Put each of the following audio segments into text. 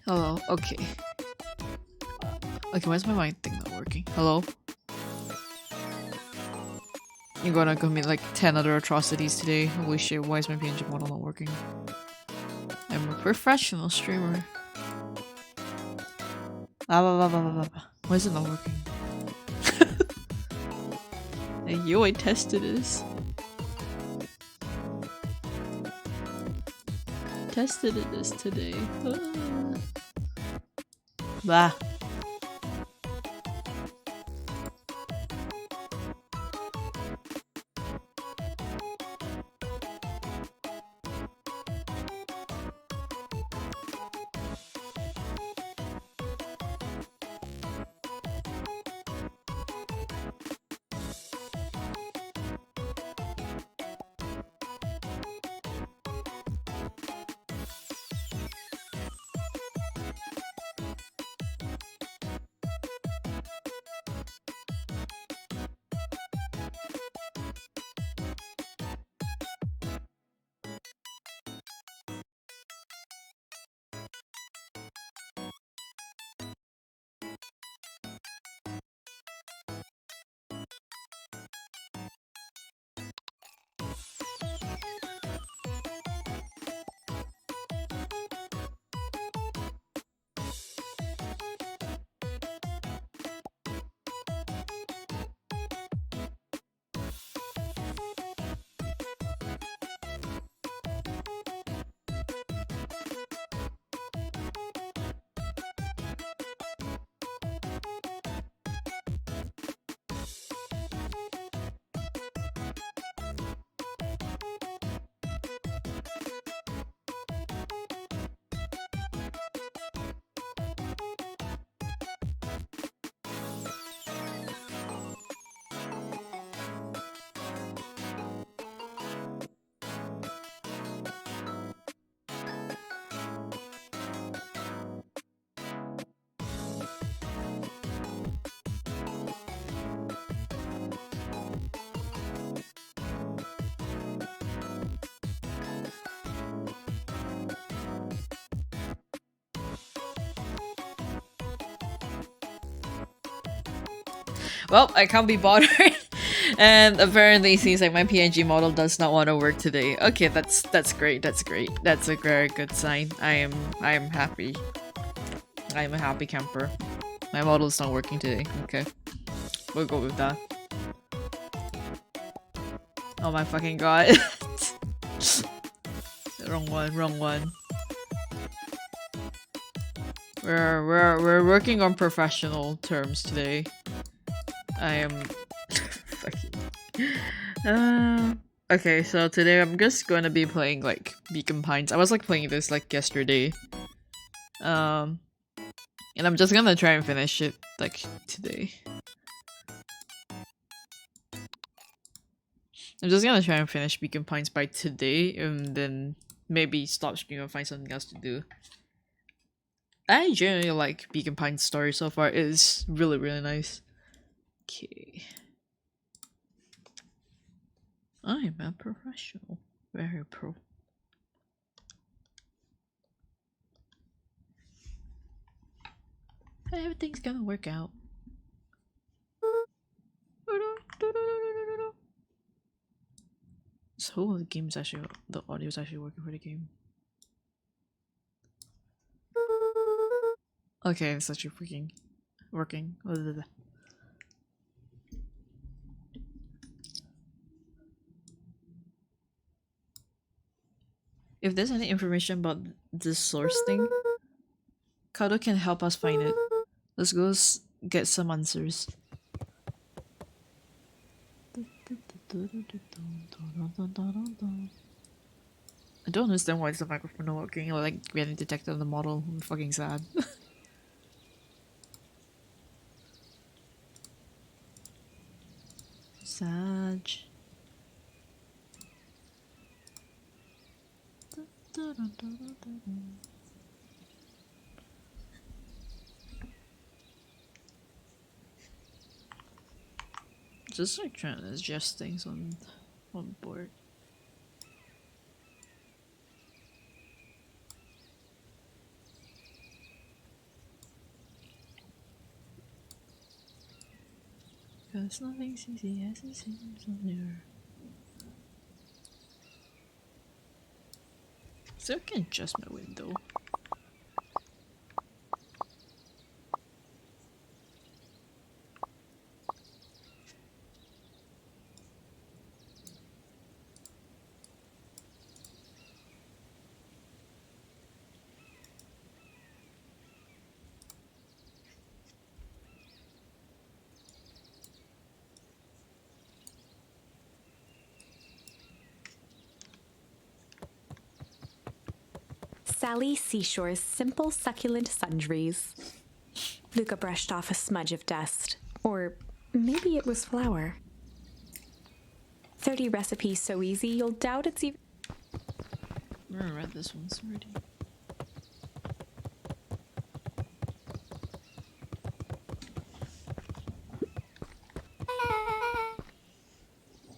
Hello. Okay. Okay, why is my mic thing not working? Hello? You're gonna commit like 10 other atrocities today. Holy shit, why is my PNG model not working? I'm a professional streamer. Why is it not working? Hey, yo, I tested this. Tested this today. Bah. Well, I can't be bothered. And apparently it seems like my PNG model does not want to work today. Okay, that's great. That's great. That's a very good sign. I am happy. I am a happy camper. My model is not working today. Okay. We'll go with that. Oh my fucking god. Wrong one, wrong one. We're working on professional terms today. I am fucking okay, so today I'm just gonna be playing like Beacon Pines. I was like playing this like yesterday. And I'm just gonna try and finish it like today. I'm just gonna try and finish Beacon Pines by today and then maybe stop streaming and find something else to do. I generally like Beacon Pines' story so far. It is really, really nice. Okay. I'm a professional. Very pro. Everything's gonna work out. So the game's actually, the audio's actually working for the game. Okay, it's actually freaking working. If there's any information about this source thing, Kado can help us find it. Let's go get some answers. I don't understand why is the microphone not working or like getting detected on the model. I'm fucking sad. Sag. Just like trying to adjust things on board. 'cause nothing's easy as it seems on your. So I can adjust my window. Sally Seashore's simple, succulent sundries. Luca brushed off a smudge of dust. Or maybe it was flour. 30 recipes so easy you'll doubt it's even. I read this once already.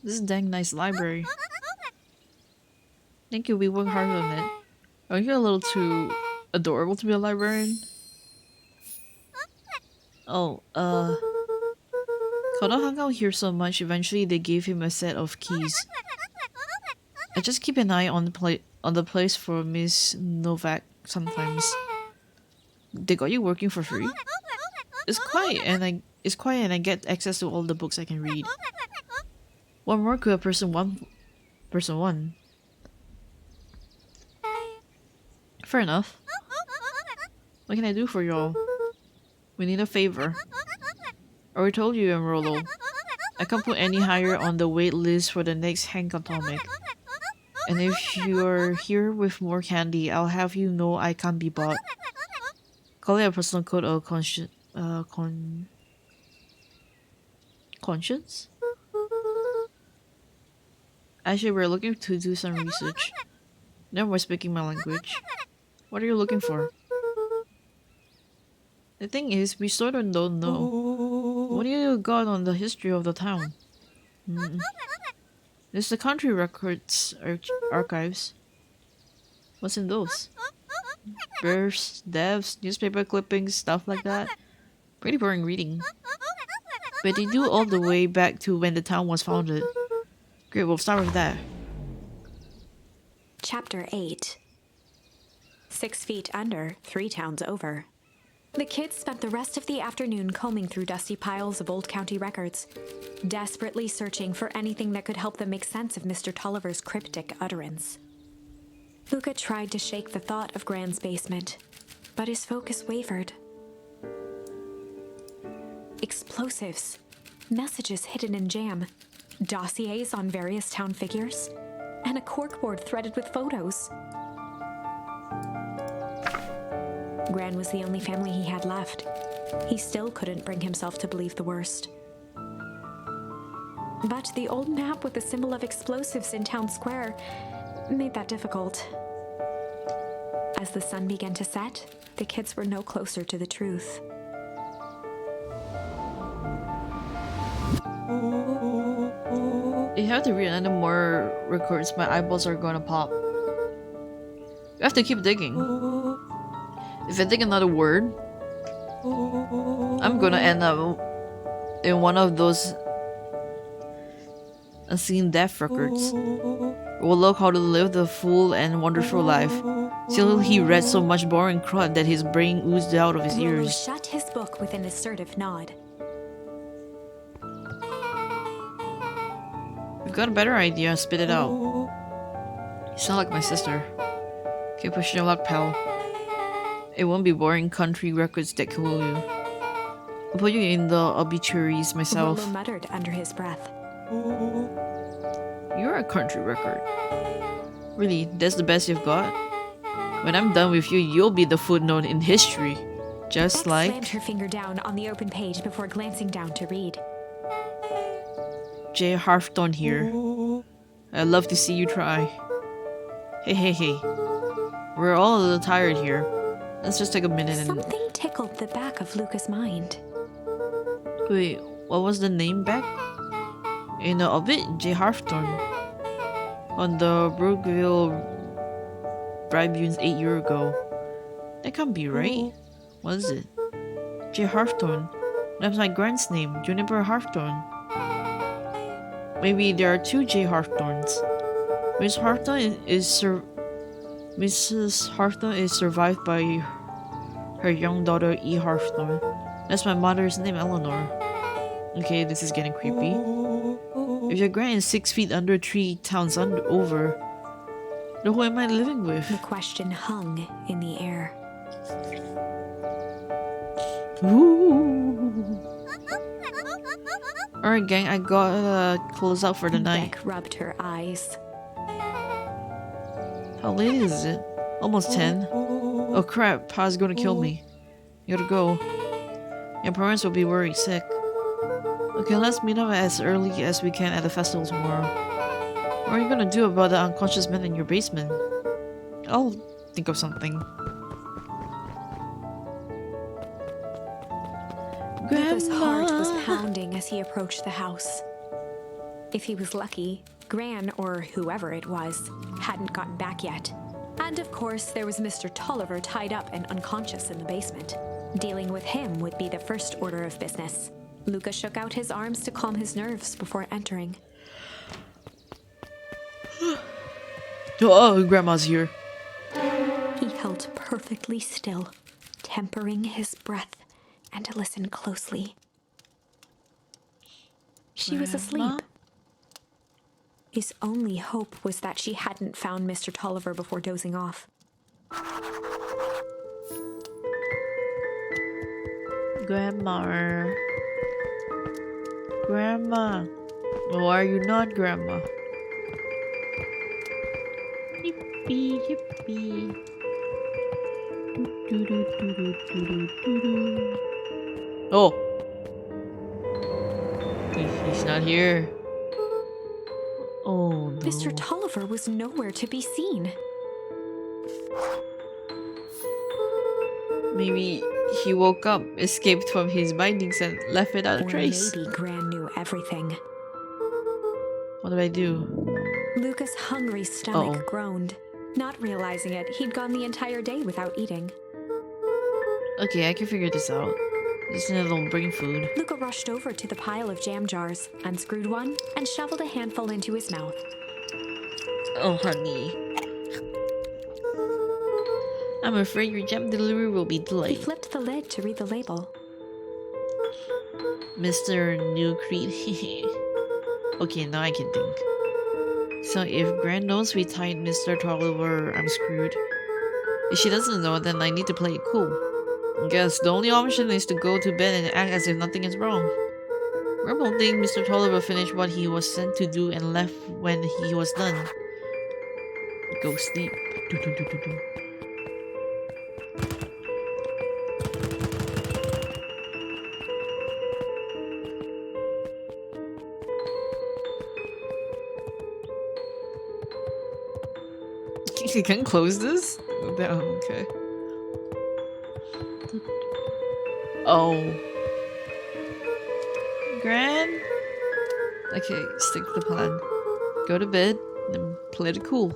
This is a dang nice library. Thank you, we worked hard on it. Are you a little too adorable to be a librarian? Oh, Kodo hung out here so much, eventually they gave him a set of keys. I just keep an eye on the place for Miss Novak sometimes. They got you working for free? It's quiet and I get access to all the books I can read. What more could a person want? Fair enough. What can I do for y'all? We need a favor. I already told you, Rolo. I can't put any higher on the wait list for the next Hank Atomic. And if you're here with more candy, I'll have you know I can't be bought. Call it a personal code of conscience? Actually, we're looking to do some research. Never mind speaking my language. What are you looking for? The thing is, we sort of don't know. What do you got on the history of the town? There's the country records archives. What's in those? Births, deaths, newspaper clippings, stuff like that. Pretty boring reading. But they do all the way back to when the town was founded. Great, we'll start with that. Chapter 8. 6 feet under, 3 towns over. The kids spent the rest of the afternoon combing through dusty piles of old county records, desperately searching for anything that could help them make sense of Mr. Tolliver's cryptic utterance. Luca tried to shake the thought of Gran's basement, but his focus wavered. Explosives, messages hidden in jam, dossiers on various town figures, and a corkboard threaded with photos. Gran was the only family he had left. He still couldn't bring himself to believe the worst. But the old map with the symbol of explosives in town square made that difficult. As the sun began to set, the kids were no closer to the truth. You have to read any more records, my eyeballs are gonna pop. You have to keep digging. If I dig another word, I'm gonna end up in one of those unseen death records. We'll look how to live the full and wonderful life. Still, he read so much boring crud that his brain oozed out of his Rolo ears. shut his book with an assertive nod. You've got a better idea, spit it out. You sound like my sister. Keep pushing your luck, pal. It won't be boring country records that kill you. I'll put you in the obituaries myself. Rolo muttered under his breath. You're a country record. Really, that's the best you've got? When I'm done with you, you'll be the footnote in history. Just Beck like... slammed her finger down on the open page before glancing down to read. J. Harfton here. I'd love to see you try. Hey. We're all a little tired here. Let's just take a minute and... Something tickled the back of Luca's mind. Wait, what was the name back? In the obit, J. Harfton. On the Brookville Tribunes 8 years ago. That can't be right. What is it? J. Harfton. That's my grand's name, Juniper Harfton. Maybe there are two J. Hawthorns. Mrs. Hawthorne is survived by her young daughter E. Hawthorne. That's my mother's name, Eleanor. Okay, this is getting creepy. If your grand is 6 feet under 3 towns over, then who am I living with? The question hung in the air. Ooh. Alright gang, I gotta close out for the night. Beck rubbed her eyes. How late is it? Almost 10. Oh crap, Pa's gonna kill me. You gotta go. Your parents will be worried sick. Okay, let's meet up as early as we can at the festival tomorrow. What are you gonna do about the unconscious man in your basement? I'll think of something. Luca's heart was pounding as he approached the house. If he was lucky, Gran, or whoever it was, hadn't gotten back yet. And of course, there was Mr. Tolliver tied up and unconscious in the basement. Dealing with him would be the first order of business. Luca shook out his arms to calm his nerves before entering. Oh, Grandma's here. He held perfectly still, tempering his breath, and to listen closely. She was asleep. His only hope was that she hadn't found Mr. Tolliver before dozing off. Grandma. Grandma. Why are you not, Grandma? Yippee, yippee. Oh! He's not here. Oh no. Mr. Tolliver was nowhere to be seen. Maybe he woke up, escaped from his bindings, and left without a trace. Maybe Gran knew everything. What do I do? Luca's hungry stomach groaned. Not realizing it, he'd gone the entire day without eating. Okay, I can figure this out. Just need a little brain food. Luca rushed over to the pile of jam jars, unscrewed one, and shoveled a handful into his mouth. Oh, honey. I'm afraid your jam delivery will be He delayed. flipped the lid to read the label. Mr. New Creed. Okay, now I can think. So if Gran knows we tied Mr. Tolliver, I'm screwed. If she doesn't know, then I need to play it cool. Guess the only option is to go to bed and act as if nothing is wrong. We're hoping Mr. Tolliver finished what he was sent to do and left when he was done. Go sleep. Do, do, do, do, do. You can close this? Oh, okay. Oh. Gran? Okay, stick to the plan. Go to bed and play it cool.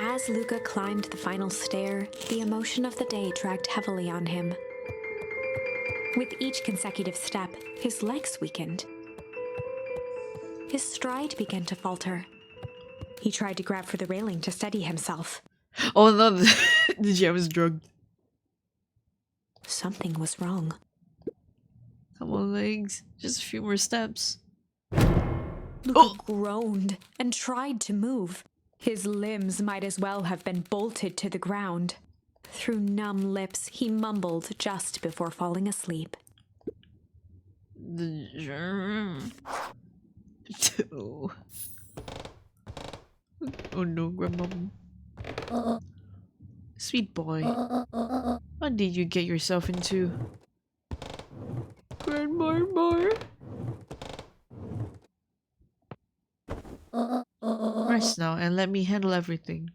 As Luca climbed the final stair, the emotion of the day dragged heavily on him. With each consecutive step, his legs weakened. His stride began to falter. He tried to grab for the railing to steady himself. Oh no, the jam is drugged. Something was wrong. Come on, legs. Just a few more steps. Luca groaned and tried to move. His limbs might as well have been bolted to the ground. Through numb lips, he mumbled just before falling asleep. The germ. Oh no, Grandma. Sweet boy. What did you get yourself into? Grandma. Rest now and let me handle everything.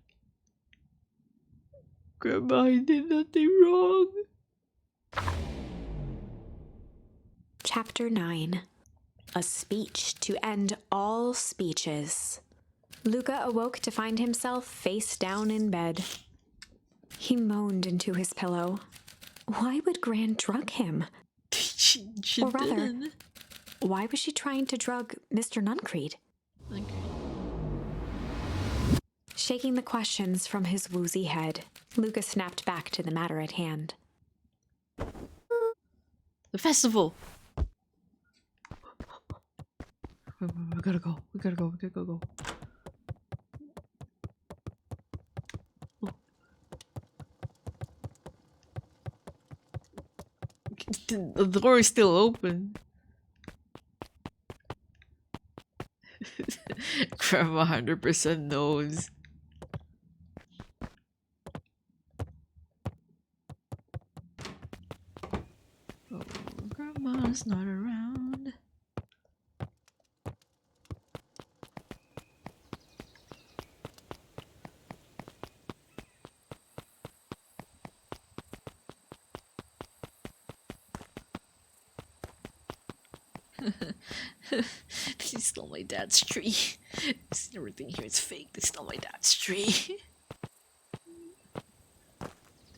Grandma, I did nothing wrong. Chapter 9. A speech to end all speeches. Luca awoke to find himself face down in bed. He moaned into his pillow. Why would Gran drug him? she or rather, didn't. Why was she trying to drug Mr. Nuncreed? Okay. Shaking the questions from his woozy head, Lucas snapped back to the matter at hand. The festival! We gotta go. We gotta go. We gotta go. Oh. The door is still open. Grandma 100% knows. Oh, Grandma's not around. They stole my dad's tree. Everything here is fake. They stole my dad's tree.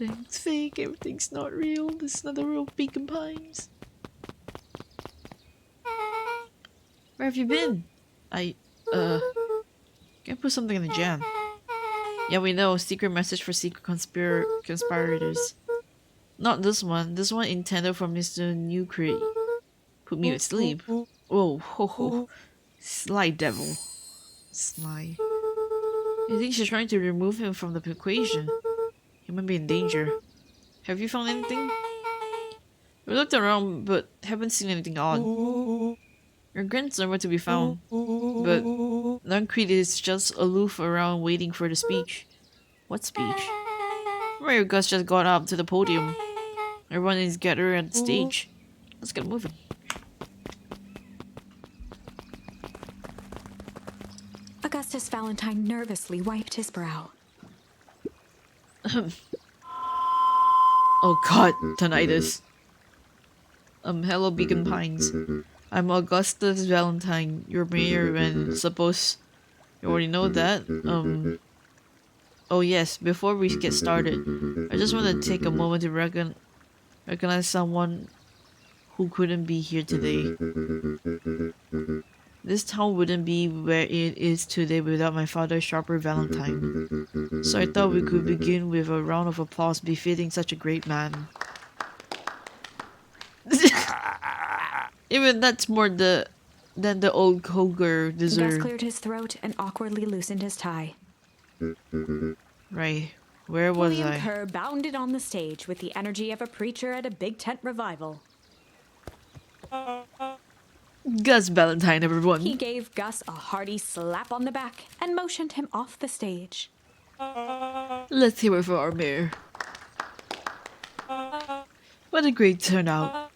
Everything's fake. Everything's not real. This is not the real Beacon Pines. Where have you been? Can't put something in the jam. Yeah, we know. Secret message for secret conspirators. Not this one. This one intended for Mr. Nucree. Put me to sleep. Whoa, ho ho. Sly devil. Sly. I think she's trying to remove him from the equation. He might be in danger. Have you found anything? We looked around, but haven't seen anything odd. Your grandson were to be found, but Nuncreed is just aloof around waiting for the speech. What speech? Mario Gus just got up to the podium. Everyone is gathered at the stage. Let's get moving. Augustus Valentine nervously wiped his brow. Oh god, tinnitus. Hello Beacon Pines. I'm Augustus Valentine, your mayor, and suppose you already know that. Oh yes, before we get started, I just want to take a moment to recognize someone who couldn't be here today. This town wouldn't be where it is today without my father, Sharper Valentine. So I thought we could begin with a round of applause befitting such a great man. Even that's more than the old Koger Gus deserved. cleared his throat and awkwardly loosened his tie. Right. Where was William I? Kerr bounded on the stage with the energy of a preacher at a big tent revival. Gus Valentine, everyone. He gave Gus a hearty slap on the back and motioned him off the stage. Let's hear it for our mayor. What a great turnout.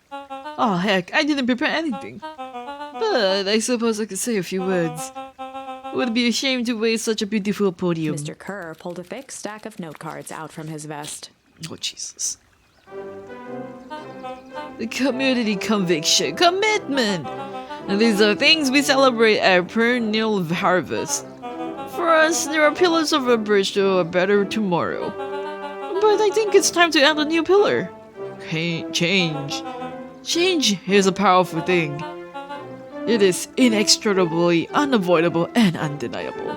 Oh heck, I didn't prepare anything. But I suppose I could say a few words. Would be ashamed to waste such a beautiful podium. Mr. Kerr pulled a thick stack of note cards out from his vest. Oh Jesus. The community conviction, commitment! And these are things we celebrate at perennial harvest. For us, there are pillars of a bridge to a better tomorrow. But I think it's time to add a new pillar. Change. Change is a powerful thing. It is inextricably unavoidable and undeniable.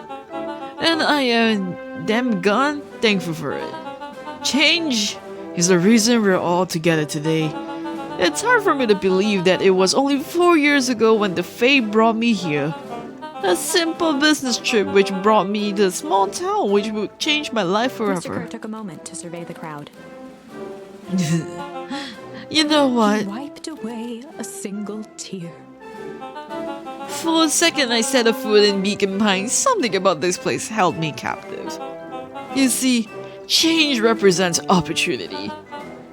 And I am damn gone thankful for it. Change is the reason we're all together today. It's hard for me to believe that it was only 4 years ago when the fate brought me here. A simple business trip which brought me to a small town which would change my life Mr. Kerr forever. took a moment to survey the crowd. You know He what? wiped away a single tear. For a second I set a foot in Beacon Pines, something about this place held me captive. You see, change represents opportunity.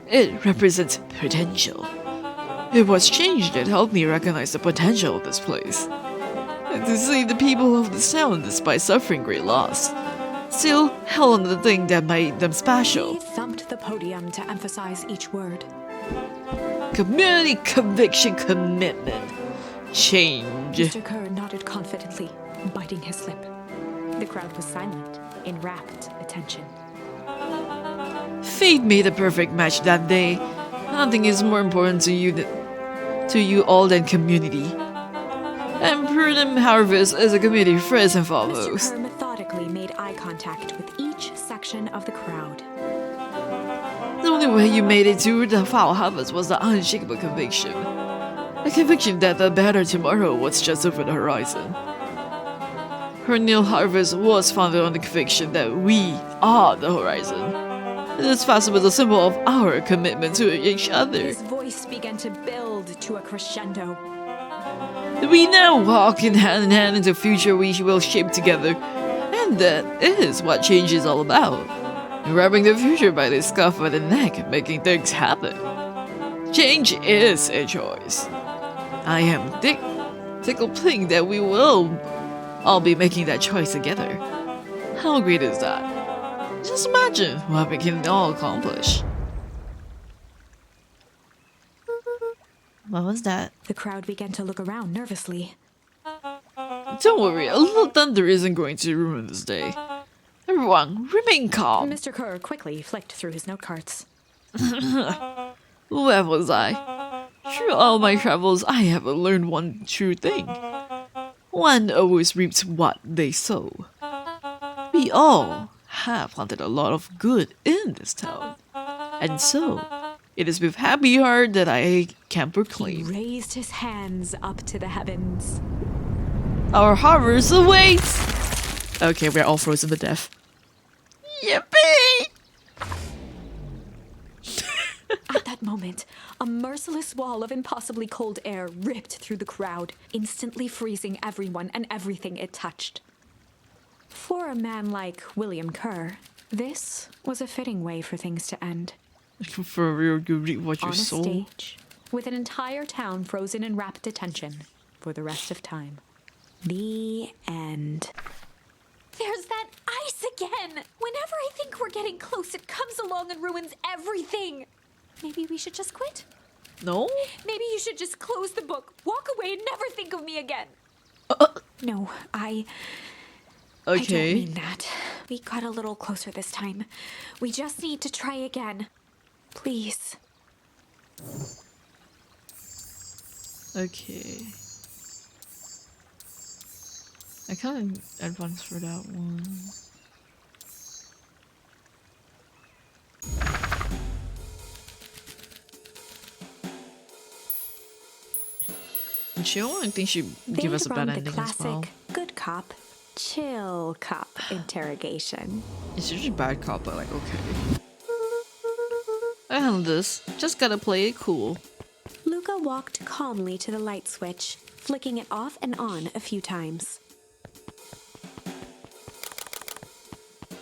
It represents potential. It was change that helped me recognize the potential of this place. And to see the people of this town, despite suffering great loss, still held on to the thing that made them special. He thumped the podium to emphasize each word. Community conviction commitment. Change. Mr. Kerr nodded confidently, biting his lip. The crowd was silent, in rapt attention. Fate made a perfect match that day. Nothing is more important to you all than community. And prudent harvest is a community first and Mr. foremost. Kerr methodically made eye contact with each section of the crowd. The only way you made it to the foul harvest was the unshakable conviction. A conviction that the better tomorrow was just over the horizon. Perennial harvest was founded on the conviction that we are the horizon. This festival is a symbol of our commitment to each other. His voice began to build to a crescendo. We now walk in hand into the future we will shape together. And that is what change is all about. Grabbing the future by the scuff of the neck and making things happen. Change is a choice. I am tickled pink that we will all be making that choice together. How great is that? Just imagine what we can all accomplish. What was that? The crowd began to look around nervously. Don't worry, a little thunder isn't going to ruin this day. Everyone, remain calm. Mr. Kerr quickly flicked through his note cards. Where was I? Through all my travels, I have learned one true thing. One always reaps what they sow. We all have planted a lot of good in this town. And so, it is with happy heart that I can He proclaim raised his hands up to the heavens. our harvest awaits! Okay, we're all frozen to death. Yippee! At that moment, a merciless wall of impossibly cold air ripped through the crowd, instantly freezing everyone and everything it touched. For a man like William Kerr, this was a fitting way for things to end. For real, you read what On you a sow. stage, with an entire town frozen in rapt attention for the rest of time. The end. There's that ice again! Whenever I think we're getting close, it comes along and ruins everything! Maybe we should just quit? No? Maybe you should just close the book, walk away, and never think of me again. No, I don't Okay. mean that. We got a little closer this time. We just need to try again. Please. Okay. I kind of advanced for that one. Chill, I think she'd give They us a bad run the ending as classic well. good cop, chill cop interrogation. It's usually bad cop, but like, okay. I handle this. Just gotta play it cool. Luca walked calmly to the light switch, flicking it off and on a few times.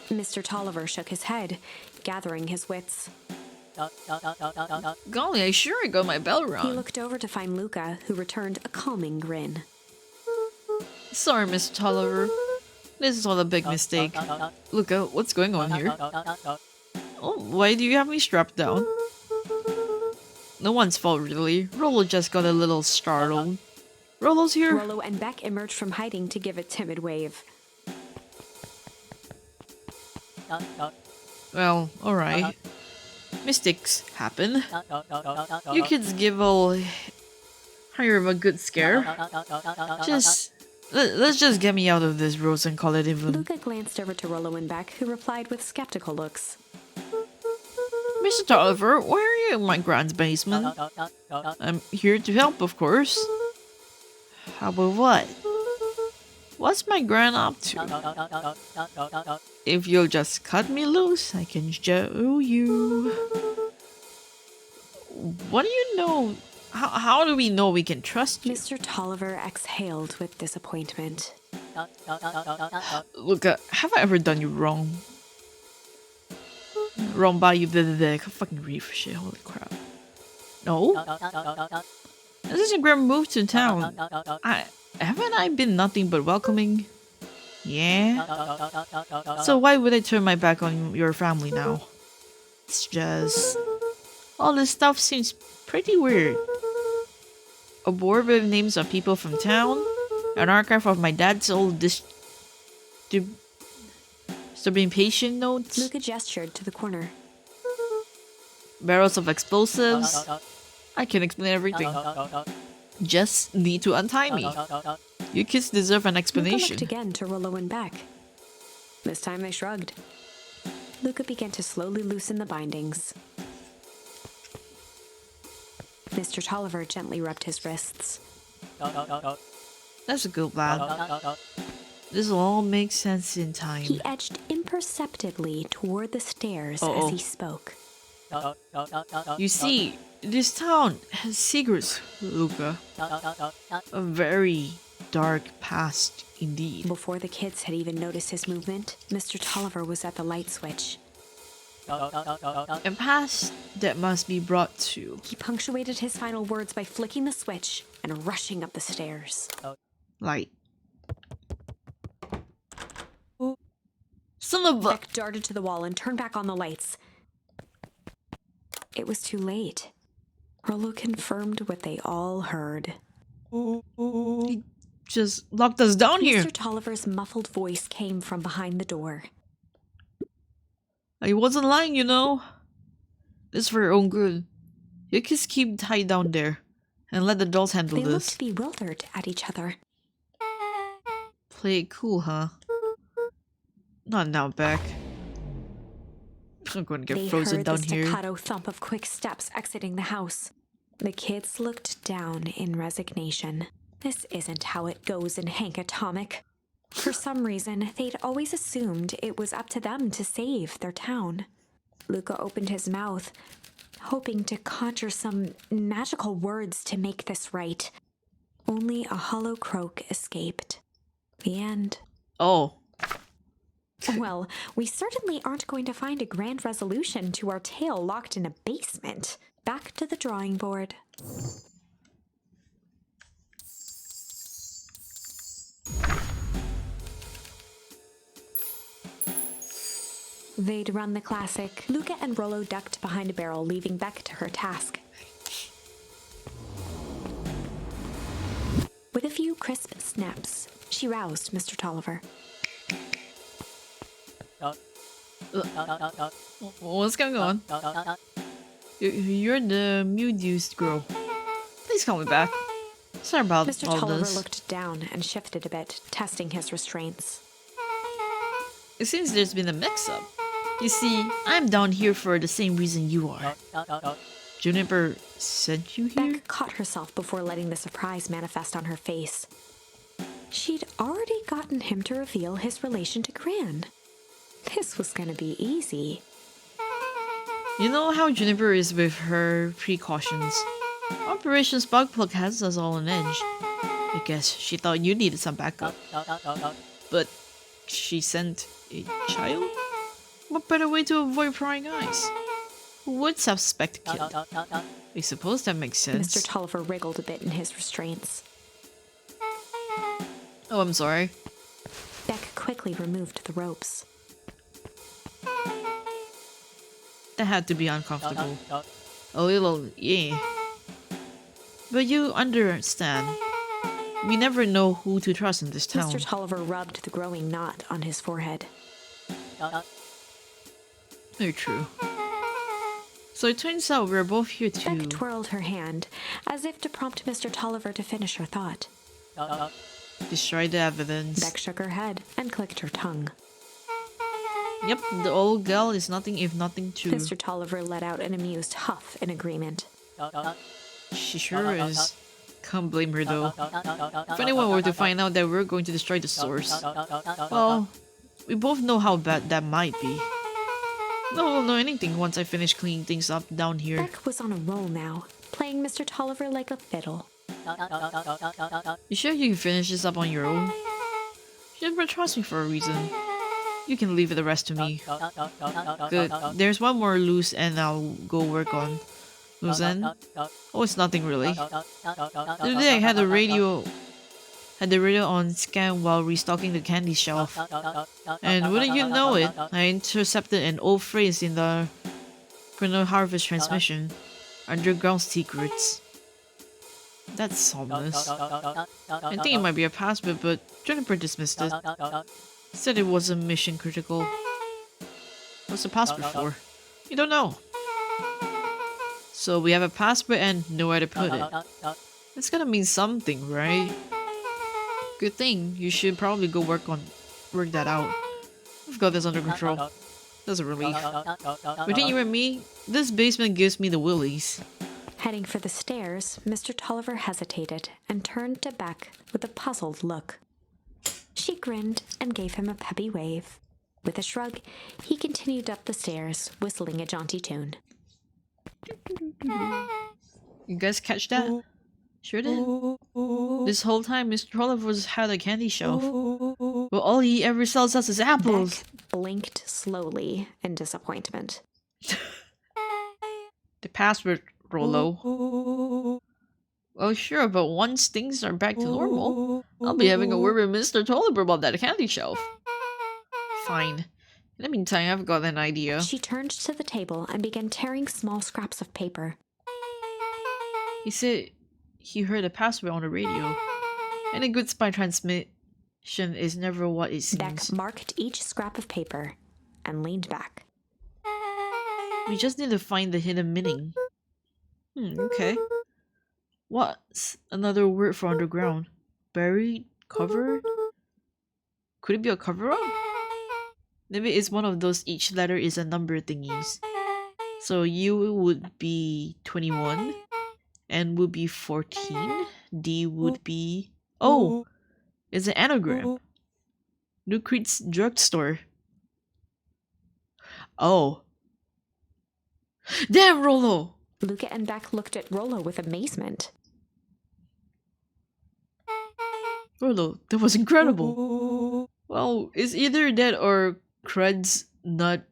Mr. Tolliver shook his head, gathering his wits. Golly, I sure got my bell He rung. looked over to find Luca, who returned a calming grin. Sorry, Mr. Tolliver. This is all a big mistake. Luca, what's going on here? Oh, why do you have me strapped down? No one's fault, really. Rollo just got a little startled. Rollo's here? Rollo and Beck emerged from hiding to give a timid wave. Well, alright. Mistakes happen. You kids give all hire of a good scare. Let's just get me out of this, Rose, and call it even. Luca glanced over to Rollo and Beck, who replied with skeptical looks. Mr. Tolliver, why are you in my grand's basement? I'm here to help, of course. How about what? What's my grand up to? If you'll just cut me loose, I can show you. What do you know? How do we know we can trust you? Mr. Tolliver exhaled with disappointment. Look, have I ever done you wrong? Wrong by you, fucking reef shit, holy crap. No? This is a grand move to town. Haven't I been nothing but welcoming? Yeah? So why would I turn my back on your family now? It's just... all this stuff seems pretty weird. A board with names of people from town, an archive of my dad's old disturbing patient notes, Luca gestured to the corner. barrels of explosives. I can explain everything. Just need to untie me. You kids deserve an Luca explanation. looked again to Rollo and Beck. This time they shrugged. Luca began to slowly loosen the bindings. Mr. Tolliver gently rubbed his wrists. That's a good lad. This will all make sense in time. He edged imperceptibly toward the stairs as he spoke. You see, this town has secrets, Luca. A very dark past indeed. Before the kids had even noticed his movement, Mr. Tolliver was at the light switch. A past that must be brought to. He punctuated his final words by flicking the switch and rushing up the stairs. Light. Son of a... Beck darted to the wall and turned back on the lights. It was too late. Rollo confirmed what they all heard. He just locked us down here. Mr. Tolliver's muffled voice came from behind the door. I wasn't lying, you know. This is for your own good. You kids keep tied down there and let the adults handle They this. looked bewildered at each other. Play it cool, huh? Not now, Beck. I'm going to get They frozen heard down the here. staccato thump of quick steps exiting the house. The kids looked down in resignation. This isn't how it goes in Hank Atomic. For some reason, they'd always assumed it was up to them to save their town. Luca opened his mouth, hoping to conjure some magical words to make this right. Only a hollow croak escaped. The end. Oh. Well, we certainly aren't going to find a grand resolution to our tale locked in a basement. Back to the drawing board. They'd run the classic. Luca and Rollo ducked behind a barrel, leaving Beck to her task. With a few crisp snaps, she roused Mr. Tolliver. What's going on? You're the mute-used girl. Please call me back. Sorry about Mr. all Tolliver this. looked down and shifted a bit, testing his restraints. It seems there's been a mix-up. You see, I'm down here for the same reason you are. Juniper sent you here? Beck caught herself before letting the surprise manifest on her face. She'd already gotten him to reveal his relation to Gran. This was gonna be easy. You know how Juniper is with her precautions. Operation Sparkplug has us all on edge. I guess she thought you needed some backup. But she sent a child? What better way to avoid prying eyes? Who would suspect a kid? I suppose that makes sense. Mr. Tolliver wriggled a bit in his restraints. Oh, I'm sorry. Beck quickly removed the ropes. That had to be uncomfortable. A little, yeah. But you understand. We never know who to trust in this town. Mr. Tolliver rubbed the growing knot on his forehead. Very true. So it turns out we're both here Beck to twirled her hand, as if to prompt Mr. Tolliver to finish her thought. destroy the evidence. Beck shook her head and clicked her tongue. Yep, the old girl is nothing if nothing true. Mr. Tolliver let out an amused huff in agreement. She sure is. Can't blame her though. If anyone were to find out that we're going to destroy the source, well, we both know how bad that might be. No one will know anything once I finish cleaning things up down here. Beck was on a roll now, playing Mr. Tolliver like a fiddle. You sure you can finish this up on your own? You never trust me for a reason. You can leave the rest to me. Good. There's one more loose end I'll go work on. Loose end? Oh, it's nothing really. The other day I had the radio on scan while restocking the candy shelf. And wouldn't you know it, I intercepted an old phrase in the Chrono Harvest transmission. Underground secrets. That's ominous. I think it might be a password, but Juniper dismissed it. Said it wasn't mission critical. What's the password for? You don't know. So we have a password and nowhere to put it. It's gonna mean something, right? Good thing. You should probably go work that out. We've got this under control. That's a relief. Between you and me, this basement gives me the willies. Heading for the stairs, Mr. Tolliver hesitated and turned to Beck with a puzzled look. She grinned and gave him a peppy wave. With a shrug, he continued up the stairs, whistling a jaunty tune. You guys catch that? Sure did. This whole time, Mr. Tolliver's had a candy shelf. But all he ever sells us is apples. Beck blinked slowly in disappointment. The password, Rollo. Well, sure, but once things are back to normal, I'll be having a word with Mr. Tolliver about that candy shelf. Fine. In the meantime, I've got an idea. She turned to the table and began tearing small scraps of paper. He said he heard a password on the radio, and a good spy transmission is never what it seems. Beck marked each scrap of paper and leaned back. We just need to find the hidden meaning. Okay. What's another word for underground? Buried? Covered? Could it be a cover-up? Maybe it's one of those each letter is a number thingies. So U would be 21, N would be 14, D would be... Oh! It's an anagram. New Crete's drugstore. Oh. Damn, Rollo! Luca and Beck looked at Rollo with amazement. Rollo, that was incredible. Well, it's either that or Crud's Nut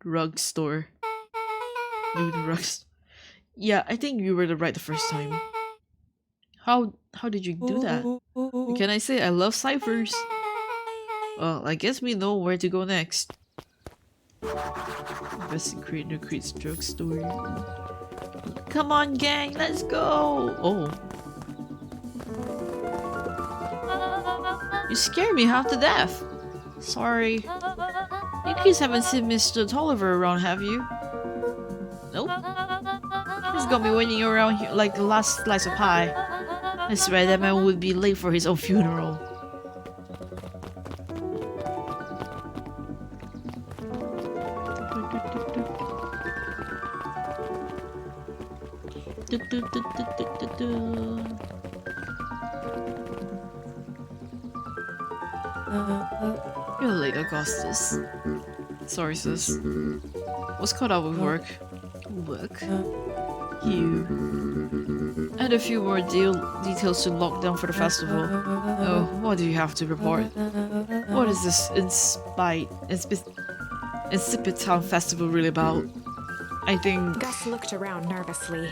Drugstore. New drugs. Yeah, I think you were right the first time. How did you do that? Can I say I love ciphers? Well, I guess we know where to go next. Investigate New Crete's drugstore. Come on, gang, let's go! Oh. You scared me half to death. Sorry. You kids haven't seen Mr. Tolliver around, have you? Nope. He's got me waiting around here like the last slice of pie. I swear that man would be late for his own funeral. You're late, Augustus. Sorry, sis. Was caught up with work. You. And a few more details to lock down for the festival. Oh, what do you have to report? What is this Insipid Town Festival really about? I think... Gus looked around nervously.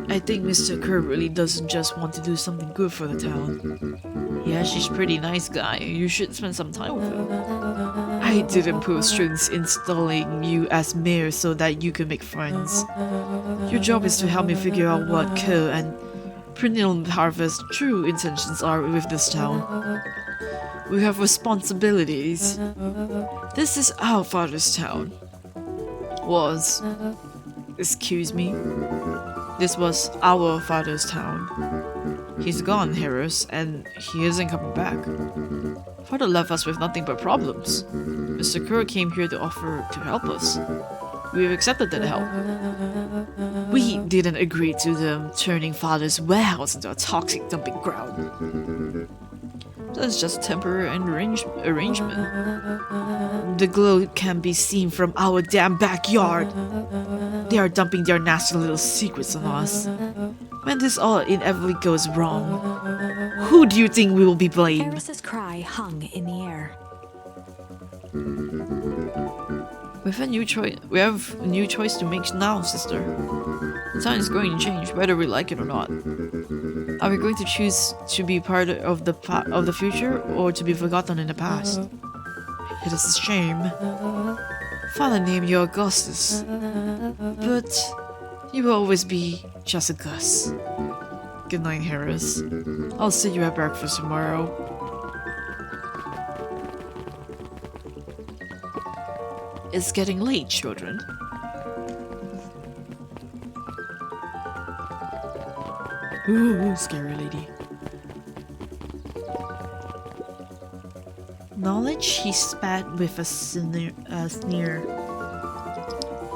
I think Mr. Kerr really doesn't just want to do something good for the town. Yeah, she's a pretty nice guy. You should spend some time with her. I didn't pull strings installing you as mayor so that you can make friends. Your job is to help me figure out what Kerr and Perennial Harvest's true intentions are with this town. We have responsibilities. This is our father's town. Was. Excuse me. This was our father's town. He's gone, Harris, and he isn't coming back. Father left us with nothing but problems. Mr. Kerr came here to offer to help us. We've accepted that help. We didn't agree to them turning Father's warehouse into a toxic dumping ground. That's just a temporary arrangement. The glow can be seen from our damn backyard. They are dumping their nasty little secrets on us. When this all inevitably goes wrong, who do you think we will be blamed? Harris's cry hung in the air. We have a new choice to make now, sister. The town is going to change, whether we like it or not. Are we going to choose to be part of the future, or to be forgotten in the past? It is a shame. Father named you Augustus, but you will always be just a Gus. Good night, Harris. I'll see you at breakfast tomorrow. It's getting late, children. Ooh, scary lady. Knowledge, he spat with a sneer.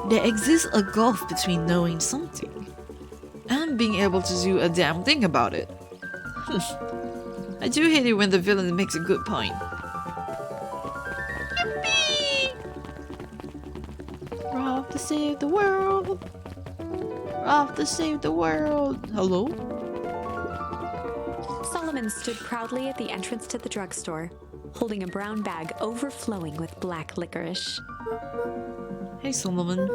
There exists a gulf between knowing something and being able to do a damn thing about it. I do hate it when the villain makes a good point. Yippee! We're off to save the world! We're off to save the world! Hello? Solomon stood proudly at the entrance to the drugstore, holding a brown bag overflowing with black licorice. Hey Solomon.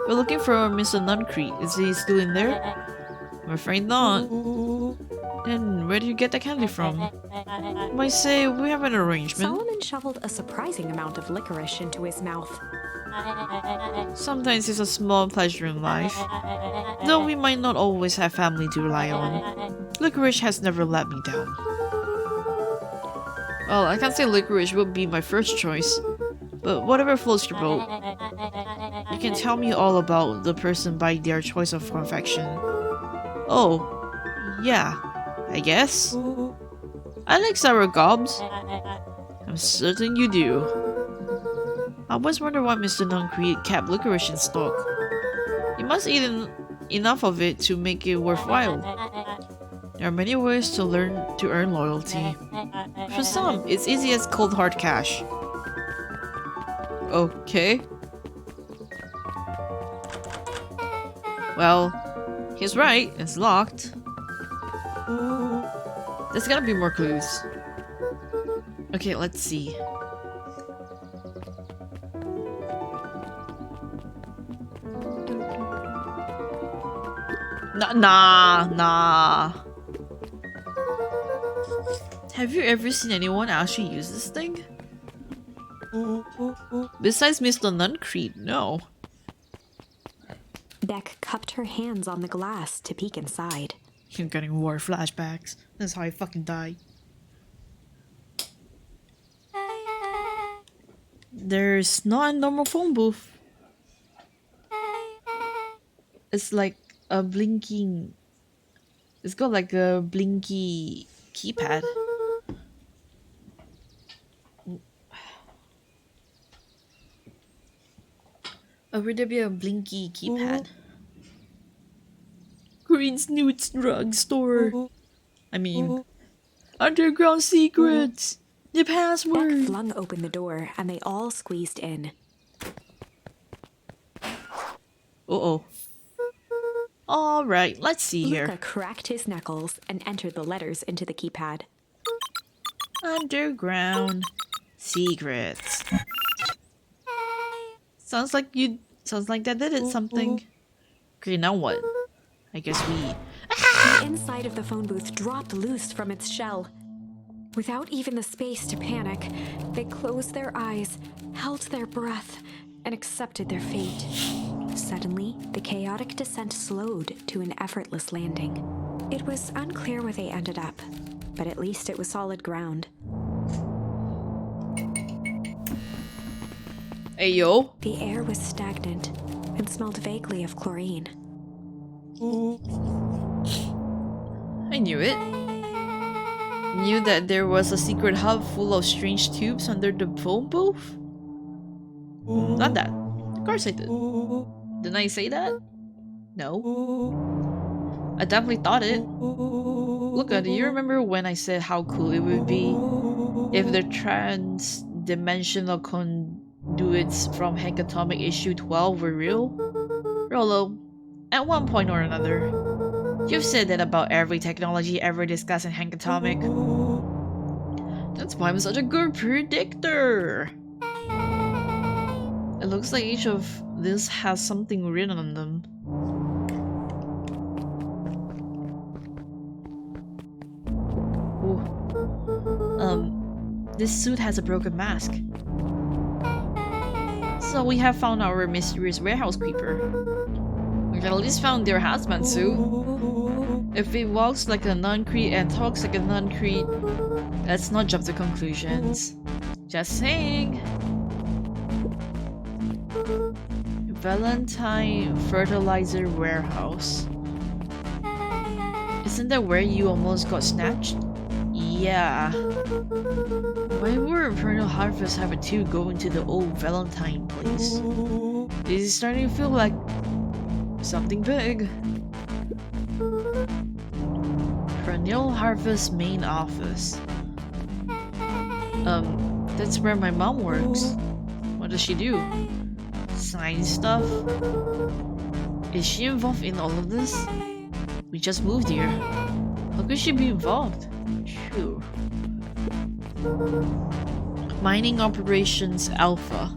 We're looking for Mr. Nuncrete. Is he still in there? I'm afraid not. Then where do you get the candy from? You might say we have an arrangement. Solomon shoveled a surprising amount of licorice into his mouth. Sometimes it's a small pleasure in life. Though we might not always have family to rely on. Licorice has never let me down. Well, I can't say licorice would be my first choice. But whatever floats your boat. You can tell me all about the person by their choice of confection. Oh, yeah, I guess. I like sour gobs. I'm certain you do. I always wonder why Mr. Nuncrete kept licorice in stock. He must eat enough of it to make it worthwhile. There are many ways to earn loyalty. For some, it's easy as cold hard cash. Okay. Well, he's right, it's locked. There's gotta be more clues. Okay, let's see. Nah. Have you ever seen anyone actually use this thing? Besides Mr. Nuncrete, no. Beck cupped her hands on the glass to peek inside. I'm getting war flashbacks. That's how I fucking died. There's not a normal phone booth. It's like a blinking... It's got like a blinky keypad. Would there be a blinky keypad? Green Snoot's drugstore. I mean, underground secrets. The password. Beck flung open the door and they all squeezed in. Uh-oh. Alright, let's see here. Mika cracked his knuckles and entered the letters into the keypad. Underground secrets. Sounds like that did it something. Okay, now what? I guess we... The inside of the phone booth dropped loose from its shell. Without even the space to panic, they closed their eyes, held their breath, and accepted their fate. Suddenly, the chaotic descent slowed to an effortless landing. It was unclear where they ended up, but at least it was solid ground. Hey, yo. The air was stagnant and smelled vaguely of chlorine. I knew it. Knew that there was a secret hub full of strange tubes under the phone booth? Not that. Of course I did. Didn't I say that? No. I definitely thought it. Look, do you remember when I said how cool it would be if the trans-dimensional conduits from Henkatomic issue 12 were real? Rolo, at one point or another, you've said that about every technology ever discussed in Henkatomic. That's why I'm such a good predictor! It looks like each of these has something written on them. This suit has a broken mask. So we have found our mysterious warehouse creeper. We at least found their hazmat suit. If it walks like a Nuncrete and talks like a Nuncrete, let's not jump to conclusions. Just saying. Valentine Fertilizer Warehouse. Isn't that where you almost got snatched? Yeah. Why would Perennial Harvest have a two going to the old Valentine place? This is starting to feel like something big. Perennial Harvest main office. That's where my mom works. What does she do? Sign stuff? Is she involved in all of this? We just moved here. How could she be involved? Sure. Mining Operations Alpha.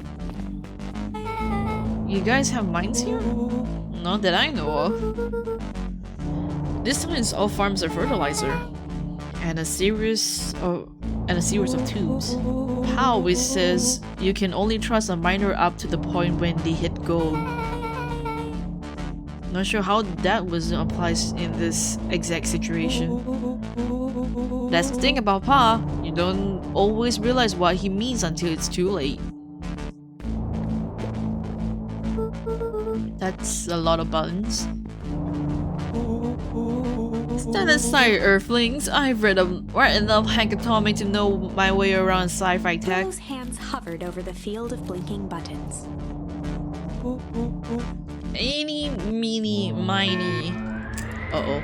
You guys have mines here? Not that I know of. This time it's all farms of fertilizer. And a series of tubes. How it says you can only trust a miner up to the point when they hit gold. Not sure how that wisdom applies in this exact situation. That's the thing about Pa, you don't always realize what he means until it's too late. That's a lot of buttons. Stand aside, Earthlings. I've read enough Hankatomi to know my way around sci-fi tech. Willow's hands hovered over the field of blinking buttons. Eeny, meeny, miny. Uh-oh.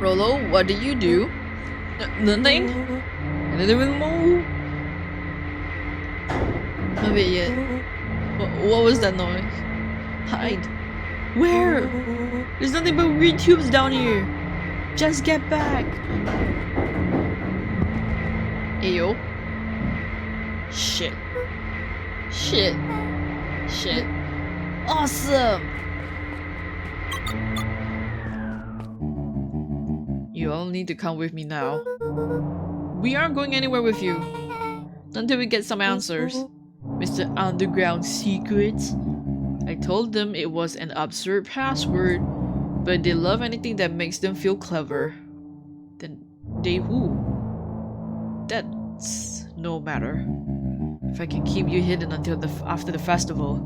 Rolo, what do you do? Nothing? I didn't even move. Not yet. What was that noise? Hide. Where? There's nothing but weird tubes down here. Just get back. Ayo. Shit. Shit. Shit. Awesome! You all need to come with me now. We aren't going anywhere with you. Until we get some answers. Mr. Underground Secrets. I told them it was an absurd password, but they love anything that makes them feel clever. Then they who? That's no matter. If I can keep you hidden until after the festival,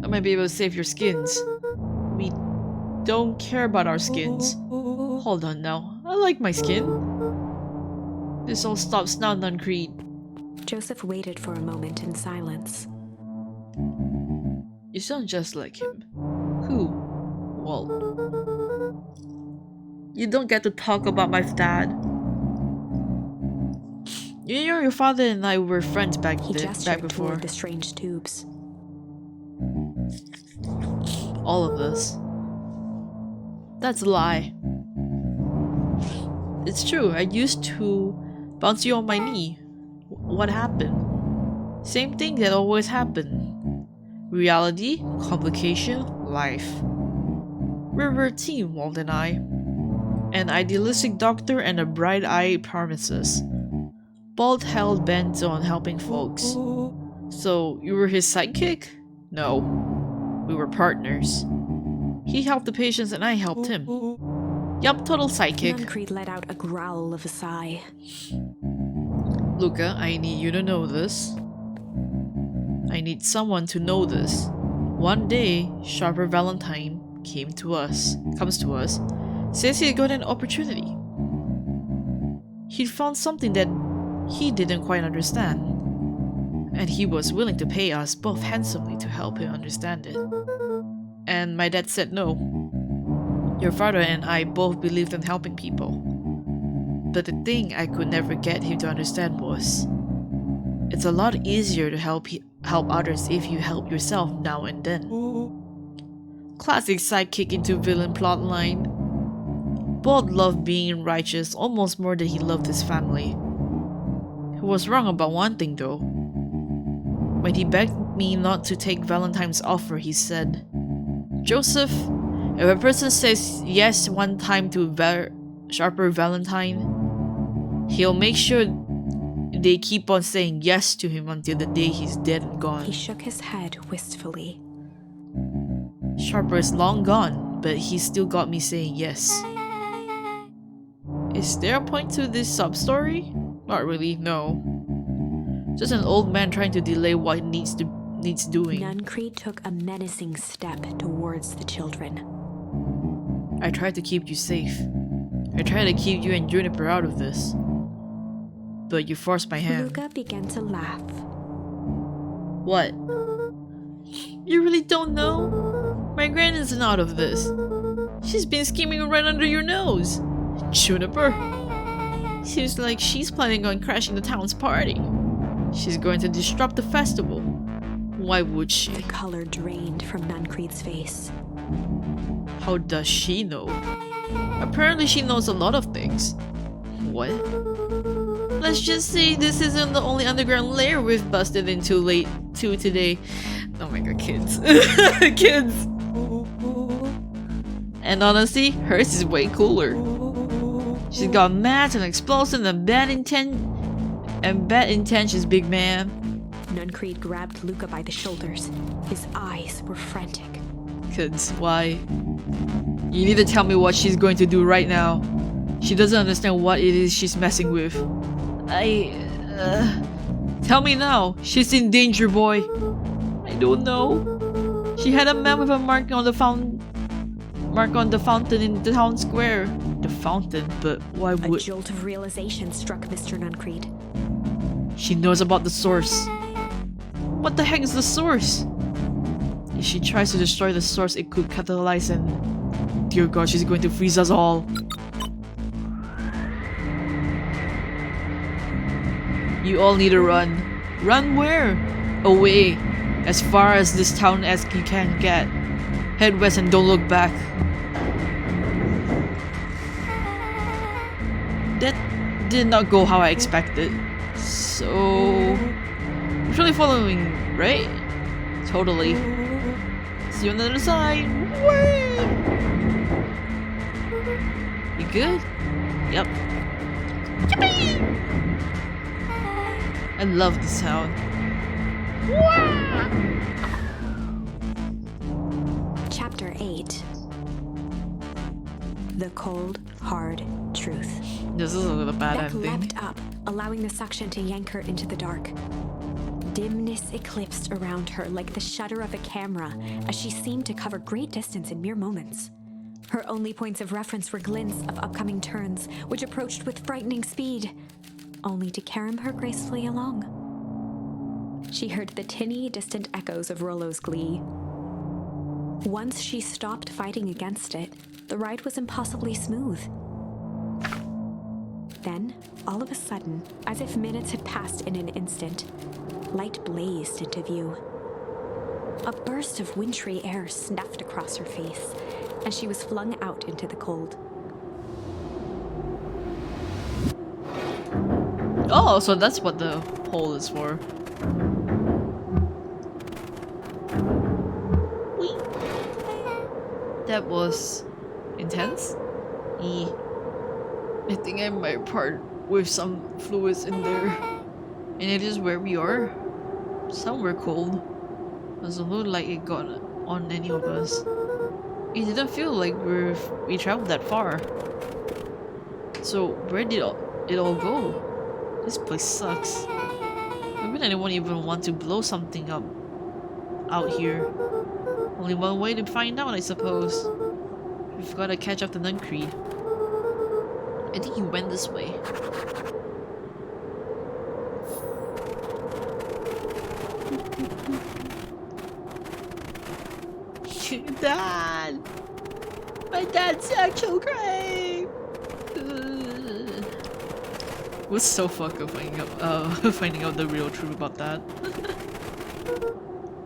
I might be able to save your skins. We don't care about our skins. Hold on now, I like my skin. This all stops now, Nuncreed. Joseph waited for a moment in silence. You sound just like him. Who? Walt. You don't get to talk about my dad. You know your father and I were friends back gestured before. Toward the strange tubes. All of this. That's a lie. It's true, I used to bounce you on my knee. What happened? Same thing that always happened. Reality, complication, life. We were a team, Walt and I. An idealistic doctor and a bright-eyed pharmacist. Both held bent on helping folks. So, you were his sidekick? No. We were partners. He helped the patients and I helped him. Yup, total sidekick. Nuncreed let out a growl of a sigh. Luca, I need you to know this. I need someone to know this. One day, Sharper Valentine comes to us, says he got an opportunity. He'd found something that he didn't quite understand, and he was willing to pay us both handsomely to help him understand it. And my dad said no. Your father and I both believed in helping people. But the thing I could never get him to understand was, it's a lot easier to help others if you help yourself now and then. Classic sidekick into villain plotline. Both loved being righteous almost more than he loved his family. He was wrong about one thing though. When he begged me not to take Valentine's offer, he said, Joseph, if a person says yes one time to Sharper Valentine, he'll make sure they keep on saying yes to him until the day he's dead and gone. He shook his head wistfully. Sharper is long gone, but he still got me saying yes. Is there a point to this sub-story? Not really, no. Just an old man trying to delay what needs needs doing. Nuncreed took a menacing step towards the children. I tried to keep you safe. I tried to keep you and Juniper out of this. But you forced my hand. Luca began to laugh. What? You really don't know? My gran isn't out of this. She's been scheming right under your nose. Juniper. Seems like she's planning on crashing the town's party. She's going to disrupt the festival. Why would she? The color drained from Nuncreed's face. How does she know? Apparently she knows a lot of things. What? Let's just say this isn't the only underground lair we've busted into today. Oh my god, kids. Kids! And honestly, hers is way cooler. She's got mats and explosives and bad intentions, big man. Nuncreed grabbed Luca by the shoulders. His eyes were frantic. Kids, why? You need to tell me what she's going to do right now. She doesn't understand what it is she's messing with. Tell me now. She's in danger, boy. I don't know. She had a map with a mark on the fountain in the town square. The fountain, but why would... A jolt of realization struck Mr. Nuncreed. She knows about the source. What the heck is the source? If she tries to destroy the source, it could catalyze and... Dear God, she's going to freeze us all. You all need to run. Run where? Away. As far as this town as you can get. Head west and don't look back. That did not go how I expected. So... You're really following, right? Totally. See you on the other side. Whee! You good? Yep. Yippee! I love the sound. Chapter 8. The cold, hard truth. This is a bad Beck ending. leapt up, allowing the suction to yank her into the dark. Dimness eclipsed around her like the shutter of a camera as she seemed to cover great distance in mere moments. Her only points of reference were glints of upcoming turns, which approached with frightening speed, only to carom her gracefully along. She heard the tinny, distant echoes of Rollo's glee. Once she stopped fighting against it, the ride was impossibly smooth. Then, all of a sudden, as if minutes had passed in an instant, light blazed into view. A burst of wintry air snuffed across her face, and she was flung out into the cold. Oh, so that's what the hole is for. Whee! That was intense. I think I might part with some fluids in there. And it is where we are. Somewhere cold. Doesn't look like it got on any of us. It didn't feel like we traveled that far. So where did it all go? This place sucks. Why would anyone even want to blow something up out here? Only one way to find out, I suppose. We've got to catch up to Nuncreed. I think he went this way. Dad! My dad's actual grave! Was so fucked up finding out the real truth about that.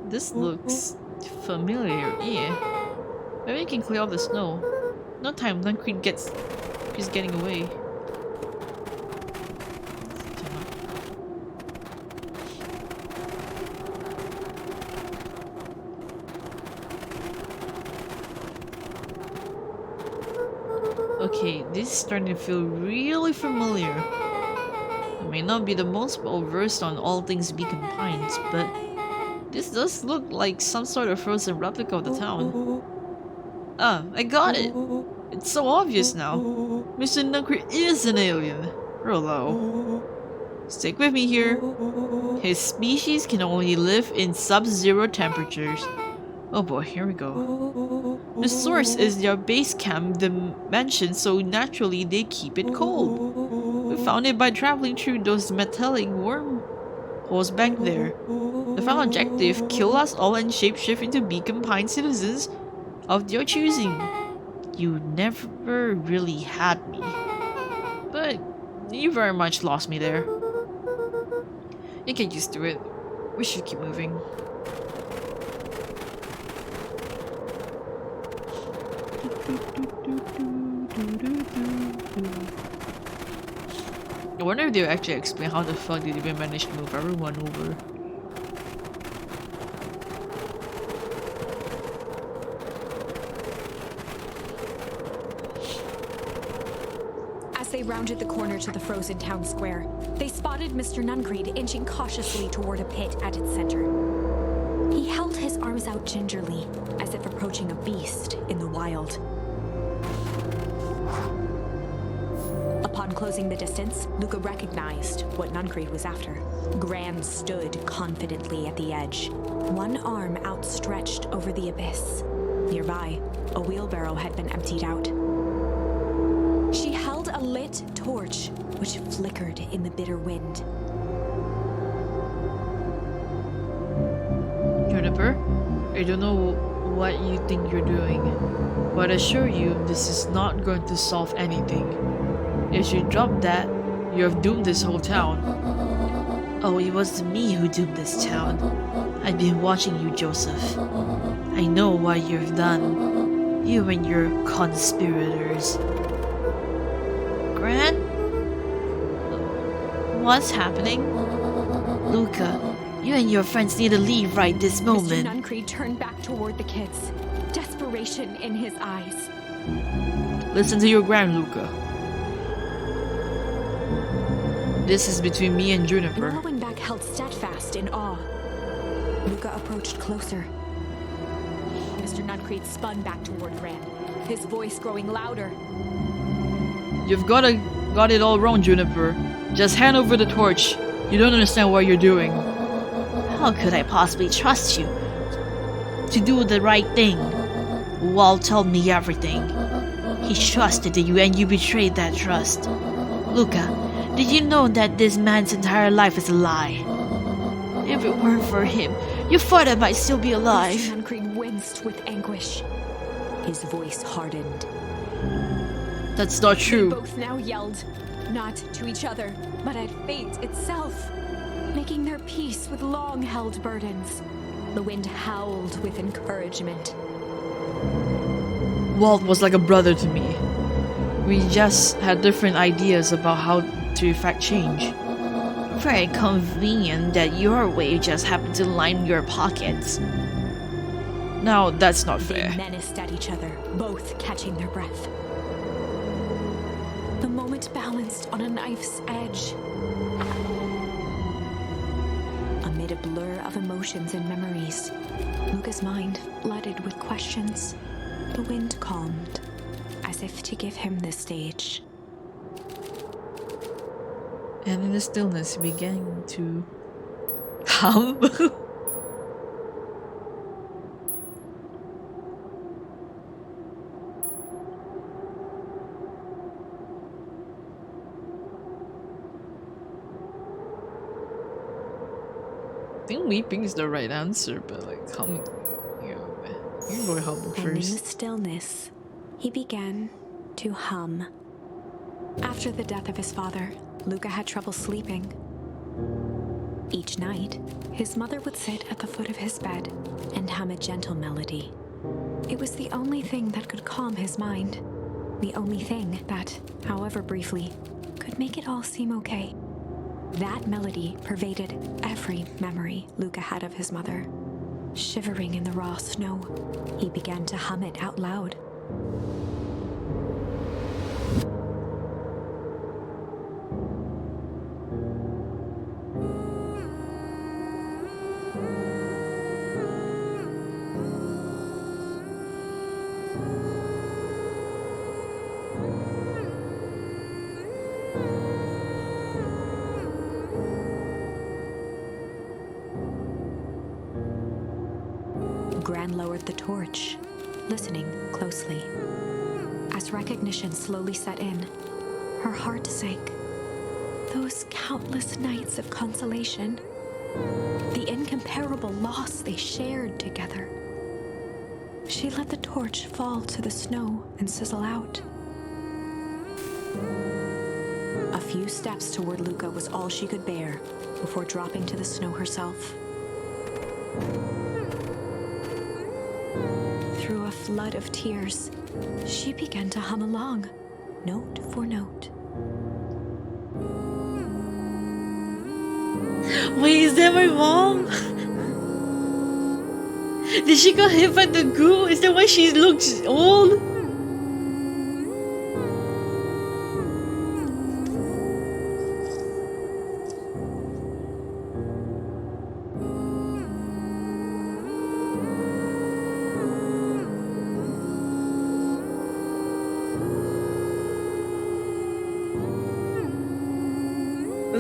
This looks familiar, yeah. Maybe we can clear off the snow. No time, Nuncreed he's getting away. Okay, this is starting to feel really familiar. I may not be the most well-versed on all things Beacon Pines, but this does look like some sort of frozen replica of the town. Ah, I got it! It's so obvious now. Mr. Nuncreed is an alien. Rollo. Stick with me here. His species can only live in sub-zero temperatures. Oh boy, here we go. The source is their base camp dimension, so naturally they keep it cold. We found it by traveling through those metallic wormholes back there. The final objective, kill us all and shapeshift into Beacon Pine citizens of your choosing. You never really had me. But you very much lost me there. You get used to it. We should keep moving. I wonder if they'll actually explain how the fuck did they even manage to move everyone over. As they rounded the corner to the frozen town square, they spotted Mr. Nuncreed inching cautiously toward a pit at its center. He held his arms out gingerly, as if approaching a beast in the wild. Upon closing the distance, Luca recognized what Nuncreed was after. Gran stood confidently at the edge, one arm outstretched over the abyss. Nearby, a wheelbarrow had been emptied out. She held a lit torch, which flickered in the bitter wind. Juniper, I don't know what you think you're doing, but I assure you this is not going to solve anything. If you drop that, you have doomed this whole town. Oh, it wasn't me who doomed this town. I've been watching you, Joseph. I know what you've done. You and your conspirators. Gran? What's happening? Luca, you and your friends need to leave right this moment. Mr. Nuncreed turned back toward the kids, desperation in his eyes. Listen to your Gran, Luca. This is between me and Juniper. Norwenbeck held steadfast in awe. Luca approached closer. Mr. Nuncreed spun back toward Gran, his voice growing louder. You've got it all wrong, Juniper. Just hand over the torch. You don't understand what you're doing. How could I possibly trust you to do the right thing? Walt told me everything. He trusted you and you betrayed that trust. Luca, did you know that this man's entire life is a lie? If it weren't for him, your father might still be alive. Mr. Nuncreed winced with anguish. His voice hardened. That's not true. They both now yelled, not to each other, but at fate itself, making their peace with long-held burdens. The wind howled with encouragement. Walt was like a brother to me. We just had different ideas about how to effect change. Very convenient that your way just happened to line your pockets. Now, that's not fair. They menaced at each other, both catching their breath. The moment balanced on a knife's edge. Amid a blur of emotions and memories, Luca's mind flooded with questions. The wind calmed, as if to give him the stage. And in the stillness, he began to hum. I think weeping is the right answer, but like humming, you can go humming And in the first. stillness, he began to hum. After the death of his father, Luca had trouble sleeping. Each night, his mother would sit at the foot of his bed and hum a gentle melody. It was the only thing that could calm his mind. The only thing that, however briefly, could make it all seem okay. That melody pervaded every memory Luca had of his mother. Shivering in the raw snow, he began to hum it out loud. Gran lowered the torch, listening closely. As recognition slowly set in, her heart sank. Those countless nights of consolation, the incomparable loss they shared together. She let the torch fall to the snow and sizzle out. A few steps toward Luca was all she could bear before dropping to the snow herself. Through a flood of tears, she began to hum along, note for note. Wait, is that my mom? Did she got hit by the goo? Is that why she looks old?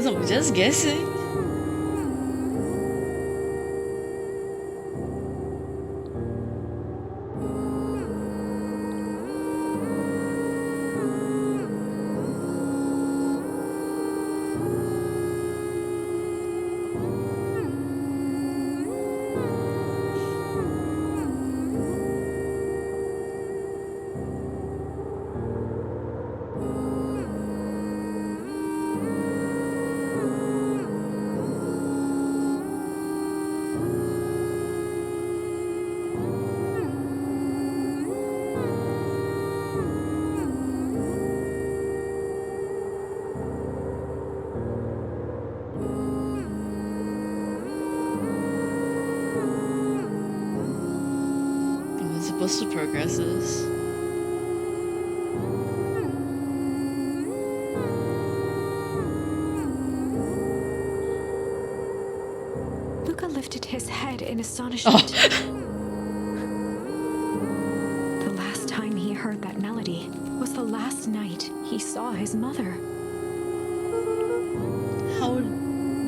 I'm just guessing. Supposed to progress this. Luca lifted his head in astonishment. The last time he heard that melody was the last night he saw his mother. How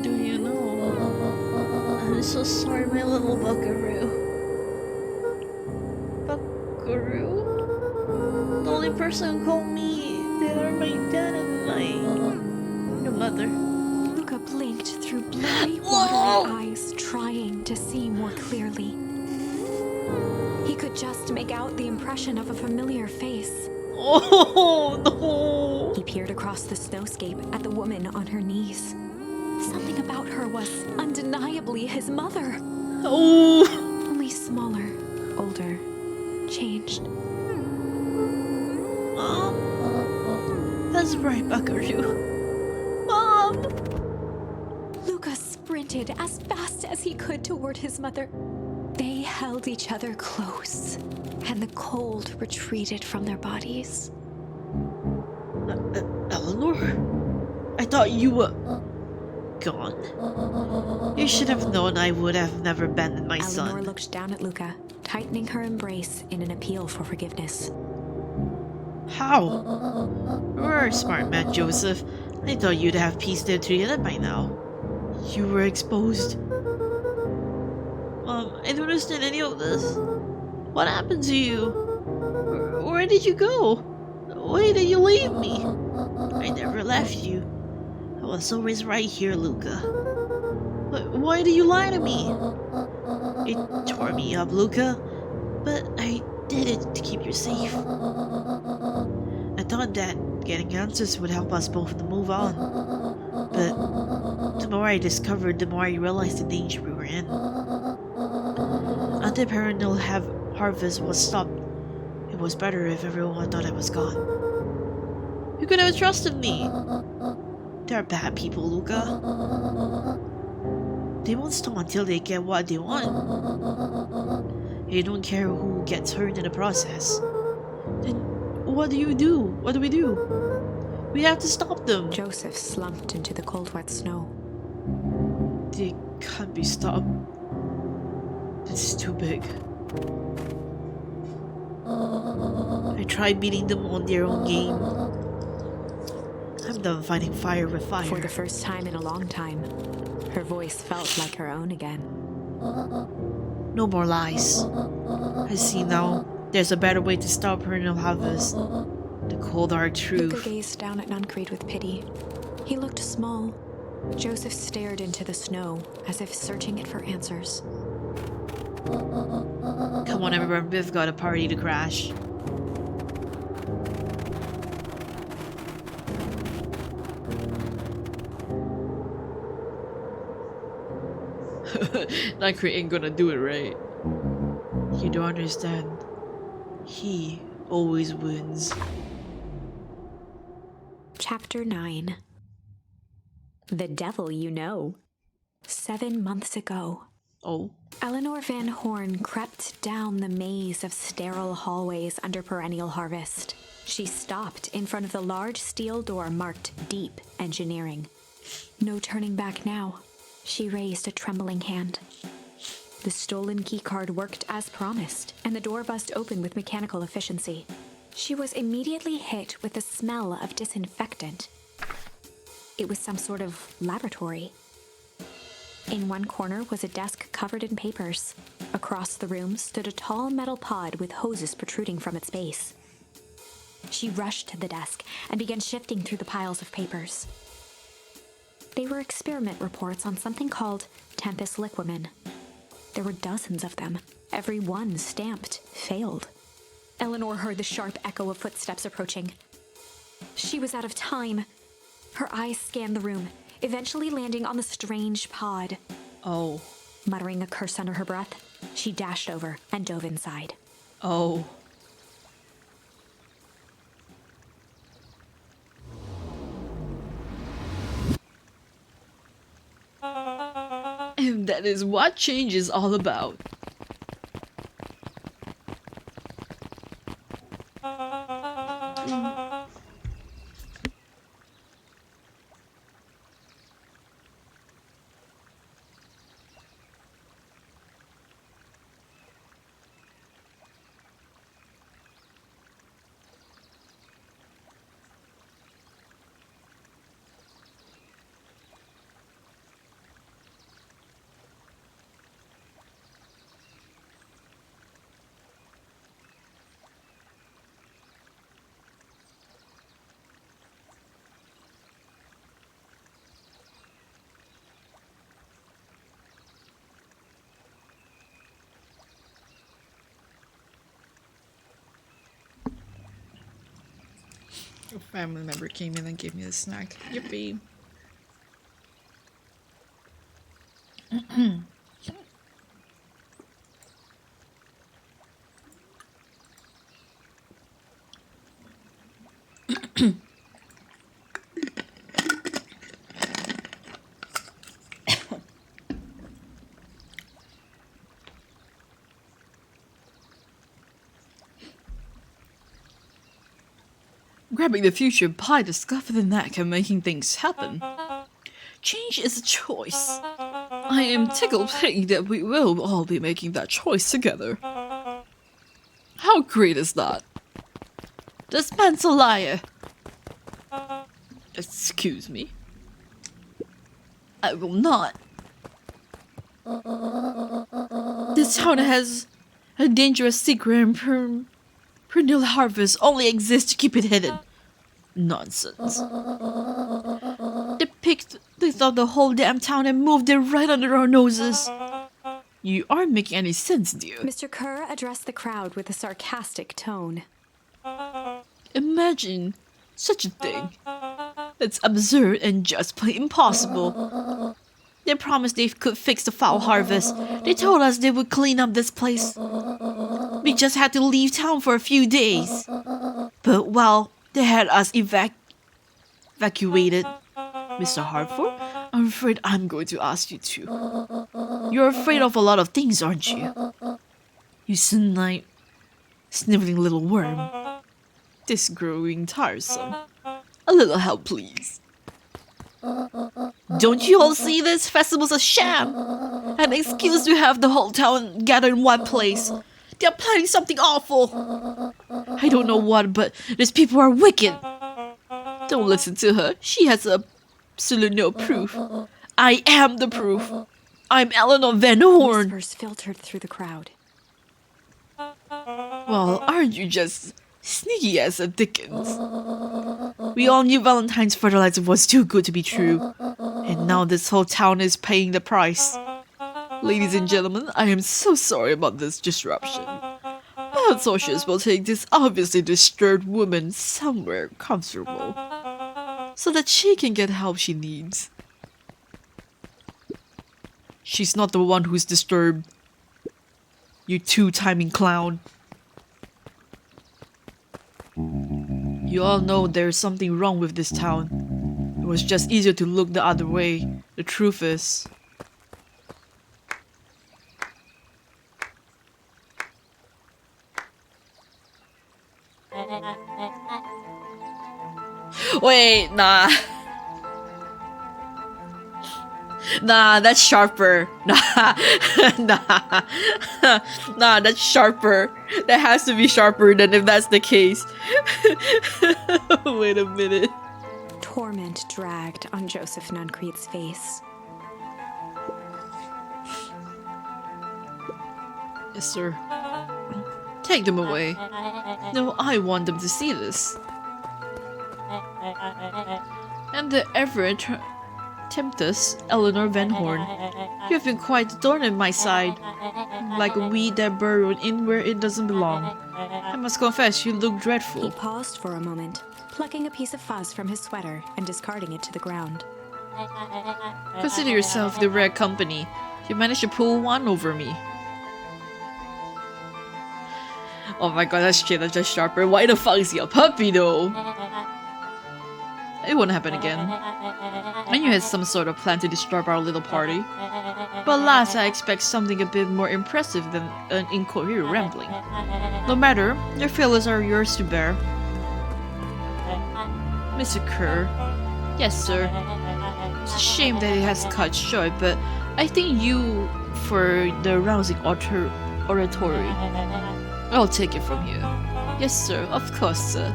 do you know? I'm so sorry, my little buckaroo. The only person who called me, they are my dad and your mother. Luca blinked through blurry, watery eyes, trying to see more clearly. He could just make out the impression of a familiar face. Oh no! He peered across the snowscape at the woman on her knees. Something about her was undeniably his mother. Oh! Only smaller, older, changed. Mom? That's right, buckaroo. Mom! Luca sprinted as fast as he could toward his mother. They held each other close, and the cold retreated from their bodies. Eleanor? I thought you were gone. You should have known I would have never abandoned my son. Eleanor looked down at Luca, tightening her embrace in an appeal for forgiveness. How? You're a smart man, Joseph. I thought you'd have pieced it together by now. You were exposed. Mom, I don't understand any of this. What happened to you? Where did you go? Why did you leave me? I never left you. I was always right here, Luca. But why do you lie to me? It tore me up, Luca. But I did it to keep you safe. I thought that getting answers would help us both to move on. But the more I discovered, the more I realized the danger we were in. Until Parental Harvest was stopped, it was better if everyone thought I was gone. You could have trusted me. They're bad people, Luca. They won't stop until they get what they want. They don't care who gets hurt in the process. Then what do you do? What do we do? We have to stop them. Joseph slumped into the cold, wet snow. They can't be stopped. It's too big. I tried beating them on their own game. I'm done fighting fire with fire. For the first time in a long time, her voice felt like her own again. No more lies. I see now. There's a better way to stop perennial harvest. The cold hard Mika truth. gazed down at Nuncreed with pity. He looked small. Joseph stared into the snow, as if searching it for answers. Come on, everyone, we've got a party to crash. Nuncreed ain't gonna do it right. You don't understand. He always wins. Chapter 9. The Devil You Know. 7 months ago. Oh. Eleanor Van Horn crept down the maze of sterile hallways under perennial harvest. She stopped in front of the large steel door marked Deep Engineering. No turning back now. She raised a trembling hand. The stolen keycard worked as promised, and the door buzzed open with mechanical efficiency. She was immediately hit with the smell of disinfectant. It was some sort of laboratory. In one corner was a desk covered in papers. Across the room stood a tall metal pod with hoses protruding from its base. She rushed to the desk and began shifting through the piles of papers. They were experiment reports on something called Tempus liquamen. There were dozens of them, every one stamped failed. Eleanor heard the sharp echo of footsteps approaching. She was out of time. Her eyes scanned the room, eventually landing on the strange pod. Oh. Muttering a curse under her breath, she dashed over and dove inside. Oh. And that is what change is all about. A family member came in and gave me the snack. Yippee. Grabbing the future by the scruff of the neck and making things happen. Change is a choice. I am tickled pink that we will all be making that choice together. How great is that? This man's a liar. Excuse me. I will not. This town has a dangerous secret and perennial harvest only exists to keep it hidden. Nonsense. They thought the whole damn town and moved it right under our noses. You aren't making any sense, dear. Mr. Kerr addressed the crowd with a sarcastic tone. Imagine such a thing. It's absurd and just plain impossible. They promised they could fix the foul harvest. They told us they would clean up this place. We just had to leave town for a few days. But, well, they had us evacuated. Mr. Hartford, I'm afraid I'm going to ask you to. You're afraid of a lot of things, aren't you? You sniveling little worm. This growing tiresome. A little help, please. Don't you all see this? Festival's a sham. An excuse to have the whole town gather in one place. They're planning something awful. I don't know what, but these people are wicked. Don't listen to her. She has absolutely no proof. I am the proof. I'm Eleanor Van Horn. Whispers filtered through the crowd. Well, aren't you just sneaky as a Dickens? We all knew Valentine's fertilizer was too good to be true. And now this whole town is paying the price. Ladies and gentlemen, I am so sorry about this disruption. My associates will take this obviously disturbed woman somewhere comfortable, so that she can get help she needs. She's not the one who's disturbed. You two-timing clown. You all know there's something wrong with this town. It was just easier to look the other way. The truth is... Wait, nah. Nah, that's sharper. Nah, nah, nah, that's sharper. That has to be sharper than if that's the case. Wait a minute. Torment dragged on Joseph Nuncrete's face. Yes, sir. Take them away. No, I want them to see this. And the temptress, Eleanor Van Horn. You have been quite a thorn in my side, like a weed that burrowed in where it doesn't belong. I must confess, you look dreadful. He paused for a moment, plucking a piece of fuzz from his sweater and discarding it to the ground. Consider yourself the rare company. You managed to pull one over me. Oh my god, that's shit, that's just sharper. Why the fuck is he a puppy though? It won't happen again. I knew you had some sort of plan to disturb our little party. But alas, I expect something a bit more impressive than an incoherent rambling. No matter, your failures are yours to bear. Mr. Kerr. Yes, sir. It's a shame that it has cut short, but I thank you for the rousing oratory. I'll take it from you. Yes, sir. Of course, sir.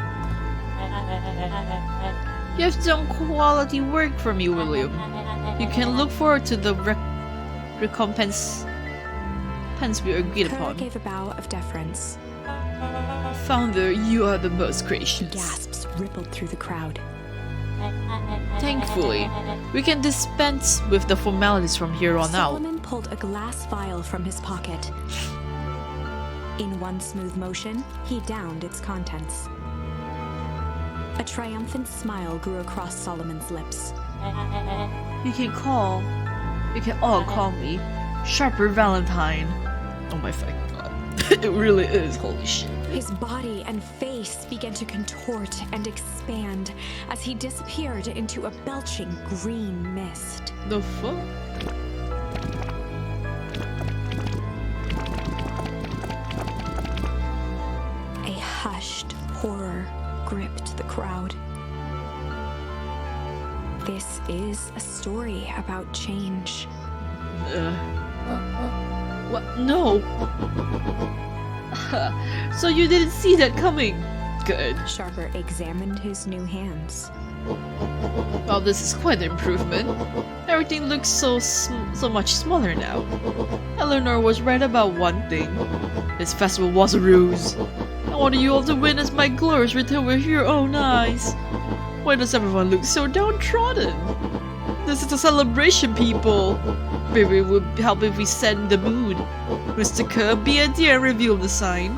You have done quality work for me, William. You can look forward to the recompense we agreed Kerr upon. gave a bow of deference. Founder, you are the most gracious. Gasps rippled through the crowd. Thankfully, we can dispense with the formalities from here on out. Solomon pulled a glass vial from his pocket. In one smooth motion, he downed its contents. A triumphant smile grew across Solomon's lips. You can all call me Sharper Valentine. Oh my fucking god. It really is, holy shit. His body and face began to contort and expand as he disappeared into a belching green mist. The fuck? A hushed horror gripped the crowd. This is a story about change. What? No! So you didn't see that coming? Good. Sharper examined his new hands. Well, this is quite an improvement. Everything looks so much smaller now. Eleanor was right about one thing. This festival was a ruse. I wanted you all to witness my glorious return with your own eyes. Why does everyone look so downtrodden? This is a celebration, people. Maybe it would help if we set the mood. Mr. Kerr, be a dear and reveal the sign.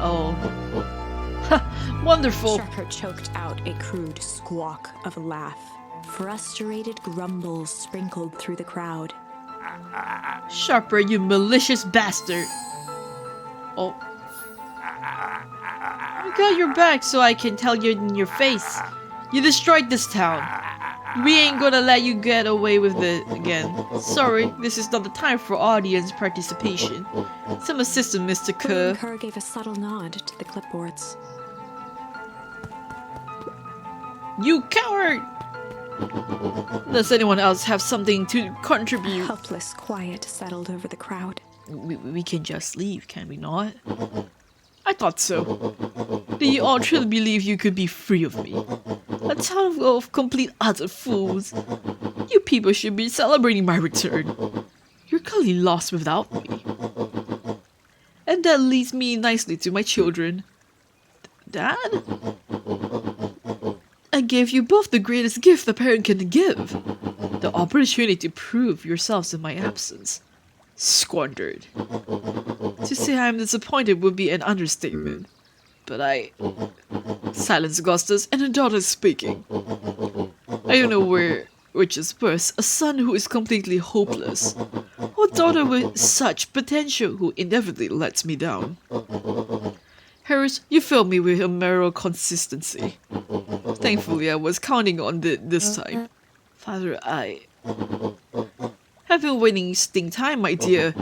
Oh. Wonderful. Sharper choked out a crude squawk of a laugh. Frustrated grumbles sprinkled through the crowd. Sharper, you malicious bastard. Oh. I got your back so I can tell you in your face. You destroyed this town. We ain't gonna let you get away with it again. Sorry, this is not the time for audience participation. Some assistant, Mr. Kerr. Kerr gave a subtle nod to the clipboards. You coward! Does anyone else have something to contribute? Helpless quiet settled over the crowd. We can just leave, can we not? I thought so. Do you all truly believe you could be free of me? A town of complete utter fools. You people should be celebrating my return. You're clearly lost without me. And that leads me nicely to my children. Dad? I gave you both the greatest gift a parent can give. The opportunity to prove yourselves in my absence. Squandered. To say I'm disappointed would be an understatement. But Silence, Augustus, and a daughter speaking. I don't know which is worse, a son who is completely hopeless, or a daughter with such potential who inevitably lets me down. Harris, you filled me with a marrow consistency. Thankfully, I was counting on this time. Father, I have been waiting sting time, my dear.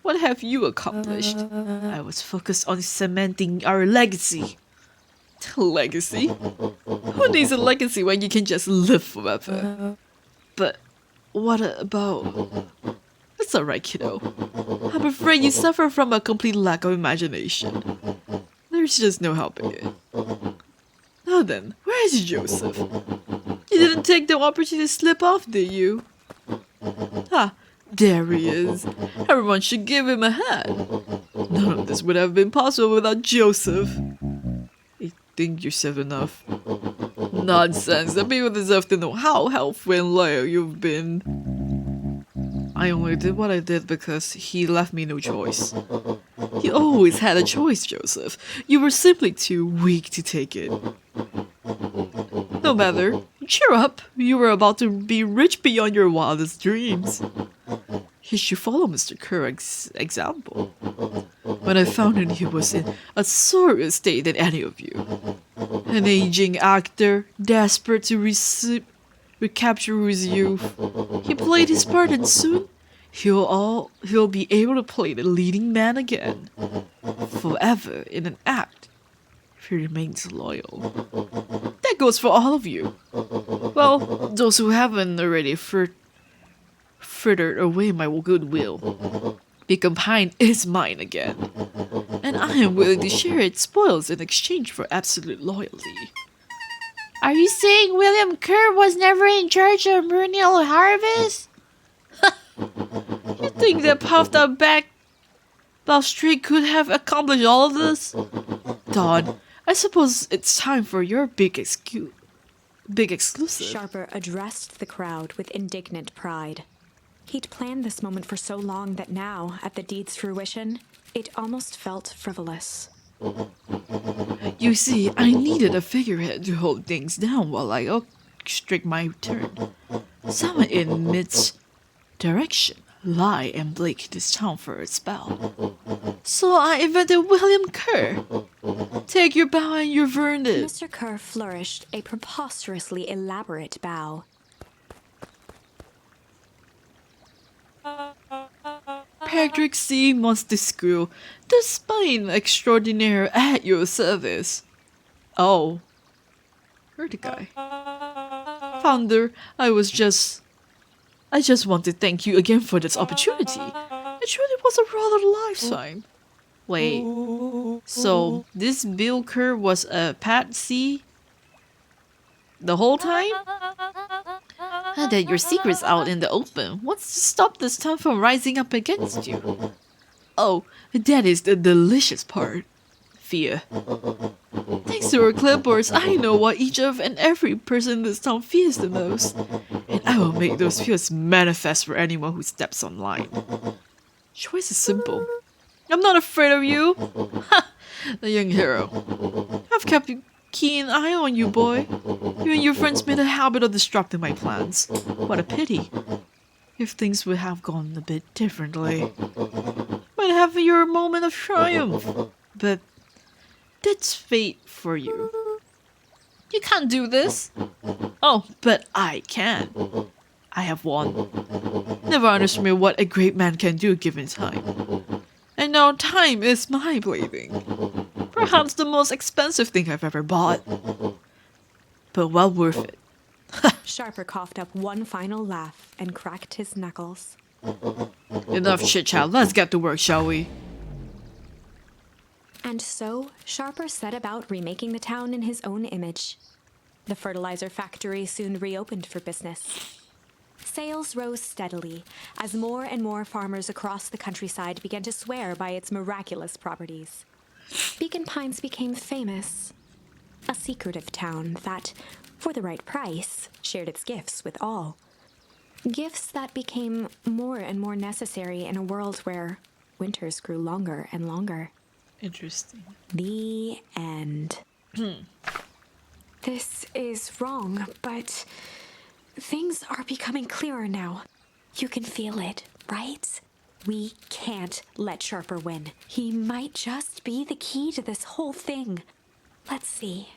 What have you accomplished? I was focused on cementing our legacy. Legacy? Who needs a legacy when you can just live forever? But what about... It's alright, kiddo. I'm afraid you suffer from a complete lack of imagination. There's just no helping it. Now then, where is Joseph? You didn't take the opportunity to slip off, did you? Ah, there he is. Everyone should give him a hand. None of this would have been possible without Joseph. You think yourself enough? Nonsense. The people deserve to know how helpful and loyal you've been. I only did what I did because he left me no choice. You always had a choice, Joseph. You were simply too weak to take it. No matter. Cheer up. You were about to be rich beyond your wildest dreams. You should follow Mr. Kerr's example. When I found him, he was in a sorrier state than any of you. An aging actor, desperate to recapture his youth. He played his part, and soon he'll be able to play the leading man again. Forever in an act, if he remains loyal. That goes for all of you. Well, those who haven't already frittered away my goodwill. Become Pine is mine again. And I am willing to share its spoils in exchange for absolute loyalty. Are you saying William Kerr was never in charge of Murnil Harvest? You think that puffed up Street could have accomplished all of this? Don, I suppose it's time for your big exclusive. Sharper addressed the crowd with indignant pride. He'd planned this moment for so long that now, at the deed's fruition, it almost felt frivolous. You see, I needed a figurehead to hold things down while I orchestrate my turn. Someone in mid-direction, lie and blake this town for a spell. So I invented William Kerr. Take your bow and you've earned it. Mr. Kerr flourished a preposterously elaborate bow. Patrick C. Montesquieu, the spine extraordinaire at your service. Oh. You're the guy. Founder, I just want to thank you again for this opportunity. It truly was a rather lifetime. Wait, so this Bill Kerr was a patsy the whole time? That your secret's out in the open. What's to stop this town from rising up against you? Oh, that is the delicious part. Fear. Thanks to our clipboards, I know what each of and every person in this town fears the most. And I will make those fears manifest for anyone who steps online. Choice is simple. I'm not afraid of you. Ha! The young hero. I've kept a keen eye on you, boy. You and your friends made a habit of disrupting my plans. What a pity. If things would have gone a bit differently. Might have your moment of triumph. But that's fate for you. You can't do this. Oh, but I can. I have won. Never underestimate what a great man can do given time. And now time is my plaything. Perhaps the most expensive thing I've ever bought. But well worth it. Sharper coughed up one final laugh and cracked his knuckles. Enough chit-chat, let's get to work, shall we? And so, Sharper set about remaking the town in his own image. The fertilizer factory soon reopened for business. Sales rose steadily as more and more farmers across the countryside began to swear by its miraculous properties. Beacon Pines became famous, a secretive town that, for the right price, shared its gifts with all. Gifts that became more and more necessary in a world where winters grew longer and longer. Interesting. The end. This is wrong, but things are becoming clearer now. You can feel it, right? We can't let Sharper win. He might just be the key to this whole thing. Let's see.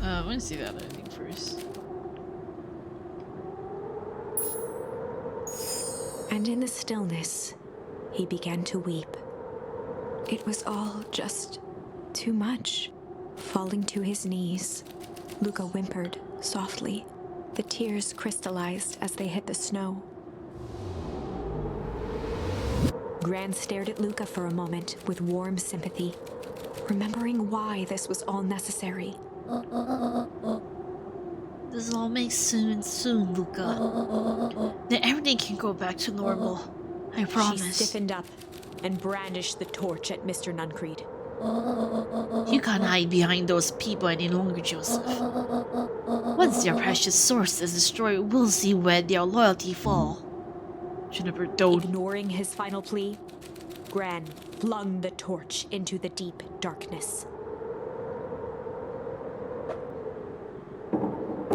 I want to see the other thing first. And in the stillness, he began to weep. It was all just too much. Falling to his knees, Luca whimpered softly. The tears crystallized as they hit the snow. Gran stared at Luca for a moment with warm sympathy, remembering why this was all necessary. This all makes sense soon, Luca. Then everything can go back to normal. I promise. She stiffened up and brandished the torch at Mr. Nuncreed. You can't hide behind those people any longer, Joseph. Once their precious source is destroyed, we'll see where their loyalty fall. Juniper don't. Ignoring his final plea, Gran flung the torch into the deep darkness.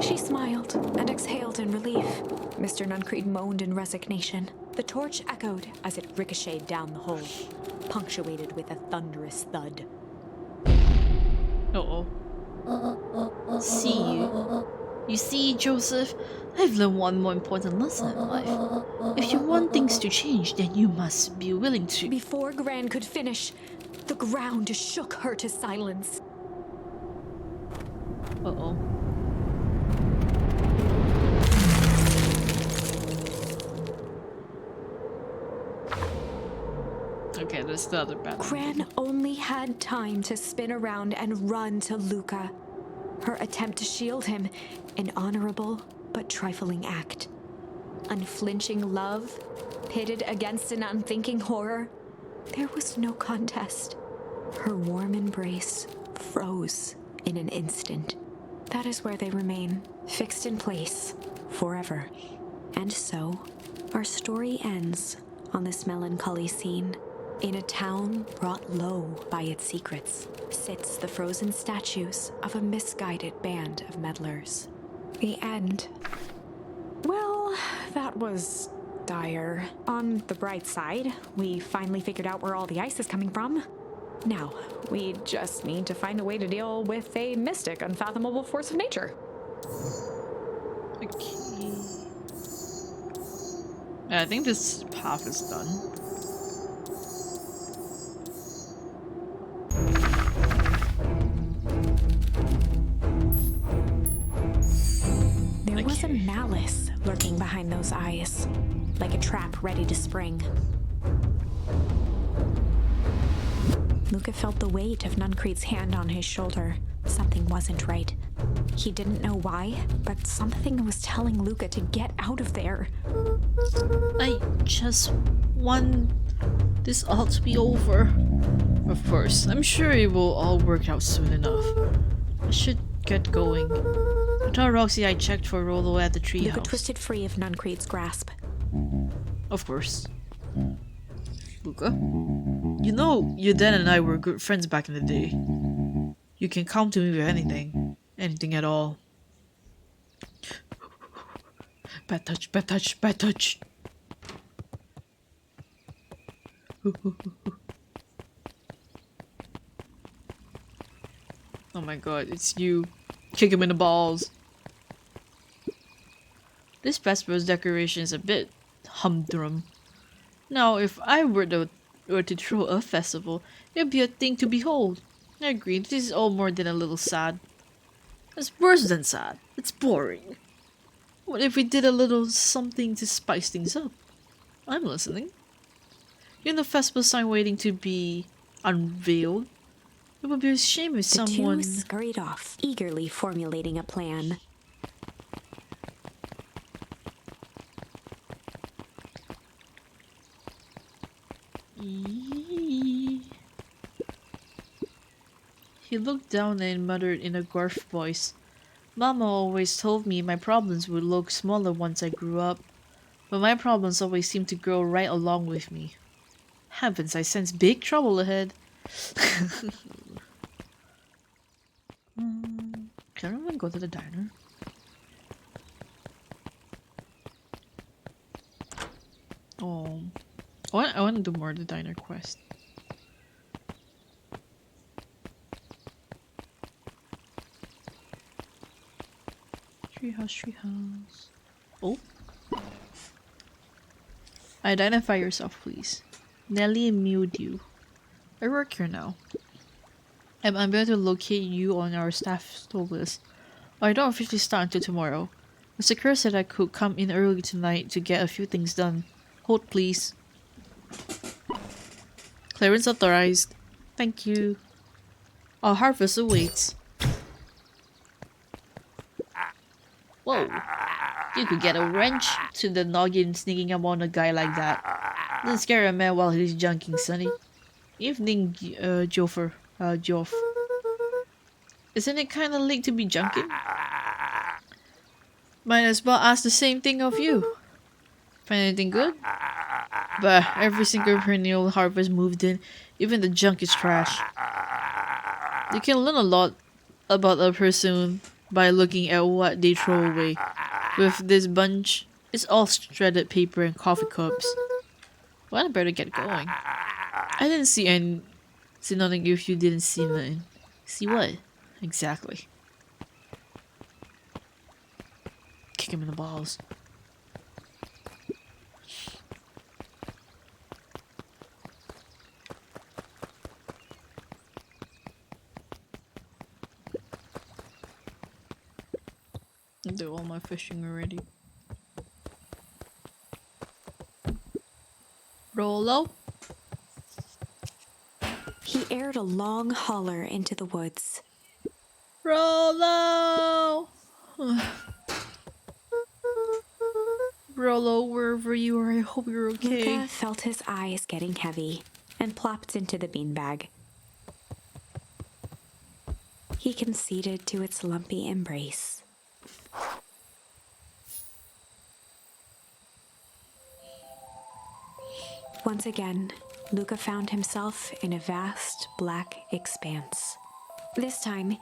She smiled and exhaled in relief. Mr. Nuncreed moaned in resignation. The torch echoed as it ricocheted down the hole, punctuated with a thunderous thud. Uh-oh. See you. You see, Joseph, I've learned one more important lesson in life. If you want things to change, then you must be willing to. Before Gran could finish, the ground shook her to silence. Uh-oh. Okay, there's the other battle. Gran only had time to spin around and run to Luca. Her attempt to shield him, an honorable but trifling act. Unflinching love, pitted against an unthinking horror. There was no contest. Her warm embrace froze in an instant. That is where they remain, fixed in place, forever. And so, our story ends on this melancholy scene. In a town brought low by its secrets, sits the frozen statues of a misguided band of meddlers. The end. Well, that was dire. On the bright side, we finally figured out where all the ice is coming from. Now, we just need to find a way to deal with a mystic, unfathomable force of nature. Okay. I think this path is done. There was a malice lurking behind those eyes, like a trap ready to spring. Luca felt the weight of Nuncreed's hand on his shoulder. Something wasn't right. He didn't know why, but something was telling Luca to get out of there. I just want this all to be over. Of course, I'm sure it will all work out soon enough. I should get going. I told Roxy I checked for Rolo at the treehouse. Luca twisted free of Nuncreed's grasp. Of course. Luca? You know, your dad and I were good friends back in the day. You can come to me with anything. Anything at all. Bad touch, bad touch, bad touch. Oh my god, it's you. Kick him in the balls. This Vesper's decoration is a bit humdrum. Now, if I were to throw a festival, it'd be a thing to behold. I agree, this is all more than a little sad. It's worse than sad. It's boring. What if we did a little something to spice things up? I'm listening. You're in the festival sign waiting to be unveiled. It would be a shame if The someone... two scurried off, eagerly formulating a plan. He looked down and muttered in a gruff voice. Mama always told me my problems would look smaller once I grew up, but my problems always seem to grow right along with me. Heavens, I sense big trouble ahead. Can everyone go to the diner? Oh, I want to do more of the diner quest. Treehouse. Oh. Identify yourself, please. Nelly Mildew. I work here now. I'm unable to locate you on our staff list. I don't officially start until tomorrow. Mr. Kerr said I could come in early tonight to get a few things done. Hold, please. Clearance authorized. Thank you. Our harvest awaits. Whoa. You could get a wrench to the noggin sneaking up on a guy like that. Doesn't scare a man while he's junking, sonny. Evening, Joff. Isn't it kinda late to be junking? Might as well ask the same thing of you. Find anything good? But every single perennial harvest moved in, even the junk is trash. You can learn a lot about a person by looking at what they throw away. With this bunch, it's all shredded paper and coffee cups. Well, I better get going. I didn't see nothing if you didn't see nothing. See what? Exactly. Kick him in the balls. I do all my fishing already. Rolo? He aired a long holler into the woods. Rolo! Rolo, wherever you are, I hope you're okay. Mika felt his eyes getting heavy and plopped into the beanbag. He conceded to its lumpy embrace. Once again, Luca found himself in a vast black expanse. This time,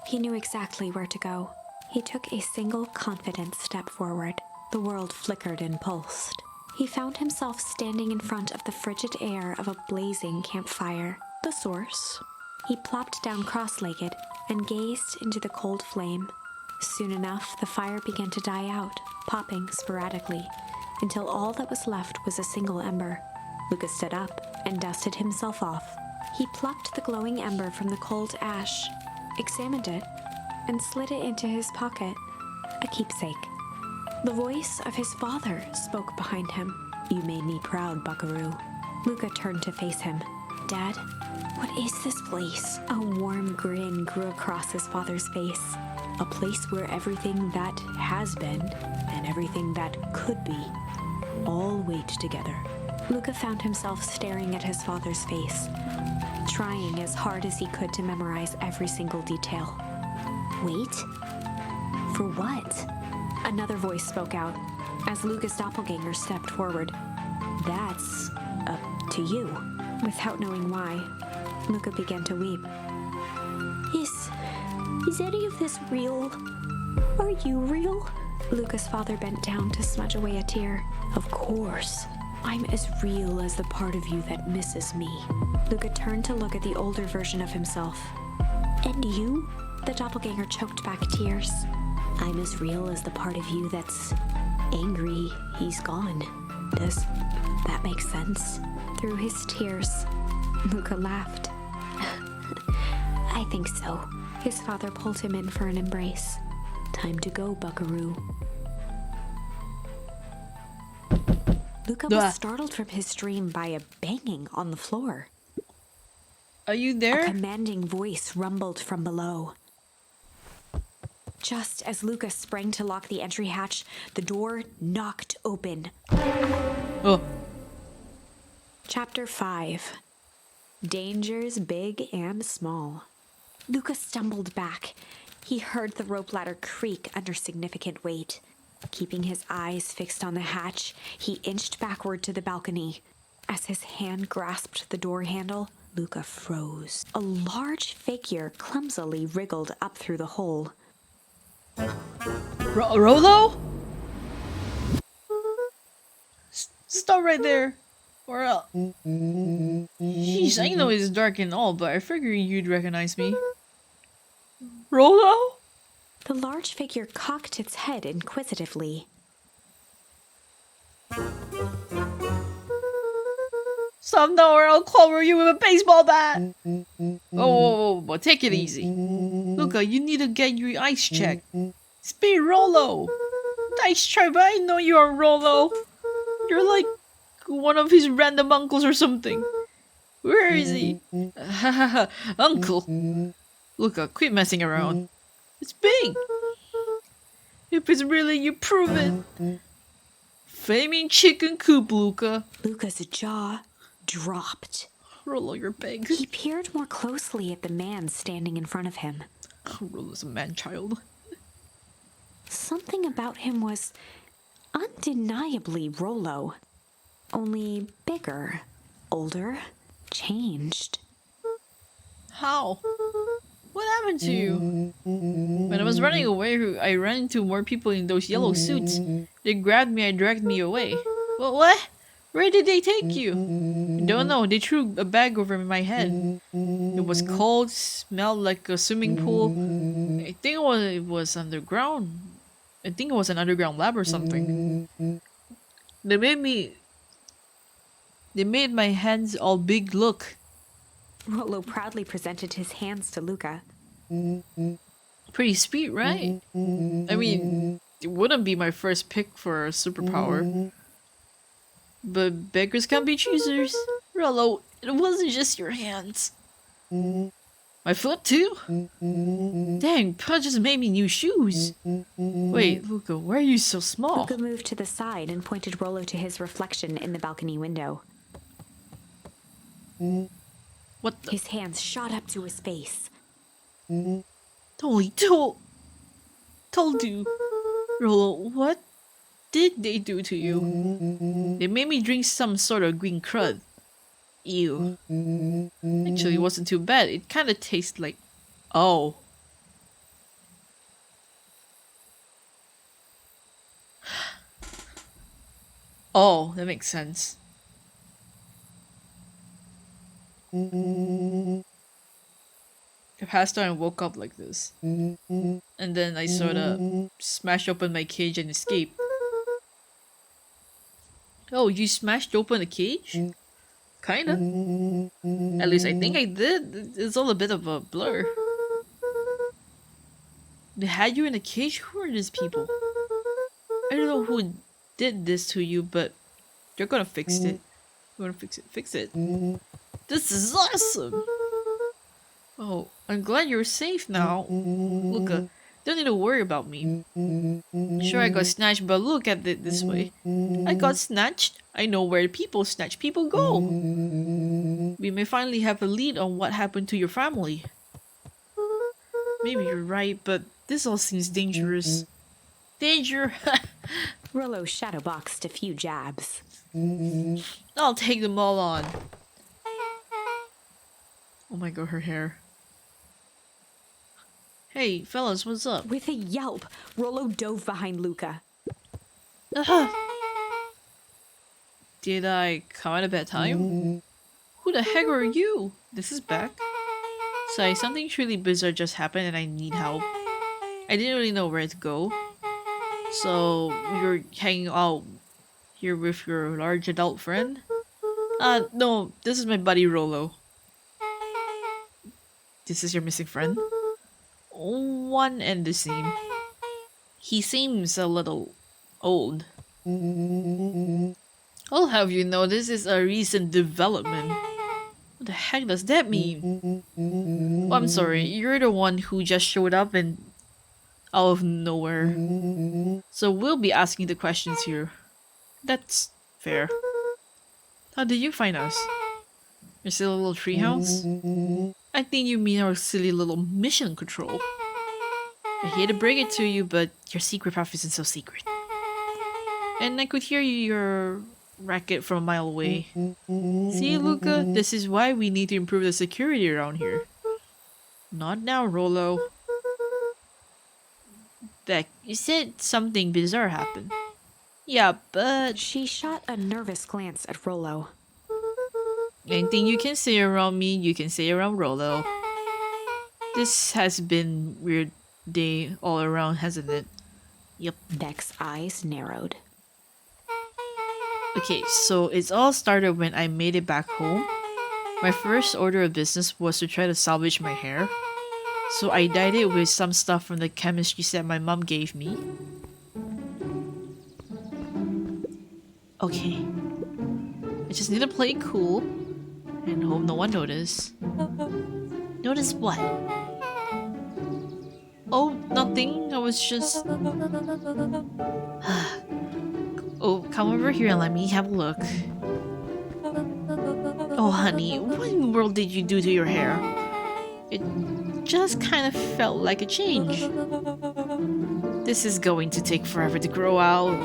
he knew exactly where to go. He took a single confident step forward. The world flickered and pulsed. He found himself standing in front of the frigid air of a blazing campfire. The source. He plopped down cross-legged and gazed into the cold flame. Soon enough, the fire began to die out, popping sporadically, until all that was left was a single ember. Lucas stood up and dusted himself off. He plucked the glowing ember from the cold ash, examined it, and slid it into his pocket, a keepsake. The voice of his father spoke behind him. "You made me proud, Buckaroo." Luca turned to face him. "Dad, what is this place?" A warm grin grew across his father's face. "A place where everything that has been and everything that could be all wait together." Luca found himself staring at his father's face, trying as hard as he could to memorize every single detail. "Wait? For what?" Another voice spoke out as Luca's doppelganger stepped forward. "That's up to you." Without knowing why, Luca began to weep. Is any of this real? Are you real?" Luca's father bent down to smudge away a tear. "Of course. I'm as real as the part of you that misses me." Luca turned to look at the older version of himself. "And you?" The doppelganger choked back tears. "I'm as real as the part of you that's angry he's gone. Does that make sense?" Through his tears, Luca laughed. "I think so." His father pulled him in for an embrace. "Time to go, Buckaroo." Luca was startled from his dream by a banging on the floor. Are you A there? commanding voice rumbled from below. Just as Luca sprang to lock the entry hatch, the door knocked open. Oh. Chapter 5. Dangers big and small. Luca stumbled back. He heard the rope ladder creak under significant weight. Keeping his eyes fixed on the hatch, he inched backward to the balcony. As his hand grasped the door handle, Luca froze. A large figure clumsily wriggled up through the hole. Rolo? Stop right there. Or Jeez, I know it's dark and all, but I figured you'd recognize me. Rolo? The large figure cocked its head inquisitively. Stop now or I'll clobber you with a baseball bat! Oh, take it easy. Luca, you need to get your eyes checked. Speed Rolo! Nice try, but I know you are Rolo. You're like one of his random uncles or something. Where is he? Uncle? Luca, quit messing around. It's big. If it's really you, prove it. Flaming chicken coop, Luca. Luca's jaw dropped. Rolo, you're big. He peered more closely at the man standing in front of him. Rolo's a man-child. Something about him was undeniably Rolo. Only bigger, older, changed. How? What happened to you? When I was running away, I ran into more people in those yellow suits. They grabbed me and dragged me away. What? Where did they take you? I don't know. They threw a bag over my head. It was cold, smelled like a swimming pool. I think it was underground. I think it was an underground lab or something. They made my hands all big look. Rolo proudly presented his hands to Luca. Pretty sweet, right? I mean, it wouldn't be my first pick for a superpower. But beggars can't be choosers. Rolo, it wasn't just your hands. My foot too? Dang, Pa just made me new shoes. Wait, Luca, why are you so small? Luca moved to the side and pointed Rolo to his reflection in the balcony window. What the? His hands shot up to his face. Totally told you. Rolo, what did they do to you? They made me drink some sort of green crud. Ew. Actually, it wasn't too bad. It kind of tastes like... Oh. Oh, that makes sense. I passed out and woke up like this. And then I sorta smashed open my cage and escaped. Oh, you smashed open the cage? Kinda. At least I think I did. It's all a bit of a blur. They had you in a cage? Who are these people? I don't know who did this to you, but they're gonna fix it. They're gonna fix it. Fix it. This is awesome! Oh, I'm glad you're safe now. Luca, don't need to worry about me. Sure, I got snatched, but look at it this way. I got snatched. I know where people snatch people go. We may finally have a lead on what happened to your family. Maybe you're right, but this all seems dangerous. Danger! Rolo shadowboxed a few jabs. I'll take them all on. Oh my god, her hair. Hey, fellas, what's up? With a yelp, Rolo dove behind Luca. Did I come at a bad time? Who the heck are you? This is back. Sorry, something truly bizarre just happened and I need help. I didn't really know where to go. So, you're hanging out here with your large adult friend? No, this is my buddy Rolo. This is your missing friend? One and the same. He seems a little old. I'll have you know this is a recent development. What the heck does that mean? Oh, I'm sorry, you're the one who just showed up and out of nowhere. So we'll be asking the questions here. That's fair. How did you find us? Your silly little treehouse? I think you mean our silly little mission control. I hate to break it to you, but your secret path isn't so secret. And I could hear your racket from a mile away. See, Luca, this is why we need to improve the security around here. Not now, Rolo. Beck, you said something bizarre happened. Yeah, but She shot a nervous glance at Rollo. anything you can say around me, you can say around Rolo. This has been weird day all around, hasn't it? Yep. Beck's eyes narrowed. Okay, so it's all started when I made it back home. My first order of business was to try to salvage my hair. So I dyed it with some stuff from the chemistry set my mom gave me. Okay. I just need to play it cool and hope no one notices. Notice what? Oh, nothing. I was just... Oh, come over here and let me have a look. Oh, honey, what in the world did you do to your hair? It just kind of felt like a change. This is going to take forever to grow out.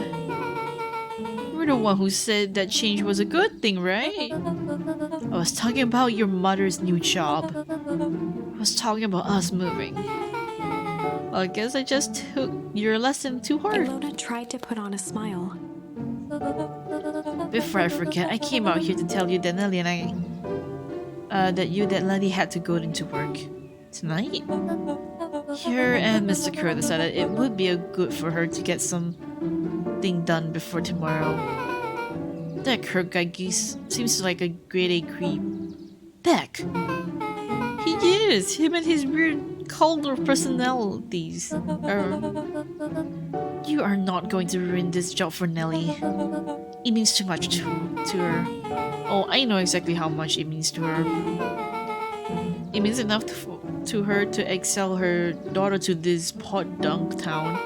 You're the one who said that change was a good thing, right? I was talking about your mother's new job. I was talking about us moving. Well, I guess I just took your lesson too hard. Ilona tried to put on a smile. Before I forget, I came out here to tell you that Nelly and that Nelly had to go into work tonight. Here and Mr. Kerr decided it would be good for her to get something done before tomorrow. That Kirk guy seems like a grade A creep. Beck! He is! Him and his weird cult of personalities. You are not going to ruin this job for Nelly. It means too much to her. Oh, I know exactly how much it means to her. It means enough to her to excel her daughter to this pot dunk town.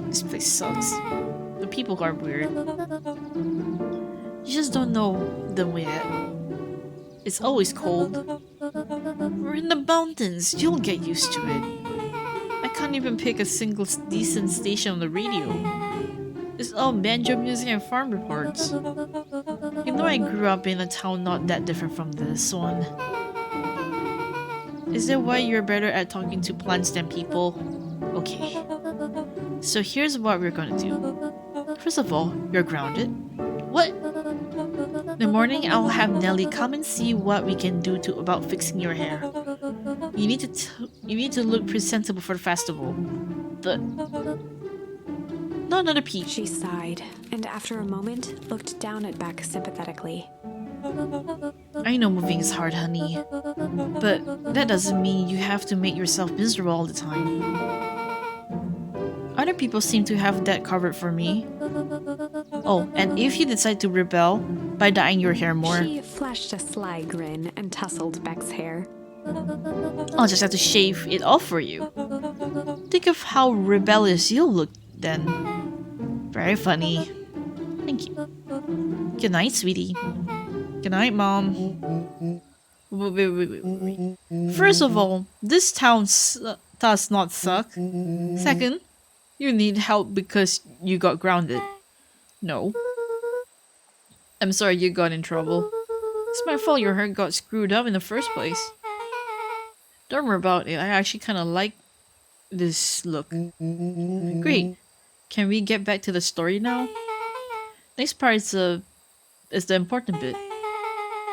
This place sucks. The people are weird. You just don't know them yet. It's always cold. We're in the mountains. You'll get used to it. I can't even pick a single decent station on the radio. It's all banjo music and farm reports. You know I grew up in a town not that different from this one. Is that why you're better at talking to plants than people? Okay. So here's what we're gonna do. First of all, you're grounded. What? In the morning, I'll have Nelly come and see what we can do about fixing your hair. You need to look presentable for the festival. But not another peach. She sighed, and after a moment, looked down at Beck sympathetically. I know moving is hard, honey. But that doesn't mean you have to make yourself miserable all the time. Other people seem to have that covered for me. Oh, and if you decide to rebel by dyeing your hair more... She flashed a sly grin and tousled Beck's hair. I'll just have to shave it off for you. Think of how rebellious you'll look then. Very funny. Thank you. Good night, sweetie. Good night, Mom. Wait. First of all, this town does not suck. Second, you need help because you got grounded. No. I'm sorry you got in trouble. It's my fault your hair got screwed up in the first place. Don't worry about it. I actually kind of like this look. Great. Can we get back to the story now? Next part is the important bit.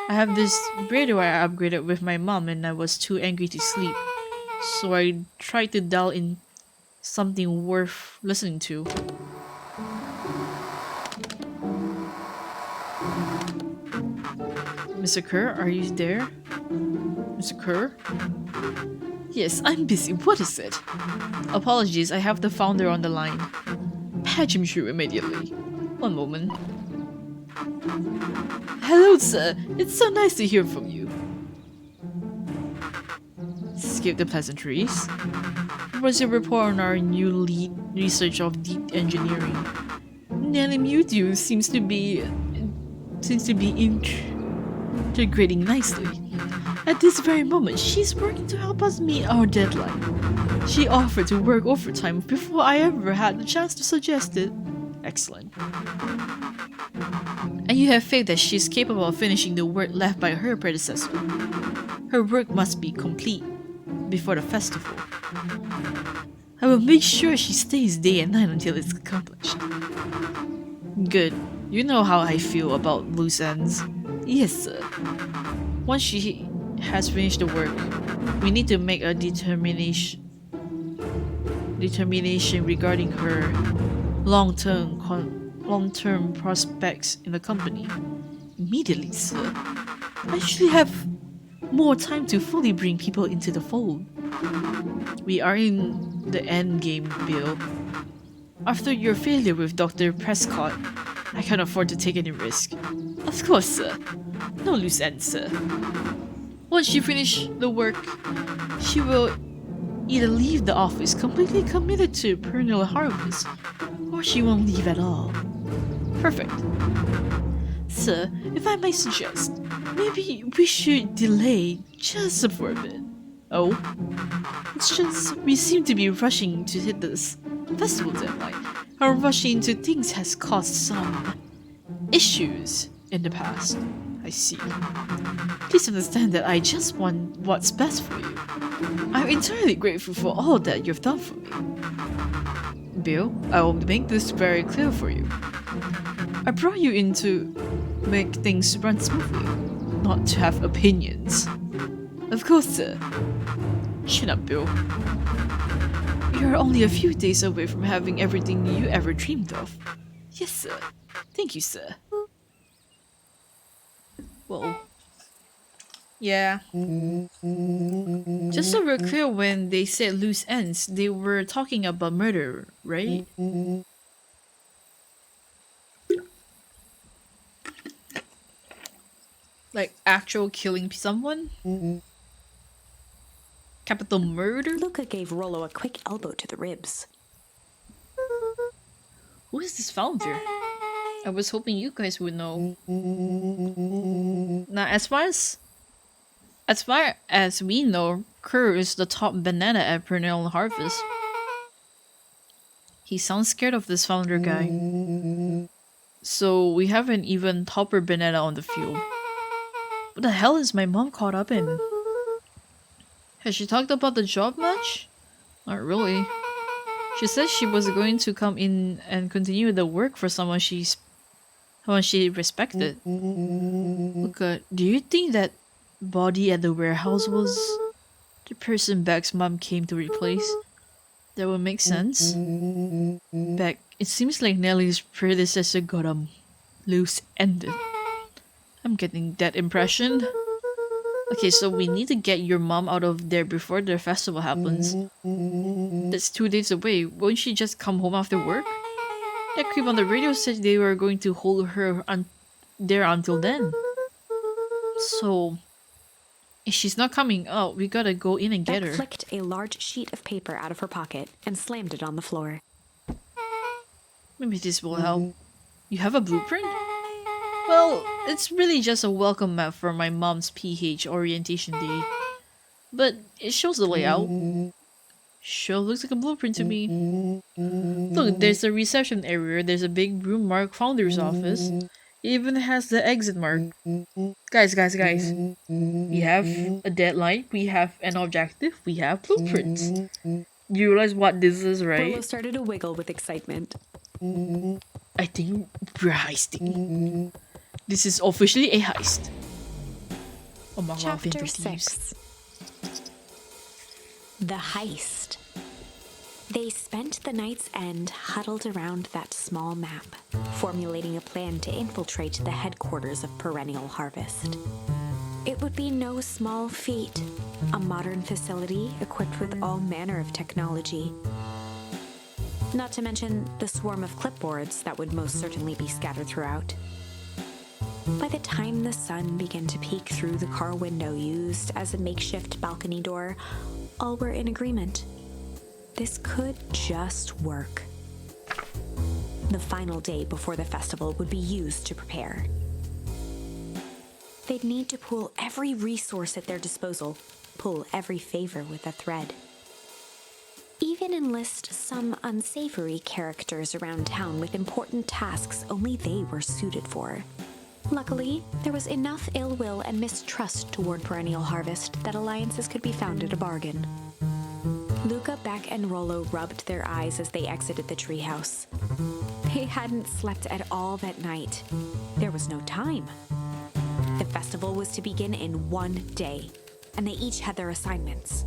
I have this radio I upgraded with my mom and I was too angry to sleep. So I tried to dial in something worth listening to. Mr. Kerr, are you there? Mr. Kerr? Yes, I'm busy. What is it? Apologies, I have the founder on the line. Patch him through immediately. One moment. Hello, sir. It's so nice to hear from you. Skip the pleasantries. What's your report on our new lead research of deep engineering? Nelly Mewtwo seems to be integrating nicely. At this very moment, she's working to help us meet our deadline. She offered to work overtime before I ever had the chance to suggest it. Excellent. And you have faith that she's capable of finishing the work left by her predecessor. Her work must be complete before the festival. I will make sure she stays day and night until it's accomplished. Good. You know how I feel about loose ends. Yes, sir. Once she has finished the work, we need to make a determination regarding her long-term prospects in the company. Immediately, sir. I should have more time to fully bring people into the fold. We are in the end game, Bill. After your failure with Dr. Prescott, I can't afford to take any risk. Of course, sir. No loose ends, sir. Once she finishes the work, she will either leave the office completely committed to perennial harvest, or she won't leave at all. Perfect. Sir, if I may suggest, maybe we should delay just for a bit. Oh? It's just we seem to be rushing to hit this festival deadline. Our rushing into things has caused some issues in the past. I see. Please understand that I just want what's best for you. I'm entirely grateful for all that you've done for me. Bill, I will make this very clear for you. I brought you in to make things run smoothly, not to have opinions. Of course, sir. Shut up, Bill. You're only a few days away from having everything you ever dreamed of. Yes, sir. Thank you, sir. Whoa. Yeah. Just so we're clear, when they said loose ends, they were talking about murder, right? Like actual killing someone? Capital murder? Luca gave Rollo a quick elbow to the ribs. Who is this founder? I was hoping you guys would know. Now, as far as we know, Kerr is the top banana at perennial harvest. He sounds scared of this founder guy. So we have an even topper banana on the field. What the hell is my mom caught up in? Has she talked about the job much? Not really. She said she was going to come in and continue the work for someone she respected. Look, do you think that body at the warehouse was the person Beck's mom came to replace? That would make sense. Beck, it seems like Nellie's predecessor got loose-ended. I'm getting that impression. Okay, so we need to get your mom out of there before the festival happens. That's 2 days away. Won't she just come home after work? That creep on the radio said they were going to hold her there until then. So, if she's not coming out, we gotta go in and get Beck her. flicked a large sheet of paper out of her pocket and slammed it on the floor. Maybe this will help. You have a blueprint? Well, it's really just a welcome map for my mom's PH orientation day. But it shows the layout. Sure looks like a blueprint to me. Look, there's a reception area, there's a big room marked founder's office. It even has the exit mark. Guys. We have a deadline, we have an objective, we have blueprints. You realize what this is, right? Rollo started to wiggle with excitement. I think we're heisting. This is officially a heist. Chapter 6. The Heist. They spent the night's end huddled around that small map, formulating a plan to infiltrate the headquarters of Perennial Harvest. It would be no small feat, a modern facility equipped with all manner of technology. Not to mention the swarm of clipboards that would most certainly be scattered throughout. By the time the sun began to peek through the car window used as a makeshift balcony door, all were in agreement. This could just work. The final day before the festival would be used to prepare. They'd need to pool every resource at their disposal, pull every favor with a thread. Even enlist some unsavory characters around town with important tasks only they were suited for. Luckily, there was enough ill will and mistrust toward Perennial Harvest that alliances could be found at a bargain. Luca, Beck, and Rollo rubbed their eyes as they exited the treehouse. They hadn't slept at all that night. There was no time. The festival was to begin in one day, and they each had their assignments.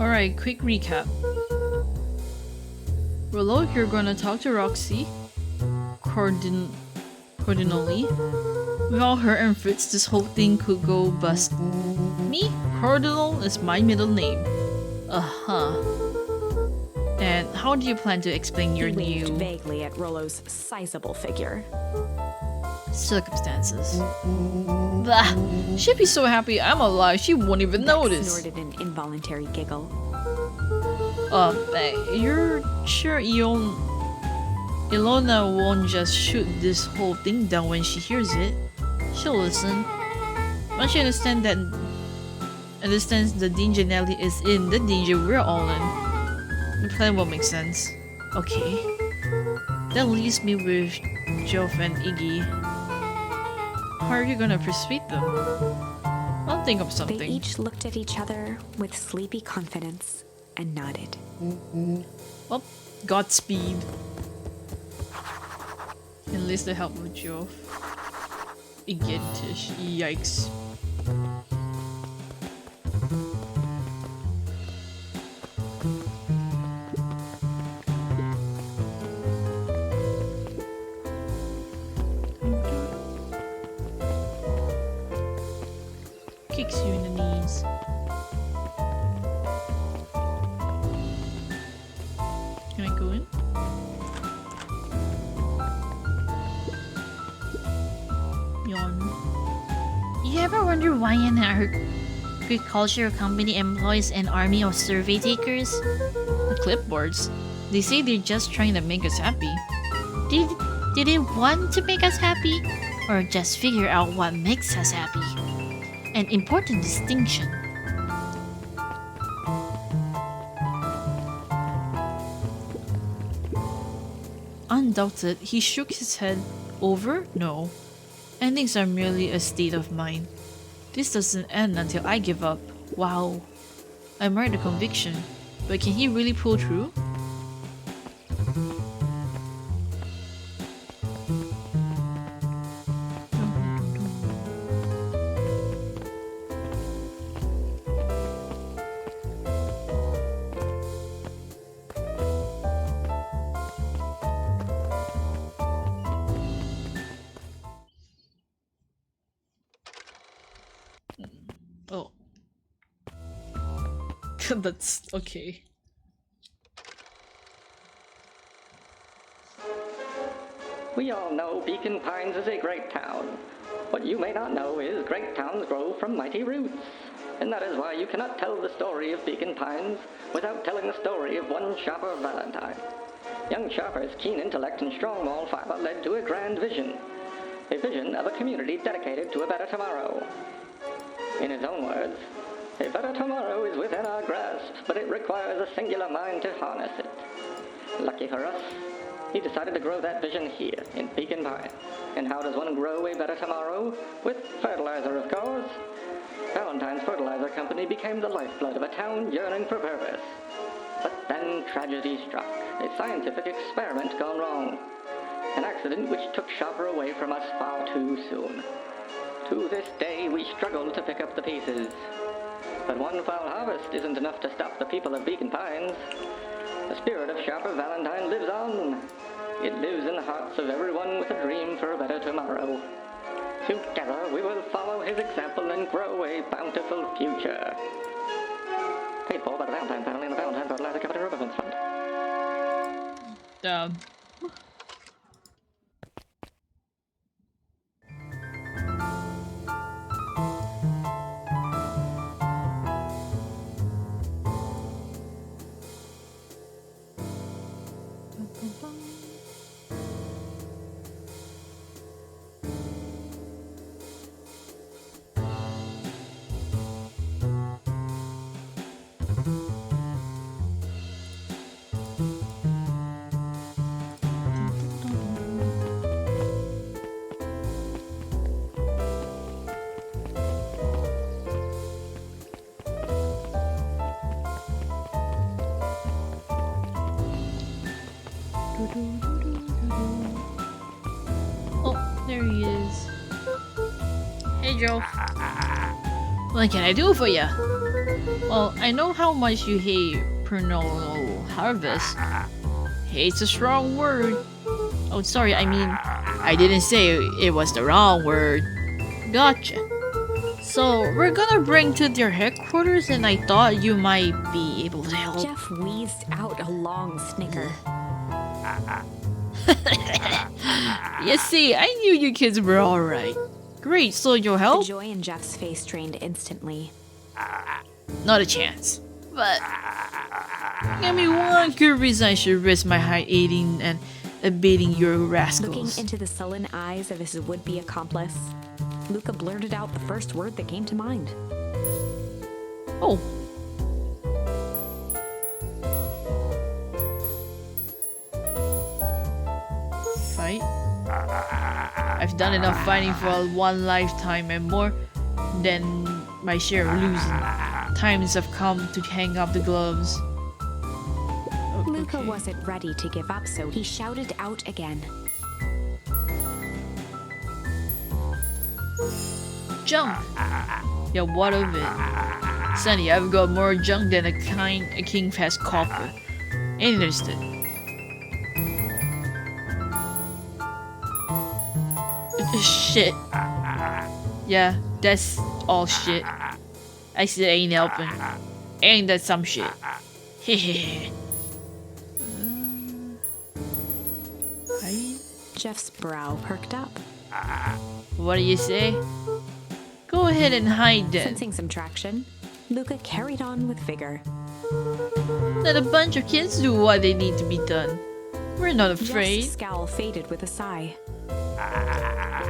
Alright, quick recap. Rollo, you're gonna talk to Roxy. Cardinally. Without her and Fritz, this whole thing could go bust. Me? Cardinal is my middle name. Uh-huh. And how do you plan to explain your He waved new vaguely at Rollo's sizable figure. circumstances? Blah! She'd be so happy I'm alive, she won't even Beck notice. snorted an involuntary giggle. You're sure Ilona won't just shoot this whole thing down when she hears it? She'll listen. Once she understands the danger Nelly is in, the danger we're all in, the plan will make sense. Okay. That leaves me with Jove and Iggy. How are you gonna persuade them? I'll think of something. They each looked at each other with sleepy confidence and nodded. Well, Godspeed. Enlist the help of Jove. Igentish. Yikes. Kicks you in the knees. Can I go in? Yawn. You ever wonder why an agriculture company employs an army of survey takers? The clipboards. They say they're just trying to make us happy. Did they want to make us happy? Or just figure out what makes us happy? An important distinction. Undoubted, he shook his head. Over? No. Endings are merely a state of mind. This doesn't end until I give up. Wow. I'm right, the conviction. But can he really pull through? Oh. That's okay. We all know Beacon Pines is a great town. What you may not know is great towns grow from mighty roots. And that is why you cannot tell the story of Beacon Pines without telling the story of one Shopper Valentine. Young Shopper's keen intellect and strong moral fiber led to a grand vision. A vision of a community dedicated to a better tomorrow. In his own words, a better tomorrow is within our grasp, but it requires a singular mind to harness it. Lucky for us, he decided to grow that vision here, in Beacon Pine. And how does one grow a better tomorrow? With fertilizer, of course. Valentine's Fertilizer Company became the lifeblood of a town yearning for purpose. But then tragedy struck, a scientific experiment gone wrong. An accident which took Shopper away from us far too soon. To this day, we struggle to pick up the pieces. But one foul harvest isn't enough to stop the people of Beacon Pines. The spirit of Shopper Valentine lives on. It lives in the hearts of everyone with a dream for a better tomorrow. Together, we will follow his example and grow a bountiful future. Paid for by the Valentine family and the Valentine Fertilizer Company Riverfront Fund. Joe. What can I do for you? Well, I know how much you hate perennial harvest. Hate's a strong word. Oh, sorry, I mean, I didn't say it was the wrong word. Gotcha. So, we're gonna bring to their headquarters and I thought you might be able to help. Jeff wheezed out a long snicker. You see, I knew you kids were alright. Great, so you'll The help? joy in Jeff's face drained instantly. Not a chance. But give me one good reason I should risk my hide aiding and abating your Looking rascals. into the sullen eyes of his would-be accomplice, Luca blurted out the first word that came to mind. Oh. Fight? I've done enough fighting for one lifetime and more than my share of losing. Times have come to hang up the gloves. Luca wasn't ready to give up, so he shouted out again. Junk! Yeah, what of it? Sonny, I've got more junk than a king has copper. Ain't interested. Shit. Yeah, that's all shit. I said ain't helping. Ain't that some shit? Hehe. Jeff's brow perked up. What do you say? Go ahead and hide then. Sensing some traction, Luca carried on with vigor. Let a bunch of kids do what they need to be done. We're not afraid. Jeff's scowl faded with a sigh.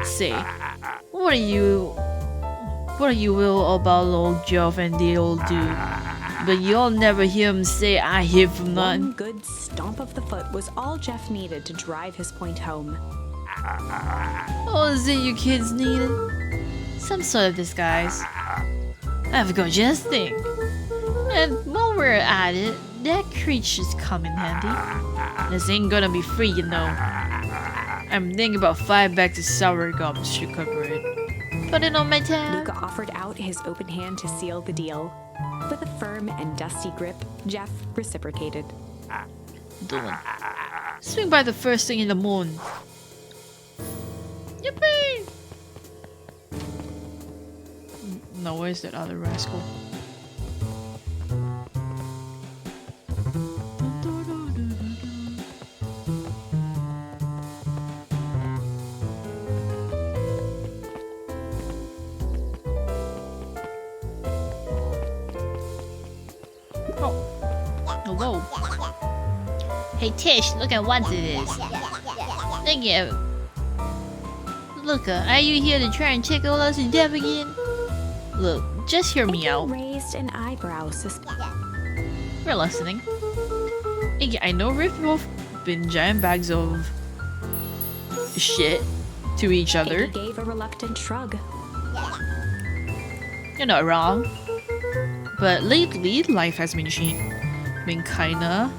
Say, what are you will about old Jeff and the old dude? But you'll never hear him say I hear from none. One good stomp of the foot was all Jeff needed to drive his point home. What is it you kids needed? Some sort of disguise. I've got just thing. And while we're at it, that creature's come in handy. This ain't gonna be free, you know. I'm thinking about 5 bags of sour gums to cover it. Put it on my tab. Luca offered out his open hand to seal the deal. With a firm and dusty grip, Jeff reciprocated. Doing. Swing by the first thing in the morning. Yippee! No, where's that other rascal? Hello. Hey Tish, look at what it is. Thank you. Look, are you here to try and tickle us to death again? Look, just hear me out. Raised an eyebrow. We're listening. Iggy, I know we've both been giant bags of shit to each other. Iggy gave a reluctant shrug. You're not wrong. But lately, life has been changing. Been kinda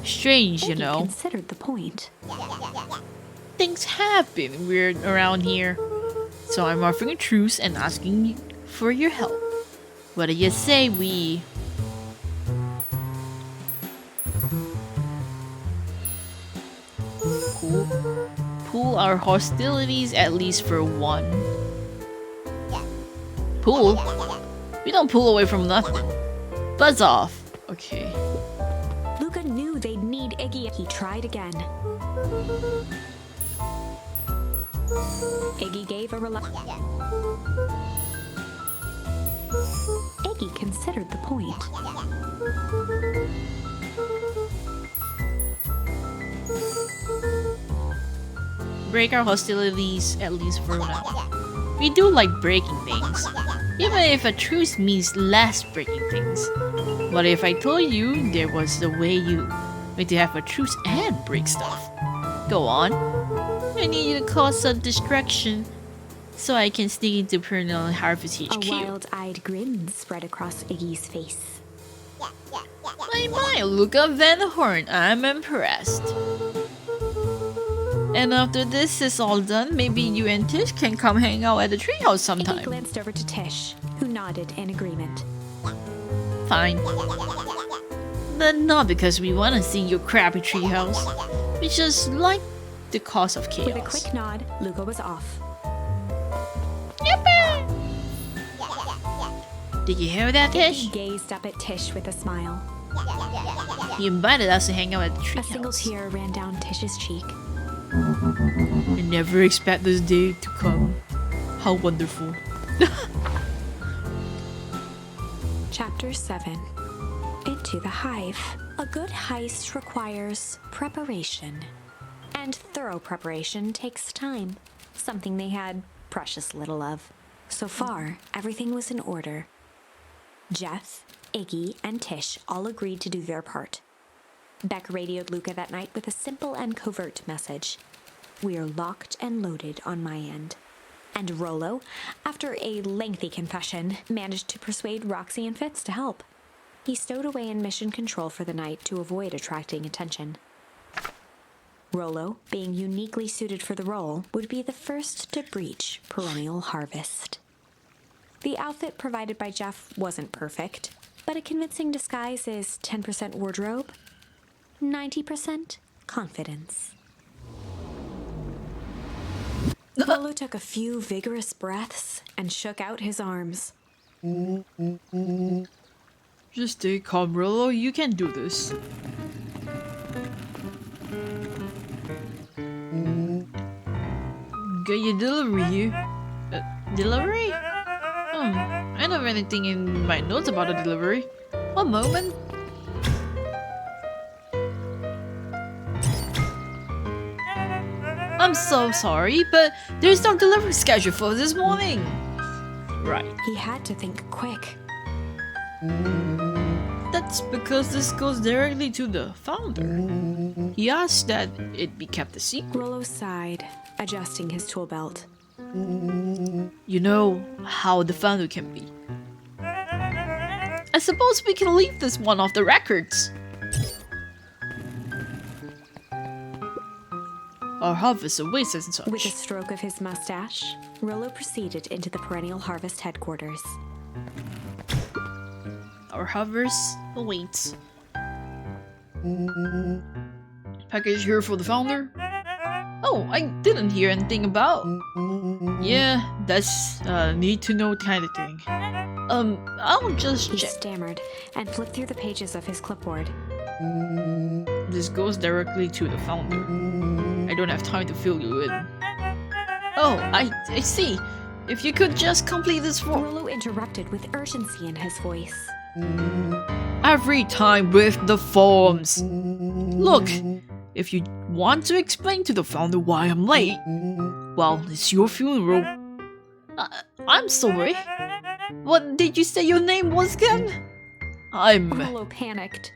strange, you Iggy know. considered the point. Things have been weird around here. So I'm offering a truce and asking for your help. What do you say we... Pool our hostilities at least for one. Pool? We don't pull away from nothing. Buzz off. Okay. Luca knew they'd need Iggy. He tried again. Iggy gave a reluctant. Iggy considered the point. Break our hostilities at least for now. We do like breaking things. Even if a truce means less breaking things. What if I told you there was a way to have a truce and break stuff? Go on. I need you to cause some distraction so I can sneak into Perennial Harvest HQ. A wild-eyed grin spread across Iggy's face. My, Luca Van Horn, I'm impressed. And after this is all done, maybe you and Tish can come hang out at the treehouse Iggy sometime. glanced over to Tish, who nodded in agreement. Fine. But not because we want to see your crappy treehouse. We just like the cause of chaos. With a quick nod, Luca was off. Did you hear that, Tish? He gazed up at Tish with a smile. He invited us to hang out at the A single treehouse. tear ran down Tish's cheek. I never expect this day to come. How wonderful. Chapter 7. Into the Hive. A good heist requires preparation. And thorough preparation takes time. Something they had precious little of. So far, everything was in order. Jeff, Iggy, and Tish all agreed to do their part. Beck radioed Luca that night with a simple and covert message. "We are locked and loaded on my end." And Rollo, after a lengthy confession, managed to persuade Roxy and Fitz to help. He stowed away in mission control for the night to avoid attracting attention. Rollo, being uniquely suited for the role, would be the first to breach perennial harvest. The outfit provided by Jeff wasn't perfect, but a convincing disguise is 10% wardrobe, 90% confidence. Rollo took a few vigorous breaths and shook out his arms. Just stay calm, Rollo. You can do this. Get your delivery here. Delivery? I don't have anything in my notes about a delivery. One moment. I'm so sorry, but there's no delivery schedule for this morning. Right. He had to think quick. That's because this goes directly to the founder. He asked that it be kept a secret. Rollo sighed, adjusting his tool belt. You know how the founder can be. I suppose we can leave this one off the records. Our harvest awaits and such. With a stroke of his mustache, Rollo proceeded into the Perennial Harvest headquarters. Our harvest awaits. Package here for the founder. Oh, I didn't hear anything about. Yeah, that's need to know kind of thing. I'll just He check. stammered and flipped through the pages of his clipboard. This goes directly to the founder. I don't have time to fill you in. Oh, I see. If you could just complete this form. Rollo interrupted with urgency in his voice. Every time with the forms. Look, if you want to explain to the founder why I'm late, well, it's your funeral. I'm sorry. What did you say your name was again? I'm... Rollo panicked.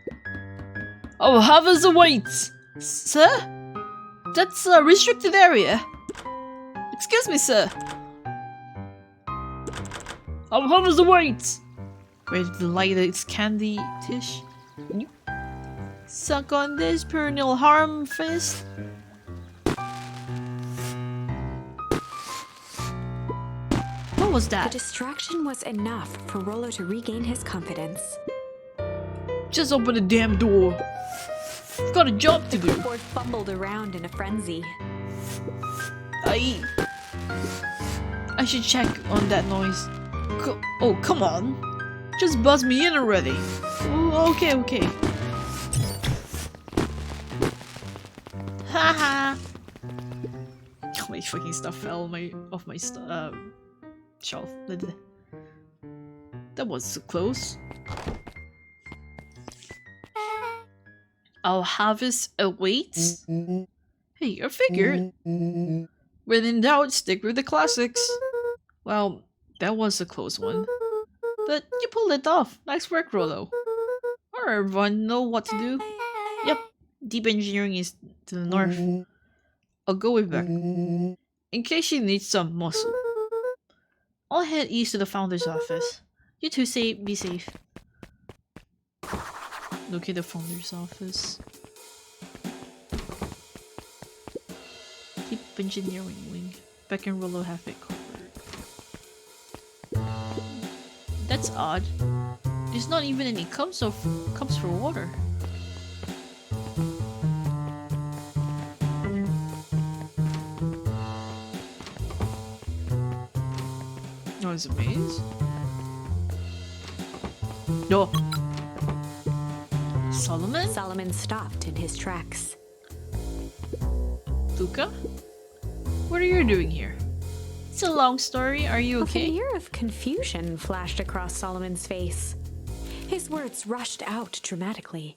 Our harvest awaits! Sir? That's a restricted area. Excuse me, sir. Our harvest awaits! Ready to light its candy, Tish? You suck on this perennial harvest? What was The that? distraction was enough for Rollo to regain his confidence. Just open the damn door. I've got a job to do. Clipboard fumbled around in a frenzy. I should check on that noise. Oh, come on. Just buzz me in already. Oh, okay. Haha. How many fucking stuff fell off my shelf? That was so close. Our harvest awaits. Hey, I figured. When in doubt, stick with the classics. Well, that was a close one. But you pulled it off. Nice work, Rollo. Alright, everyone know what to do? Yep, deep engineering is to the north. I'll go with Beck. In case she needs some muscle. I'll head east to the founder's office. You two be safe. Locate the founder's office. Keep engineering wing. Beck and Rollo have it covered. That's odd. There's not even any cups for water. Oh, it's a maze? No. Solomon? Solomon stopped in his tracks. Luca? What are you doing here? It's a long story. Are you A okay? veneer of confusion flashed across Solomon's face. His words rushed out dramatically.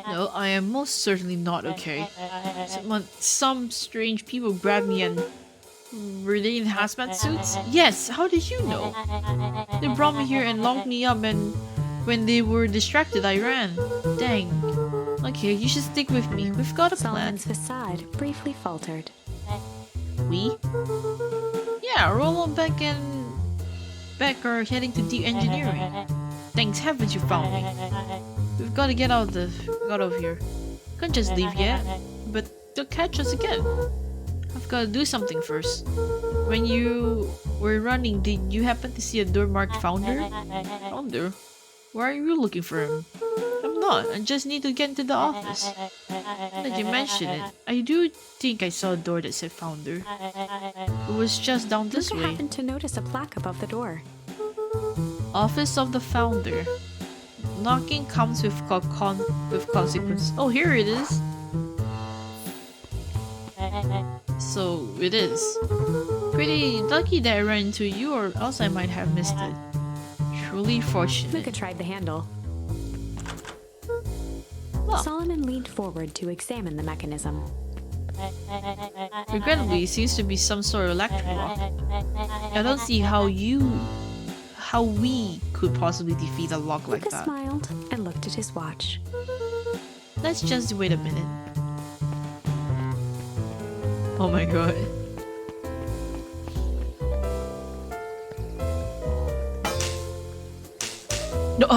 No, I am most certainly not okay. Some strange people grabbed me and... Were they in hazmat suits? Yes, how did you know? They brought me here and locked me up, and when they were distracted, I ran. Dang. Okay, you should stick with me. We've got a plan. Solomon's facade briefly faltered. We? Yeah, Rollo and Beck are heading to deep engineering. Thanks heavens you found me. We've got to get out of here. Can't just leave yet, but they'll catch us again. I've got to do something first. When you were running, did you happen to see a door marked Founder? Founder? Why are you looking for him? I'm not. I just need to get into the office. Now that you mention it, I do think I saw a door that said Founder. It was just down this Luca way. happened to notice a plaque above the door. Office of the Founder. Knocking comes with consequence. Oh, here it is. So it is. Pretty lucky that I ran into you, or else I might have missed it. Truly Luca fortunate. tried the handle. Well, Solomon leaned forward to examine the mechanism. regrettably, it seems to be some sort of electric lock. I don't see how we could possibly defeat a lock like Luca that. smiled and looked at his watch. Let's just wait a minute. Oh my god. No.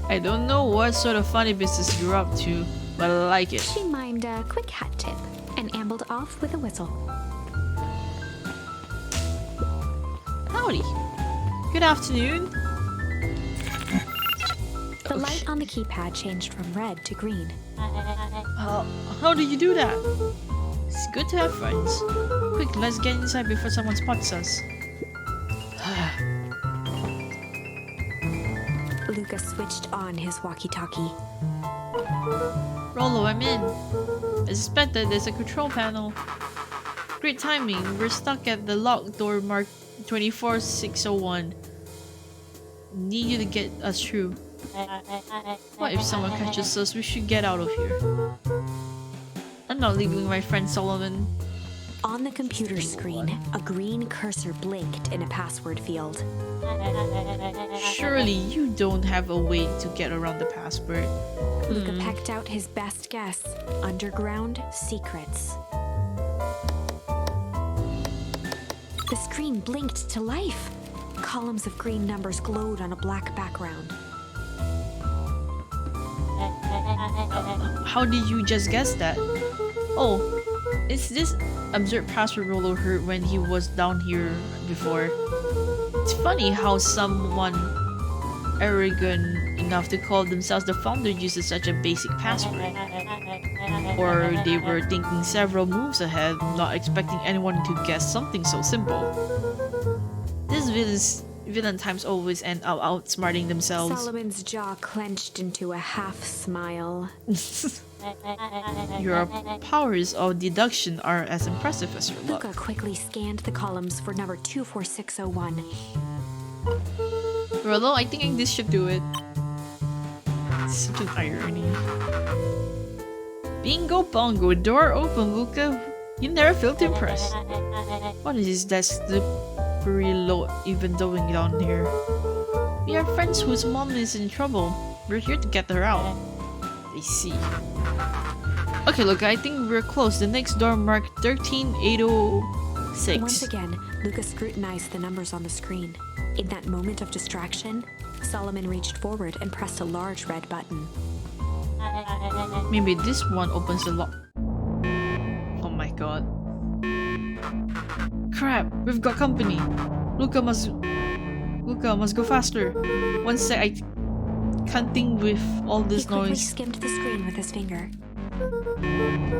I don't know what sort of funny business you're up to, but I like it. She mimed a quick hat tip and ambled off with a whistle. Howdy. Good afternoon. The light on the keypad changed from red to green. How do you do that? It's good to have friends. Quick, let's get inside before someone spots us. Luca switched on his walkie-talkie. Rollo, I'm in. As expected, there's a control panel. Great timing. We're stuck at the locked door marked 24601. Need you to get us through. What if someone catches us? We should get out of here. I'm not leaving my friend Solomon. On the computer screen, a green cursor blinked in a password field. Surely you don't have a way to get around the password. Luca pecked out his best guess. Underground secrets. The screen blinked to life. Columns of green numbers glowed on a black background. How did you just guess that? Oh, it's this absurd password Rollo heard when he was down here before. It's funny how someone arrogant enough to call themselves the Founder uses such a basic password. Or they were thinking several moves ahead, not expecting anyone to guess something so simple. These villain times always end up outsmarting themselves. Solomon's jaw clenched into a half smile. Your powers of deduction are as impressive as your luck. Luca quickly scanned the columns for number 24601. Rollo, I think this should do it. Such an irony. Bingo bongo, door open, Luca. You never fail to impress. What is that slippery low even doing down here? We have friends whose mom is in trouble. We're here to get her out. I see. Okay, look, I think we're close. The next door marked 13806. Once again, Luca scrutinized the numbers on the screen. In that moment of distraction, Solomon reached forward and pressed a large red button. Maybe this one opens the lock. Oh my Crap, we've got company. Luca must go faster. One sec, I can't think with all this He quickly noise. skimmed the screen with his finger.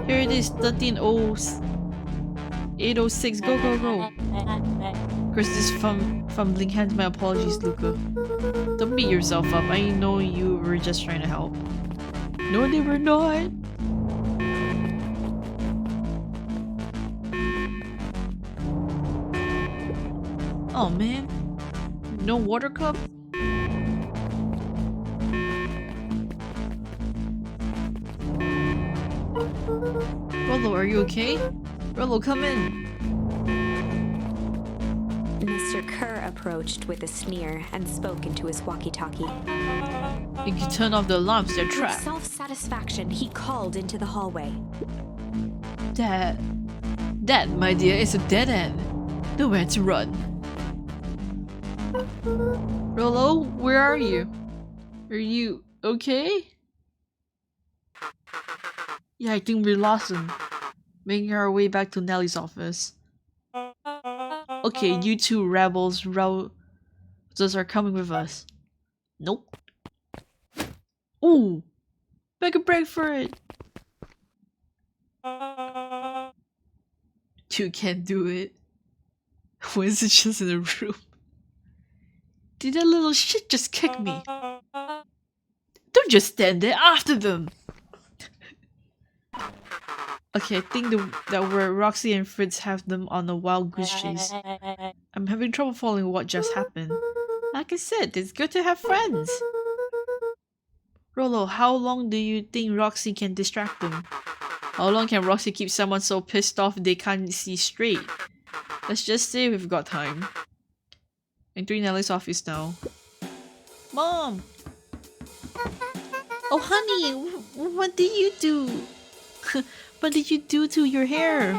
Here it is, 13:08:06. Go, go, go. Chris, this fumbling hands. My apologies, Luca. Don't beat yourself up. I know you were just trying to help. No, they were not. Oh man, no water cup? Rollo, are you okay? Rollo, come in. Mr. Kerr approached with a sneer and spoke into his walkie-talkie. You can turn off the alarms, they're With trapped. self-satisfaction, he called into the hallway. That, my dear, is a dead end. Nowhere to run. Rollo, where are you? Are you okay? Yeah, I think we lost him. Making our way back to Nellie's office. Okay, you two rebels, routers are coming with us. Nope. Ooh! Make a break for it! You can't do it. Why is it just in a room? Did that little shit just kick me? Don't just stand there after them! Okay, I think that where Roxy and Fritz have them on a wild goose chase. I'm having trouble following what just happened. Like I said, it's good to have friends. Rollo, how long do you think Roxy can distract them? How long can Roxy keep someone so pissed off they can't see straight? Let's just say we've got time. Entering Nellie's office now. Mom! Oh honey, what did you do? What did you do to your hair?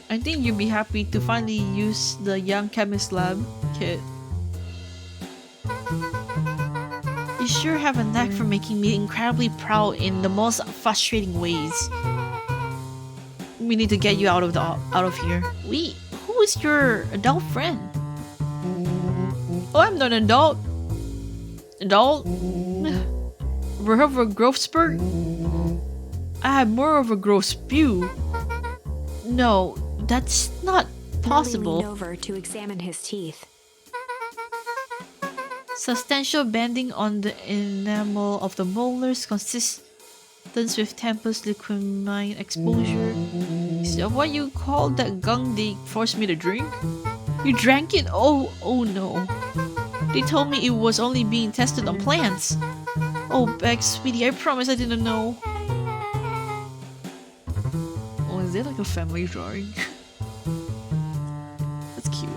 I think you'd be happy to finally use the young chemist lab kit. You sure have a knack for making me incredibly proud in the most frustrating ways. We need to get you out of here. Wait, who is your adult friend? Oh, I'm not an adult. Adult? More of a growth spurt? I have more of a growth spew. No, that's not possible. Nellie leaned over to examine his teeth. Substantial bending on the enamel of the molars, consistence with Tempus liquimine exposure. Is that what you call that gunk they forced me to drink? You drank it? Oh no. They told me it was only being tested on plants. Oh, Beck, sweetie, I promise I didn't know. Oh, is there like a family drawing? That's cute.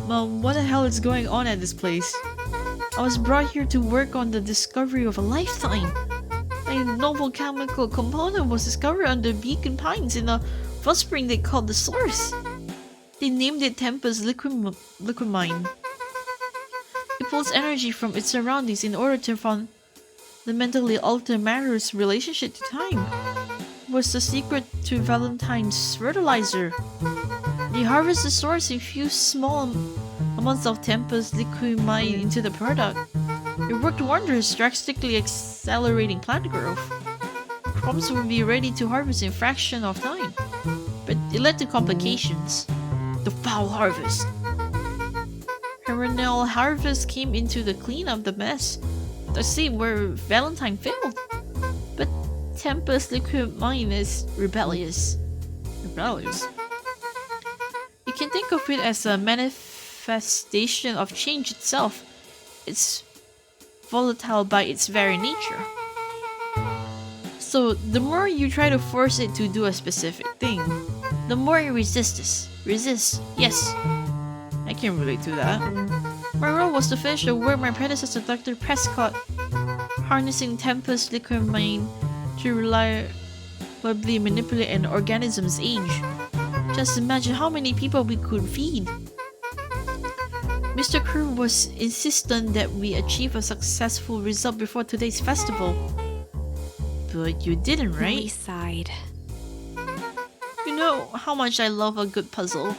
Mom, what the hell is going on at this place? I was brought here to work on the discovery of a lifetime. A novel chemical component was discovered under Beacon Pines in a fun spring they called the Source. They named it Tempus liquimine. It pulls energy from its surroundings in order to fundamentally alter matter's relationship to time. It was the secret to Valentine's fertilizer. They harvest the source, infuse small amounts of Tempus liquimine into the product. It worked wonders, drastically accelerating plant growth. Crops would be ready to harvest in a fraction of time. But it led to complications. The foul harvest. Perennial harvest came into the cleanup the mess. The same where Valentine failed. But Tempus liquimine is rebellious. Rebellious? You can think of it as a manifestation of change itself. It's volatile by its very nature. So the more you try to force it to do a specific thing, the more it resists. Yes. I can relate to that. My role was to finish the work my predecessor Dr. Prescott, harnessing Tempus liquimine to reliably manipulate an organism's age. Just imagine how many people we could feed. Mr. Kerr was insistent that we achieve a successful result before today's festival. But you didn't, Nellie right? sighed. You know how much I love a good puzzle.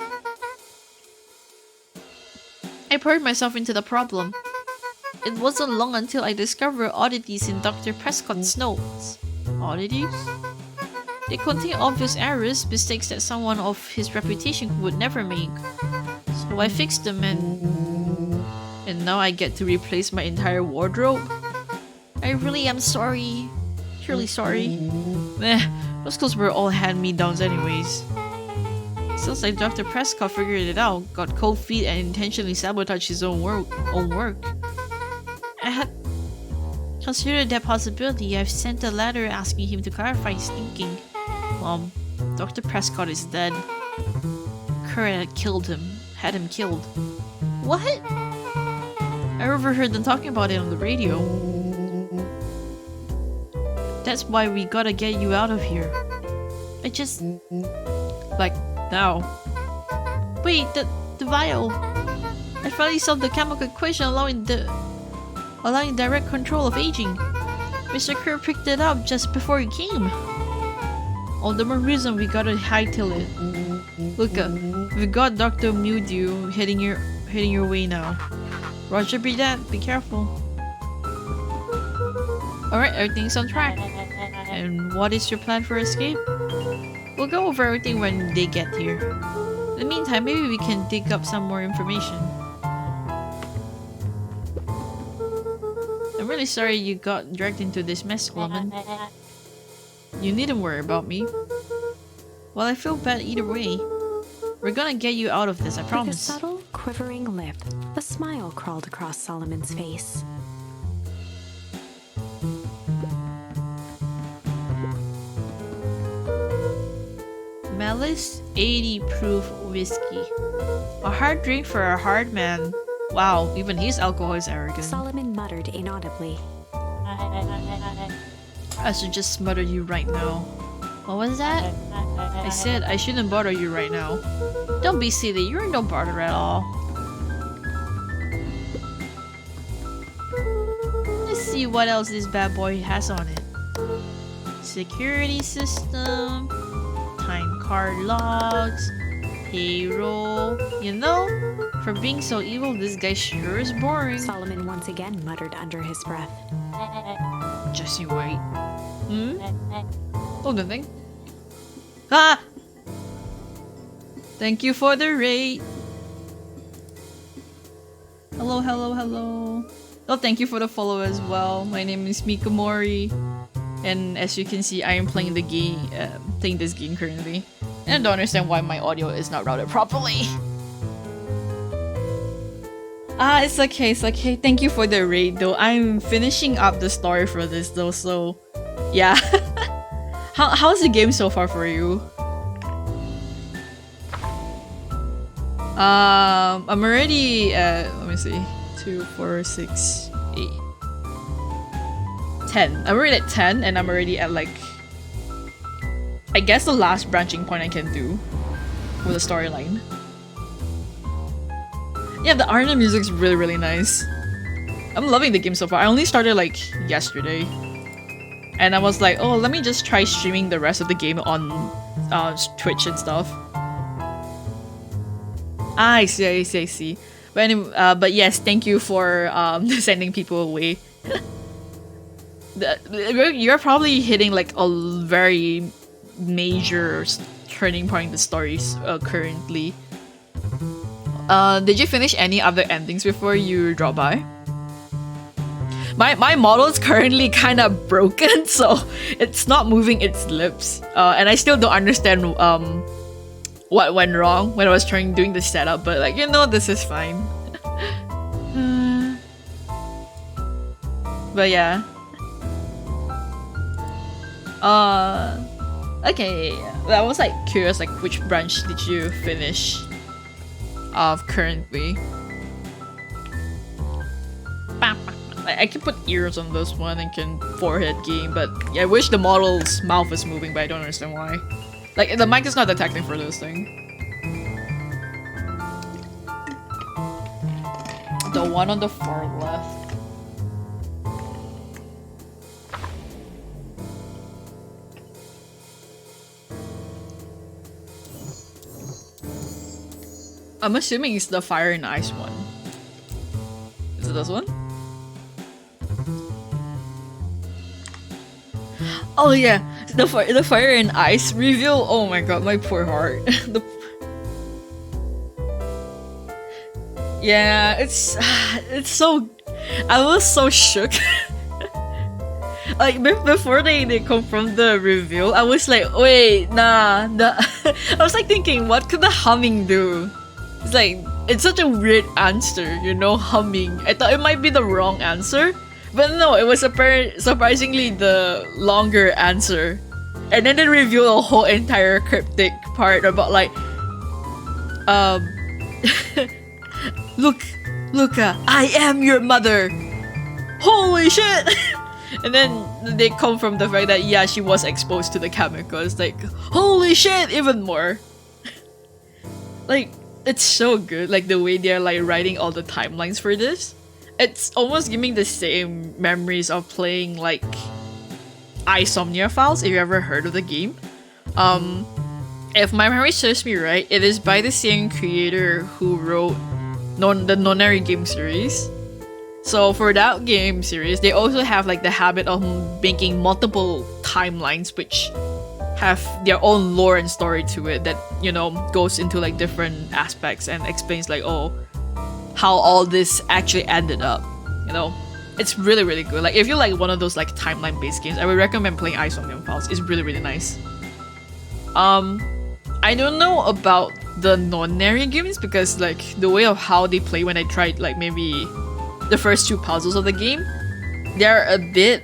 I poured myself into the problem. It wasn't long until I discovered oddities in Dr. Prescott's notes. Oddities? They contain obvious errors, mistakes that someone of his reputation would never make. So I fixed them and now I get to replace my entire wardrobe. I really am sorry. Truly sorry. Those clothes were all hand-me-downs anyways. Sounds like Dr. Prescott figured it out, got cold feet and intentionally sabotaged his own work. I had considered that possibility. I've sent a letter asking him to clarify his thinking. Mom, Dr. Prescott is dead. Kurt had him killed. What? I overheard them talking about it on the radio. That's why we gotta get you out of here. I just... Like, now. Wait, the vial. I finally solved the chemical equation allowing direct control of aging. Mr. Kerr picked it up just before he came. All the more reason we gotta hightail it. Look, we got Dr. Mewdew heading your way now. Roger, be careful. Alright, everything's on track. And what is your plan for escape? We'll go over everything when they get here. In the meantime, maybe we can dig up some more information. I'm really sorry you got dragged into this mess, Coleman. You needn't worry about me. Well, I feel bad either way. We're gonna get you out of this, I promise. With a subtle, quivering lip, a smile crawled across Solomon's face. Malice 80 proof whiskey. A hard drink for a hard man. Wow, even his alcohol is arrogant. Solomon muttered inaudibly. I should just smother you right now. What was that? I said I shouldn't bother you right now. Don't be silly, you're no bother at all. Let's see what else this bad boy has on it. Security system, time card logs, payroll. You know, for being so evil, this guy sure is boring. Solomon once again muttered under his breath. Just you wait. Oh, nothing. Ah! Thank you for the raid. Hello, hello, hello. Oh, thank you for the follow as well. My name is Mika, and as you can see, I am playing the game, playing this game currently, and I don't understand why my audio is not routed properly. It's okay, it's okay. Thank you for the raid, though. I'm finishing up the story for this, though, so yeah. How's the game so far for you? I'm already at, let me see, 2, 4, 6, 8, 10. I'm already at 10, and I'm already at like, I guess the last branching point I can do with the storyline. Yeah, the R&M music's really, really nice. I'm loving the game so far. I only started like yesterday, and I was like, oh, let me just try streaming the rest of the game on Twitch and stuff. I see. But anyway, but yes, thank you for sending people away. You're probably hitting like a very major turning point in the stories currently. Did you finish any other endings before you drop by? My model is currently kind of broken, so it's not moving its lips, and I still don't understand what went wrong when I was doing the setup. But like, you know, this is fine. But yeah. Okay. I was like curious, like which branch did you finish currently? I can put ears on this one and can forehead game, but yeah, I wish the model's mouth is moving, but I don't understand why. Like, the mic is not detecting for this thing. The one on the far left. I'm assuming it's the fire and ice one. Is it this one? Oh yeah, the fire and ice reveal. Oh my god, my poor heart. Yeah, it's so. I was so shook. Like before they confirmed the reveal, I was like, wait, nah. I was like thinking, what could the humming do? It's like it's such a weird answer, you know, humming. I thought it might be the wrong answer, but no, it was surprisingly the longer answer. And then they reveal a whole entire cryptic part about like, look, Luca, I am your mother. Holy shit! And then they come from the fact that yeah, she was exposed to the chemicals. Like, holy shit, even more. Like, it's so good. Like the way they're like writing all the timelines for this. It's almost giving the same memories of playing like Insomnia Files. If you ever heard of the game, if my memory serves me right, it is by the same creator who wrote the Nonary game series. So for that game series, they also have like the habit of making multiple timelines which have their own lore and story to it that, you know, goes into like different aspects and explains like, oh, how all this actually ended up, you know. It's really, really good. Like if you like one of those like timeline based games, I would recommend playing Insomnia Files. It's really, really nice. I don't know about the Nonary games because like the way of how they play when I tried like maybe the first two puzzles of the game, they're a bit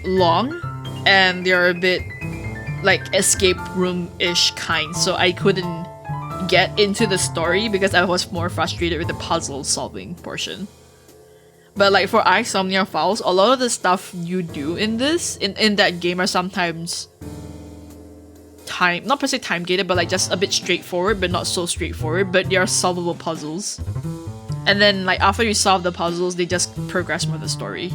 long and they're a bit like escape room-ish kind, so I couldn't get into the story because I was more frustrated with the puzzle solving portion. But like for Insomnia Files, a lot of the stuff you do in this in that game are sometimes not per se time gated, but like just a bit straightforward, but not so straightforward, but they are solvable puzzles. And then like after you solve the puzzles, they just progress with the story.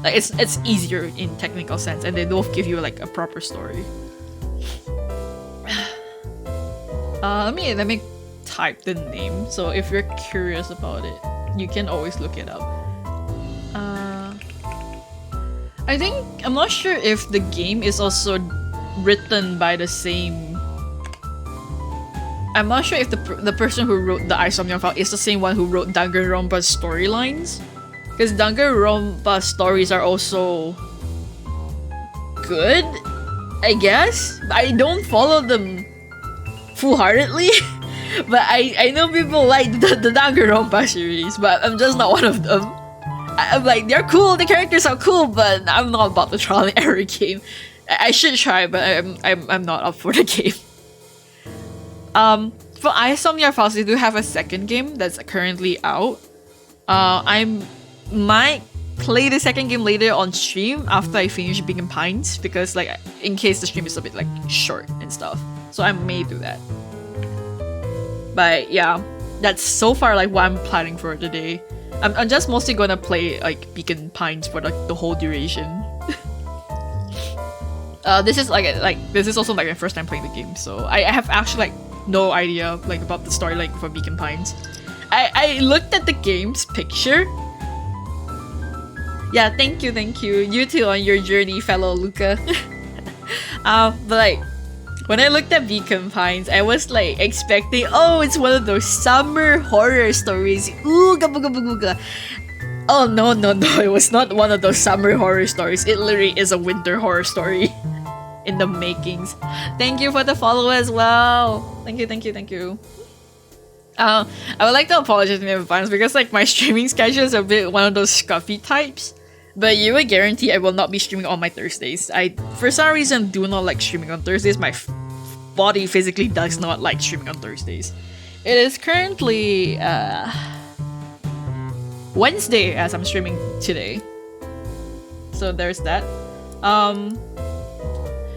Like it's easier in technical sense, and they both give you like a proper story. Let me type the name. So if you're curious about it, you can always look it up. I think I'm not sure if the game is also written by the same. I'm not sure if the person who wrote the Insomnia File is the same one who wrote Danganronpa's storylines, because Danganronpa's stories are also good, I guess. I don't follow them full-heartedly, but I know people like the Danganronpa series, but I'm just not one of them. I'm like, they're cool, the characters are cool, but I'm not about the trial and error game. I should try, but I'm not up for the game. For Insomnia Files, they do have a second game that's currently out. I might play the second game later on stream after I finish Beacon Pines, because like in case the stream is a bit like short and stuff. So I may do that. But yeah, that's so far like what I'm planning for today. I'm just mostly gonna play like Beacon Pines for like the whole duration. This is this is also like my first time playing the game, so I have actually like no idea like about the story like for Beacon Pines. I looked at the game's picture. Yeah, thank you. You too on your journey, fellow Luca. But like when I looked at Beacon Pines, I was like expecting, oh, it's one of those summer horror stories. Ooh, gabugabuga. Oh no, it was not one of those summer horror stories. It literally is a winter horror story in the makings. Thank you for the follow as well. Thank you. I would like to apologize in advance because like my streaming schedule is a bit one of those scuffy types. But you will guarantee I will not be streaming on my Thursdays. I, for some reason, do not like streaming on Thursdays. My body physically does not like streaming on Thursdays. It is currently Wednesday as I'm streaming today. So there's that.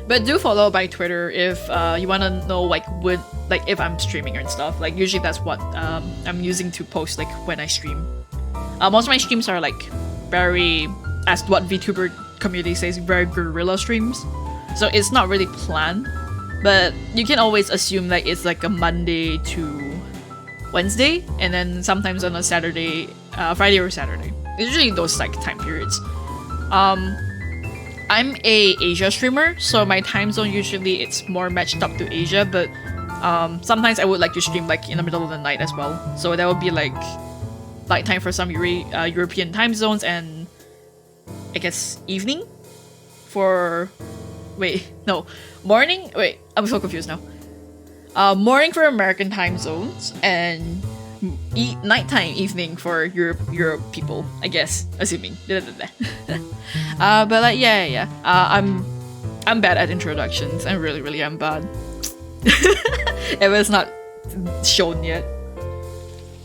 But do follow my Twitter if you want to know like if I'm streaming and stuff. Like usually that's what I'm using to post like when I stream. Most of my streams are like very, as what VTuber community says, very guerrilla streams. So it's not really planned, but you can always assume that it's like a Monday to Wednesday, and then sometimes on a Saturday, Friday or Saturday. Usually those like time periods. I'm a Asia streamer, so my time zone usually it's more matched up to Asia, but sometimes I would like to stream like in the middle of the night as well. So that would be like nighttime for some European time zones, and I guess evening for morning. Wait, I'm so confused now. Morning for American time zones and nighttime, evening for Europe people, I guess, assuming. But like yeah. I'm bad at introductions. I really am bad. It was not shown yet.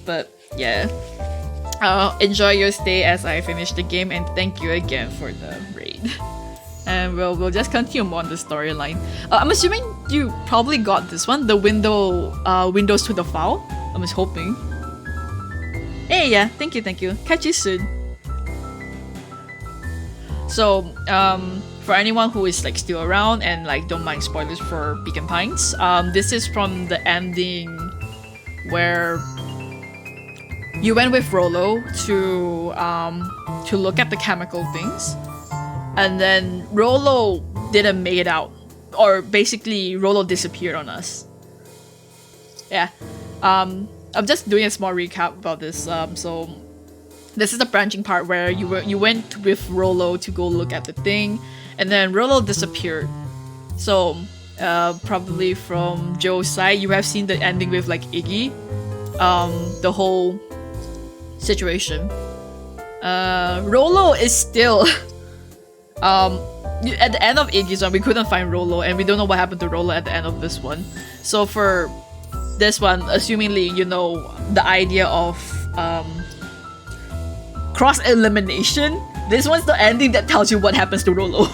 But yeah. Enjoy your stay as I finish the game, and thank you again for the raid. And we'll just continue on the storyline. I'm assuming you probably got this one, the Windows to the File. I was hoping. Hey, yeah, thank you. Catch you soon. So, for anyone who is like still around and like don't mind spoilers for Beacon Pines, this is from the ending where you went with Rollo to look at the chemical things, and then Rollo didn't make it out, or basically Rollo disappeared on us. Yeah. I'm just doing a small recap about this. So this is the branching part where you went with Rollo to go look at the thing, and then Rollo disappeared. So probably from Joe's side, you have seen the ending with like Iggy, the whole situation. Rollo is still at the end of Iggy's one, we couldn't find Rollo, and we don't know what happened to Rollo at the end of this one. So for this one, assumingly you know the idea of cross-elimination, this one's the ending that tells you what happens to Rollo.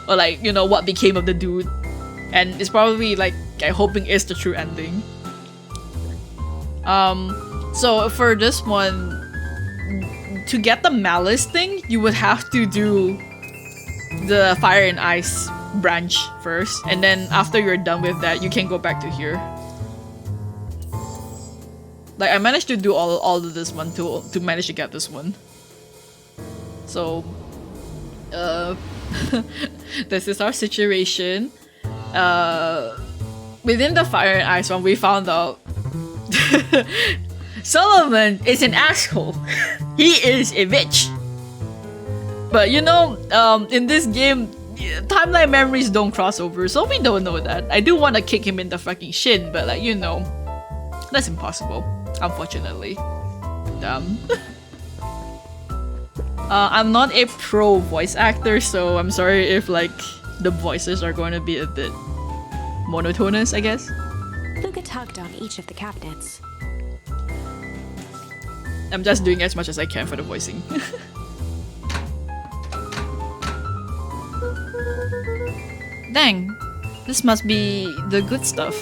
Or like, you know, what became of the dude. And it's probably like, I'm hoping is the true ending. So for this one, to get the Malice thing, you would have to do the Fire and Ice branch first, and then after you're done with that, you can go back to here. Like, I managed to do all of this one to manage to get this one. So, this is our situation. Within the Fire and Ice one, we found out Solomon is an asshole. He is a bitch. But you know, in this game, timeline memories don't cross over, so we don't know that. I do want to kick him in the fucking shin, but like, you know, that's impossible, unfortunately. Damn. I'm not a pro voice actor, so I'm sorry if like the voices are going to be a bit monotonous, I guess. Luca tugged on each of the cabinets. I'm just doing as much as I can for the voicing. Dang, this must be the good stuff.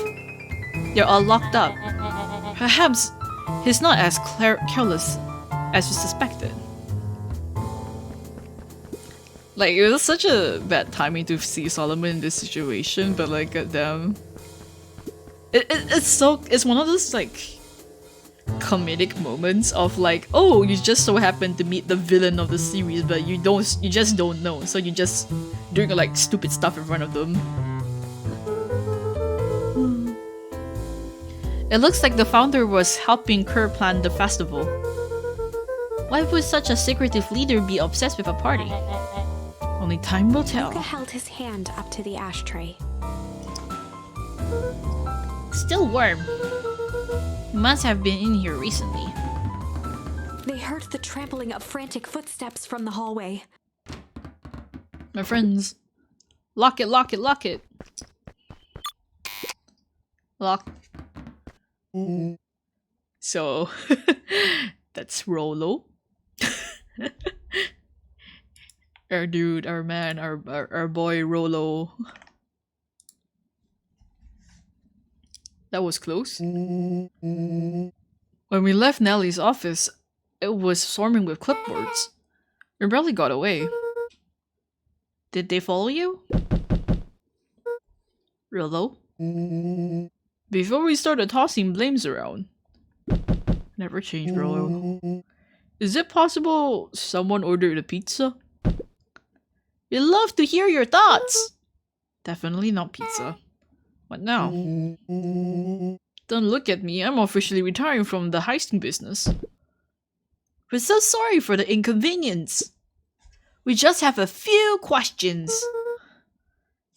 They're all locked up. Perhaps he's not as careless as you suspected. Like, it was such a bad timing to see Solomon in this situation, but like, goddamn. It's one of those like comedic moments of like, oh, you just so happen to meet the villain of the series, but you just don't know, so you just doing like stupid stuff in front of them. It looks like the founder was helping Kerr plan the festival. Why would such a secretive leader be obsessed with a party? Only time will tell. Luca held his hand up to the ashtray. Still warm. Must have been in here recently. They heard the trampling of frantic footsteps from the hallway. My friends. Lock it, lock it, lock it. Lock. So, that's Rollo. Our dude, our man, our boy Rollo. That was close. When we left Nellie's office, it was swarming with clipboards. We barely got away. Did they follow you? Rollo? Before we started tossing blames around. Never change, Rolo. Is it possible someone ordered a pizza? We'd love to hear your thoughts! Definitely not pizza. What now? Don't look at me, I'm officially retiring from the heisting business. We're so sorry for the inconvenience. We just have a few questions.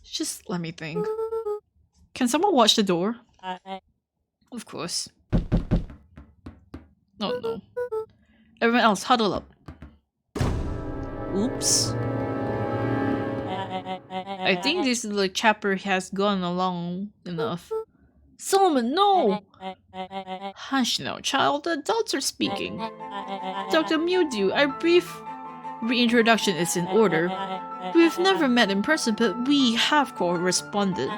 Just let me think. Can someone watch the door? Of course. Oh no. Everyone else, huddle up. Oops. I think this little chapter has gone along enough. Solomon, no! Hush now, child. The adults are speaking. Dr. Mewdew, our brief reintroduction is in order. We've never met in person, but we have corresponded.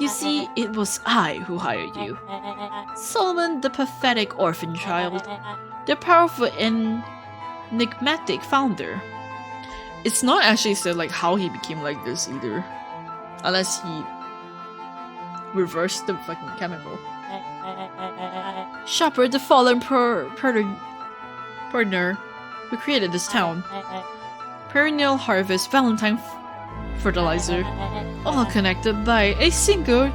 You see, it was I who hired you. Solomon, the pathetic orphan child. The powerful and enigmatic founder. It's not actually said like how he became like this either. Unless he reversed the fucking chemical. Shopper, the fallen partner who created this town. Perennial harvest Valentine fertilizer. All connected by a single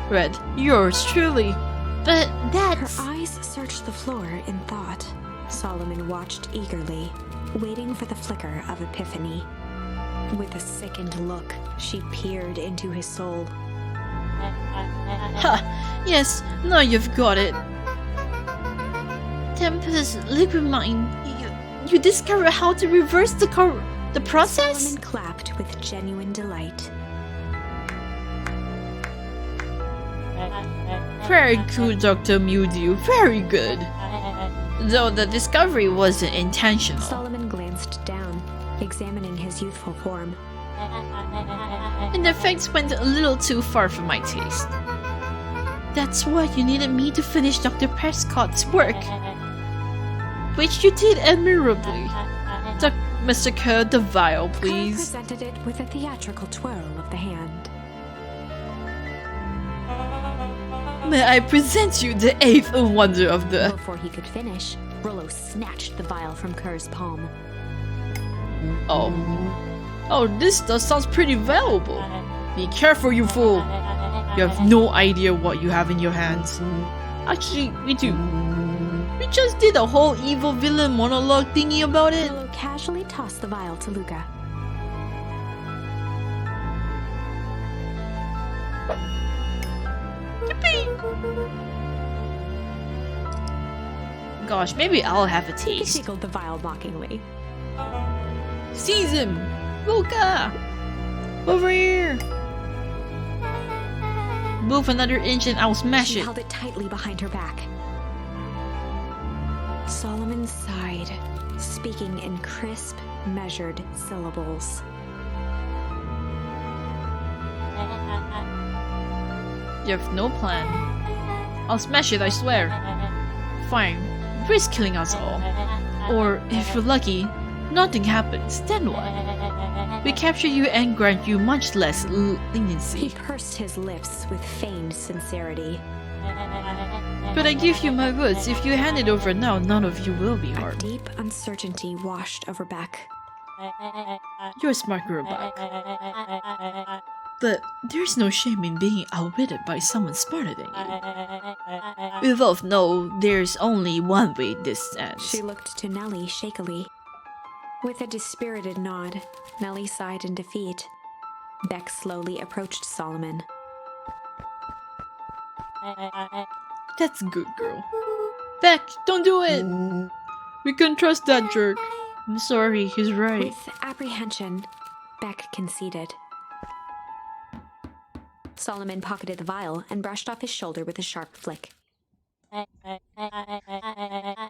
thread. Yours truly. But that's... Her eyes searched the floor in thought. Solomon watched eagerly, waiting for the flicker of epiphany. With a sickened look, she peered into his soul. Ha! Yes, now you've got it. Tempest, liquid mind. You discovered how to reverse the process? Solomon clapped with genuine delight. Very good, Dr. Mewdew. Very good. Though the discovery wasn't intentional. Solomon glanced down, examining his youthful form. And the effects went a little too far for my taste. That's why you needed me to finish Dr. Prescott's work. Which you did admirably. Mr. Kerr, the vial, please. Kerr presented it with a theatrical twirl of the hand. May I present you the eighth wonder of the... Before he could finish, Rollo snatched the vial from Kerr's palm. Oh, this stuff sounds pretty valuable. Be careful, you fool. You have no idea what you have in your hands. Actually, we do. We just did a whole evil villain monologue thingy about it. Rollo casually tossed the vial to Luca. Gosh, maybe I'll have a He taste. tickled the vial mockingly. Seize him! Luca! Over here! Move another inch and I'll smash She it. held it tightly behind her back. Solomon sighed, speaking in crisp, measured syllables. You have no plan. I'll smash it, I swear. Fine, risk killing us all. Or, if you're lucky, nothing happens, then what? We capture you and grant you much less He leniency. pursed his lips with feigned sincerity. But I give you my goods, if you hand it over now, none of you will be A harmed. deep uncertainty washed over Beck. You're a smart girl, Buck. But there's no shame in being outwitted by someone smarter than you. We both know there's only one way this ends. She looked to Nellie shakily. With a dispirited nod, Nellie sighed in defeat. Beck slowly approached Solomon. That's good, girl. Beck, don't do it! We can trust that jerk. I'm sorry, he's right. With apprehension, Beck conceded. Solomon pocketed the vial and brushed off his shoulder with a sharp flick.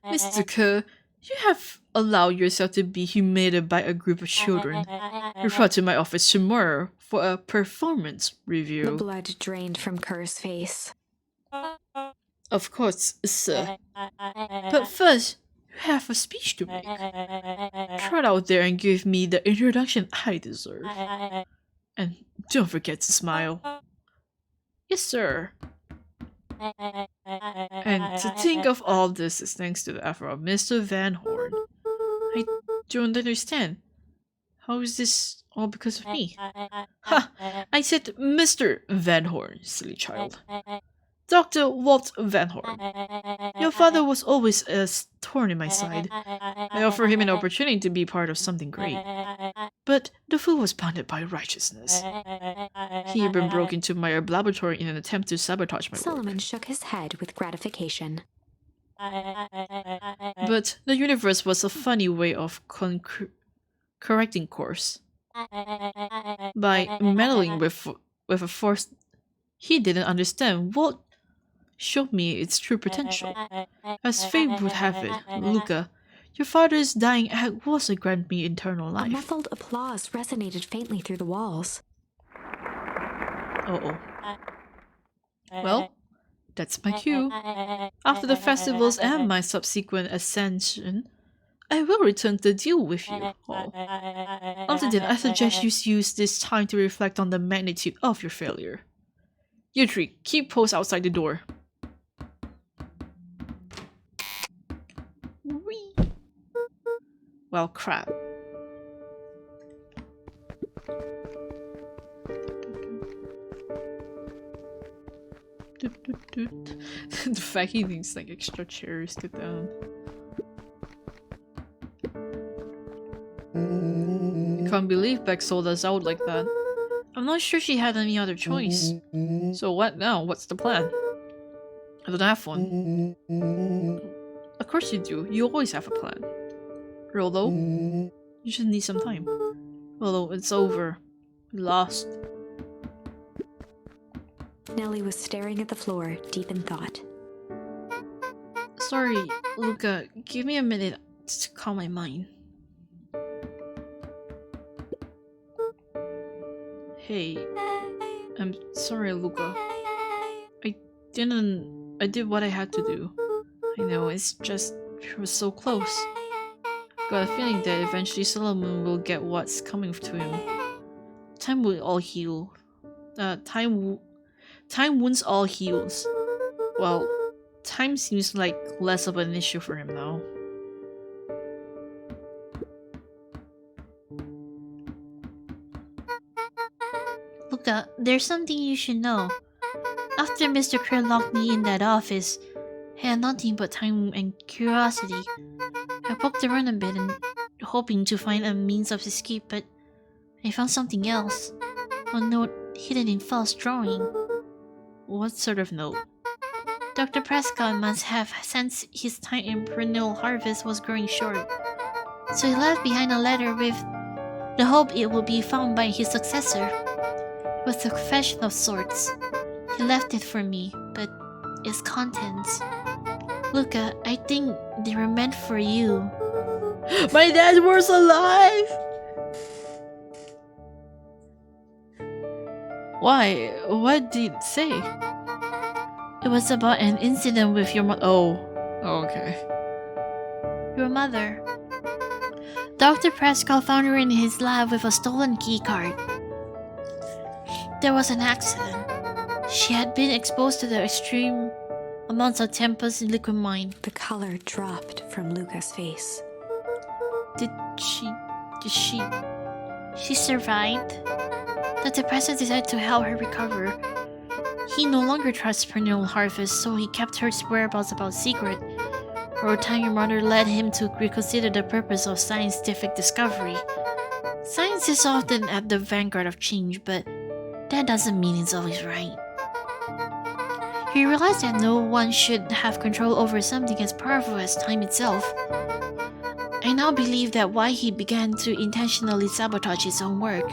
Mr. Kerr, you have allowed yourself to be humiliated by a group of children. You're brought to my office tomorrow for a performance The review. blood drained from Kerr's face. Of course, sir. But first, you have a speech to make. Trot out there and give me the introduction I deserve. And don't forget to smile. Yes, sir. And to think of all this is thanks to the effort of Mr. Van Horn. I don't understand. How is this all because of me? Ha! I said Mr. Van Horn, silly child. Dr. Walt Van Horn. Your father was always a thorn in my side. I offered him an opportunity to be part of something great. But the fool was bounded by righteousness. He even broke into my laboratory in an attempt to sabotage my Solomon work. shook his head with gratification. But the universe was a funny way of correcting course. By meddling with a force he didn't understand, Walt showed me its true potential. As fate would have it, Luca, your father's dying act was to grant me eternal A life. muffled applause resonated faintly through the walls. Uh-oh. Well, that's my cue. After the festivals and my subsequent ascension, I will return to deal with you all. Until then, I suggest you use this time to reflect on the magnitude of your failure. You three, keep post outside the door. Whee! Well, crap. The fact he needs like extra chairs to down. I can't believe Beck sold us out like that. I'm not sure she had any other choice. So what now? What's the plan? I don't have one. Of course you do. You always have a plan. Rolo, you just need some time. Rolo, it's over. We lost. Nellie was staring at the floor, deep in thought. Sorry, Luca. Give me a minute to calm my mind. Hey, I'm sorry, Luca. I did what I had to do. I know, it's just, it was so close. Got a feeling that eventually Solomon will get what's coming to him. Time will all heal. Time wounds all heals. Well, time seems like less of an issue for him now. Luca, there's something you should know. After Mr. Kerr locked me in that office, I had nothing but time and curiosity. I poked around a bit and hoping to find a means of escape, but I found something else. A note hidden in Fal's drawing. What sort of note? Dr. Prescott must have sensed his time in perennial harvest was growing short. So he left behind a letter with the hope it would be found by his successor. It was a confession of sorts. He left it for me, but its contents... Luca, I think they were meant for you. My dad was alive! Why? What did it say? It was about an incident with your Oh, okay. your mother. Dr. Prescott found her in his lab with a stolen keycard. There was an accident. She had been exposed to the extreme amounts of Tempest liquid mine. The color dropped from Luca's face. Did she... She survived? Dr. Prescott decided to help her recover. He no longer trusts perennial harvest, so he kept her whereabouts about secret. Over time, your mother led him to reconsider the purpose of scientific discovery. Science is often at the vanguard of change, but that doesn't mean it's always right. He realized that no one should have control over something as powerful as time itself. I now believe that why he began to intentionally sabotage his own work.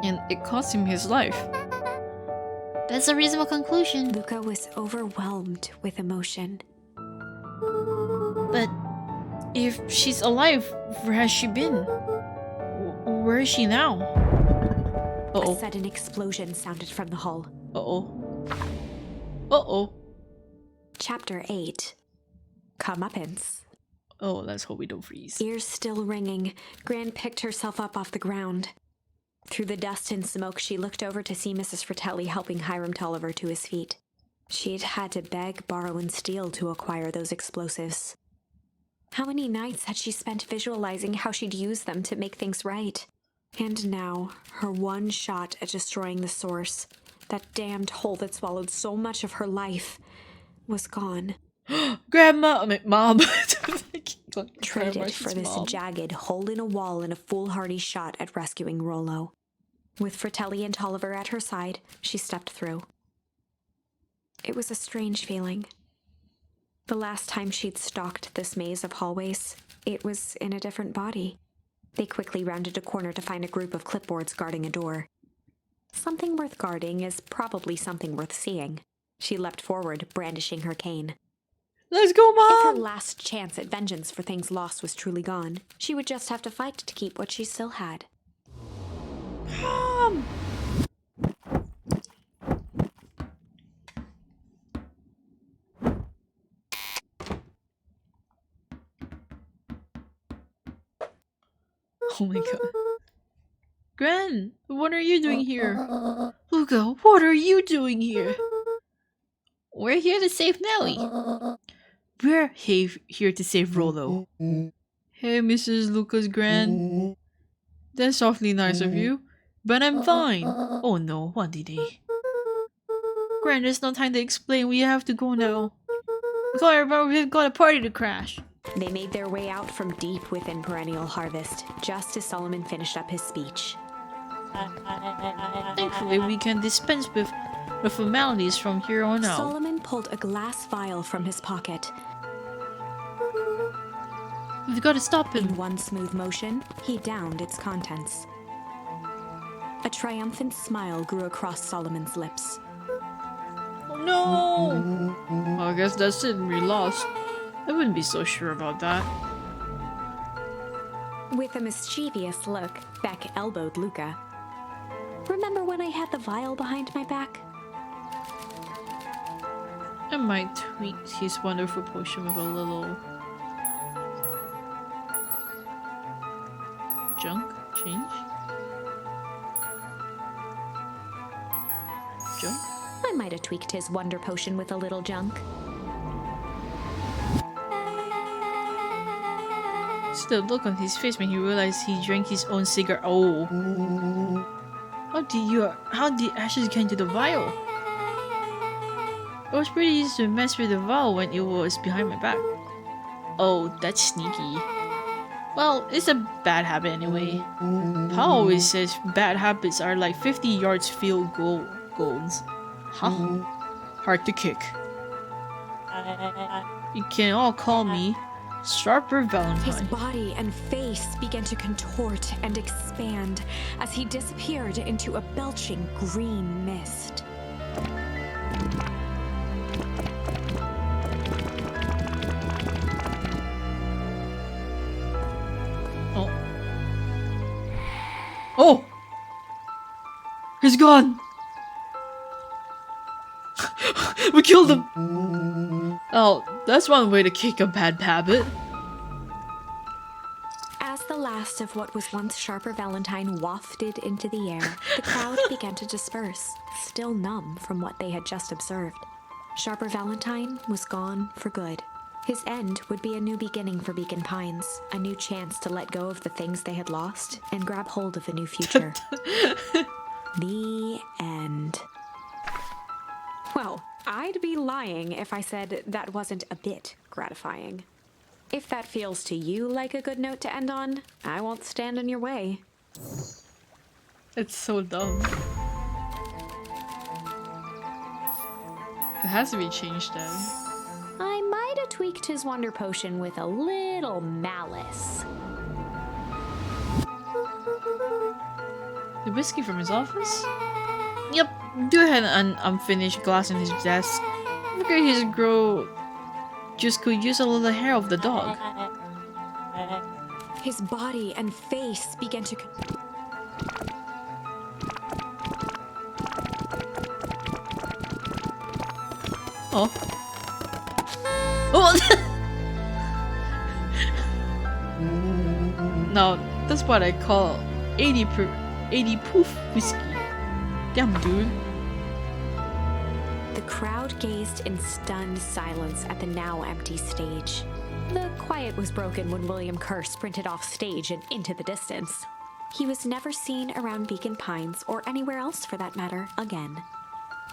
And it cost him his life. That's a reasonable conclusion. Luca was overwhelmed with emotion. But If she's alive, where has she been? Where is she now? A Uh-oh. sudden explosion sounded from the hull. Uh-oh. Uh-oh. Chapter 8. Comeuppance. Oh, let's hope we don't freeze. Ears still ringing, Gran picked herself up off the ground. Through the dust and smoke, she looked over to see Mrs. Fratelli helping Hiram Tolliver to his feet. She'd had to beg, borrow, and steal to acquire those explosives. How many nights had she spent visualizing how she'd use them to make things right? And now, her one shot at destroying the source, that damned hole that swallowed so much of her life, was gone. Grandma, I mean, Mom. Traded for this mom. jagged hole in a wall and a foolhardy shot at rescuing Rollo. With Fratelli and Tolliver at her side, she stepped through. It was a strange feeling. The last time she'd stalked this maze of hallways, it was in a different body. They quickly rounded a corner to find a group of clipboards guarding a door. Something worth guarding is probably something worth seeing. She leapt forward, brandishing her cane. Let's go, If her Mom! last chance at vengeance for things lost was truly gone, she would just have to fight to keep what she still had. Mom! Oh my god. Gran, what are you doing here? Luca, what are you doing here? We're here to save Nellie. We're here to save Rollo. Hey, Mrs. Lucas Gran. That's awfully nice of you, but I'm fine. Oh no, what did he? Gran, there's no time to explain. We have to go now. Come on, everybody, we've got a party to crash. They made their way out from deep within Perennial Harvest, just as Solomon finished up his speech. Thankfully, we can dispense with the formalities from here on out. Solomon pulled a glass vial from his pocket. We've got to stop In him. one smooth motion, he downed its contents. A triumphant smile grew across Solomon's lips. Oh no! Well, I guess that's it. We lost. I wouldn't be so sure about that. With a mischievous look, Beck elbowed Luca. Remember when I had the vial behind my back? I might tweak his wonderful potion with a little junk change. Junk? I might have tweaked his wonder potion with a little junk. The look on his face when he realized he drank his own cigarette. Oh. How did ashes get into the vial? It was pretty easy to mess with the vial when it was behind my back. Oh, that's sneaky. Well, it's a bad habit anyway. Pa always says bad habits are like 50 yards field goals. Huh? Hard to kick. You can all call me Sharper His Valentine. body and face began to contort and expand as he disappeared into a belching green mist. Oh. Oh! He's gone! We killed him! Oh, that's one way to kick a bad habit. As the last of what was once Sharper Valentine wafted into the air, the crowd began to disperse, still numb from what they had just observed. Sharper Valentine was gone for good. His end would be a new beginning for Beacon Pines, a new chance to let go of the things they had lost and grab hold of a new future. The end. Well, I'd be lying if I said that wasn't a bit gratifying. If that feels to you like a good note to end on, I won't stand in your way. It's so dumb. It has to be changed then. I might have tweaked his wonder potion with a little malice. The whiskey from his office? Yep, do ahead and unfinished glass in his desk. Look at his grow. Just could use a little hair of the dog. His body and face began to... Oh. Oh! No, that's what I call 80 80 proof whiskey. Damn, dude. The crowd gazed in stunned silence at the now empty stage. The quiet was broken when William Kerr sprinted off stage and into the distance. He was never seen around Beacon Pines, or anywhere else for that matter, again.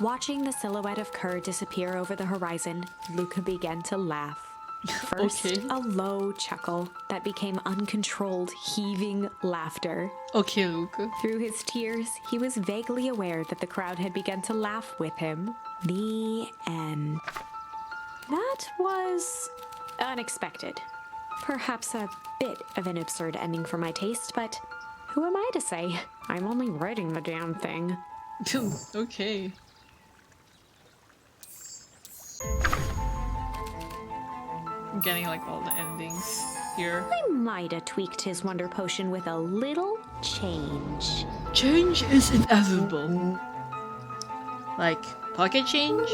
Watching the silhouette of Kerr disappear over the horizon, Luca began to laugh. First, Okay. a low chuckle that became uncontrolled, heaving laughter. Okay, Luca. Through his tears, he was vaguely aware that the crowd had begun to laugh with him. The end. That was unexpected. Perhaps a bit of an absurd ending for my taste, but who am I to say? I'm only writing the damn thing. Okay. I'm getting like all the endings here. I might have tweaked his wonder potion with a little change. Change is inevitable. Like pocket change?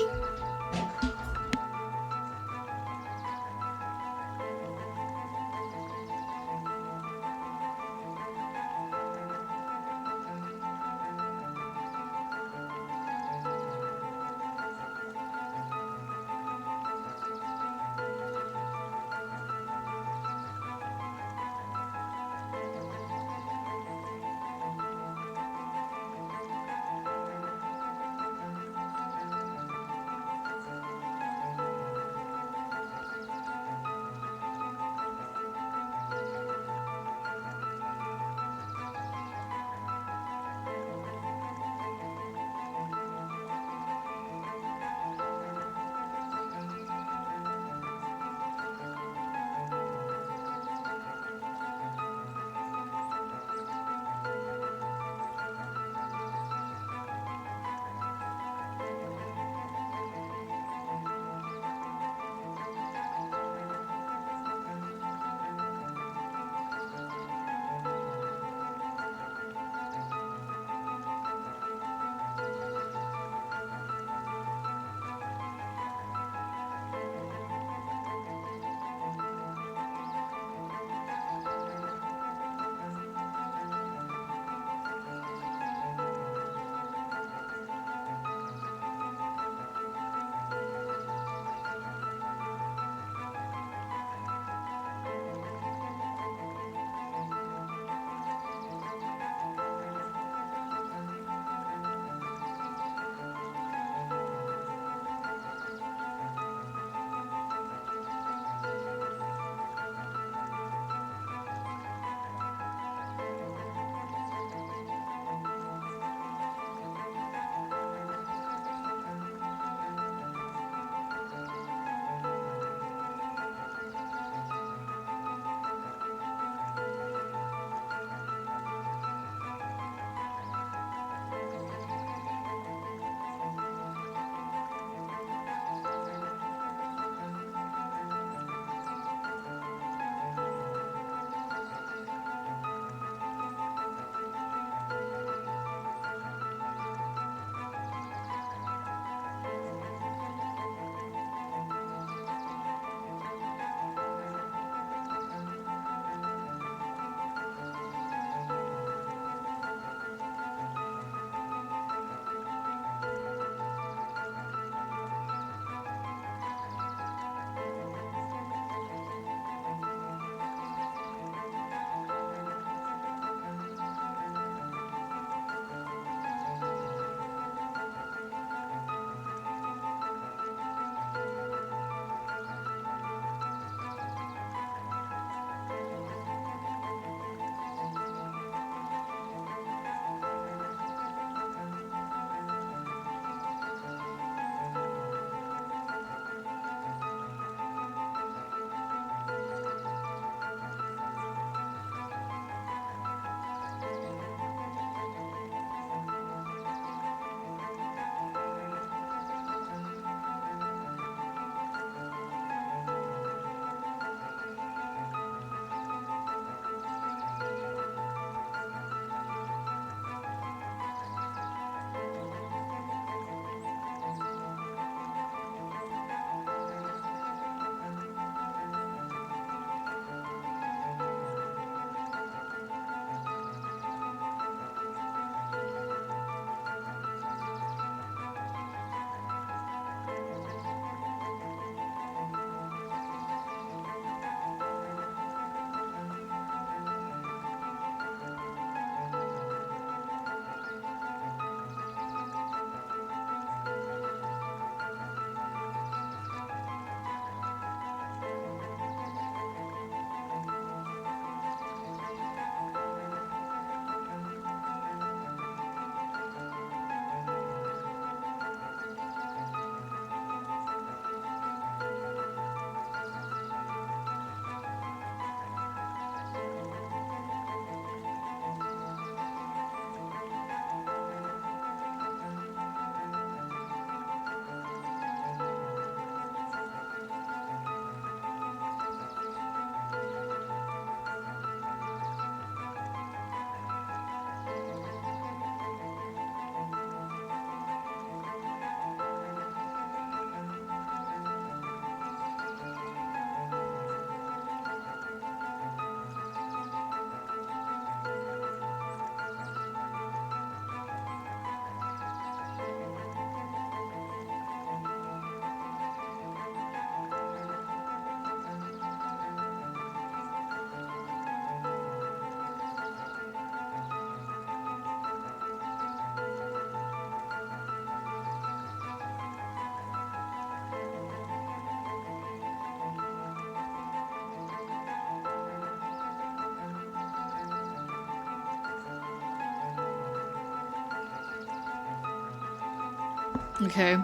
Okay.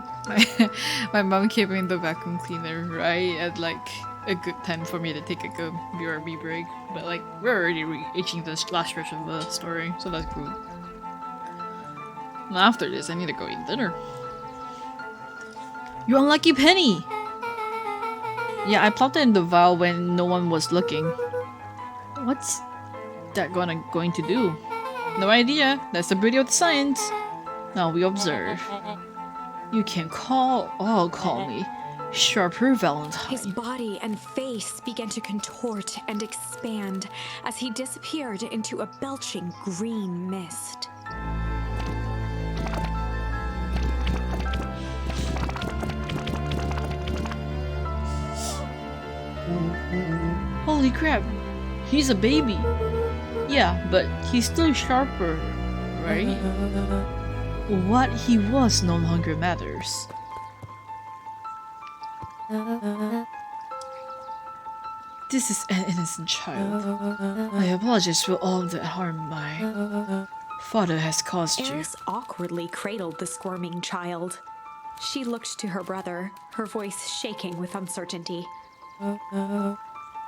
My mom came in the vacuum cleaner right at like a good time for me to take a good BRB break. But like we're already reaching the last stretch of the story, so that's good. And after this, I need to go eat dinner. You unlucky penny! Yeah, I plopped it in the vial when no one was looking. What's that going to do? No idea. That's the beauty of the science. Now we observe. You can all call me Sharper Valentine. His body and face began to contort and expand as he disappeared into a belching green mist. Holy crap, he's a baby. Yeah, but he's still Sharper, right? What he was no longer matters. This is an innocent child. I apologize for all the harm my father has caused you. Eris awkwardly cradled the squirming child. She looked to her brother, her voice shaking with uncertainty.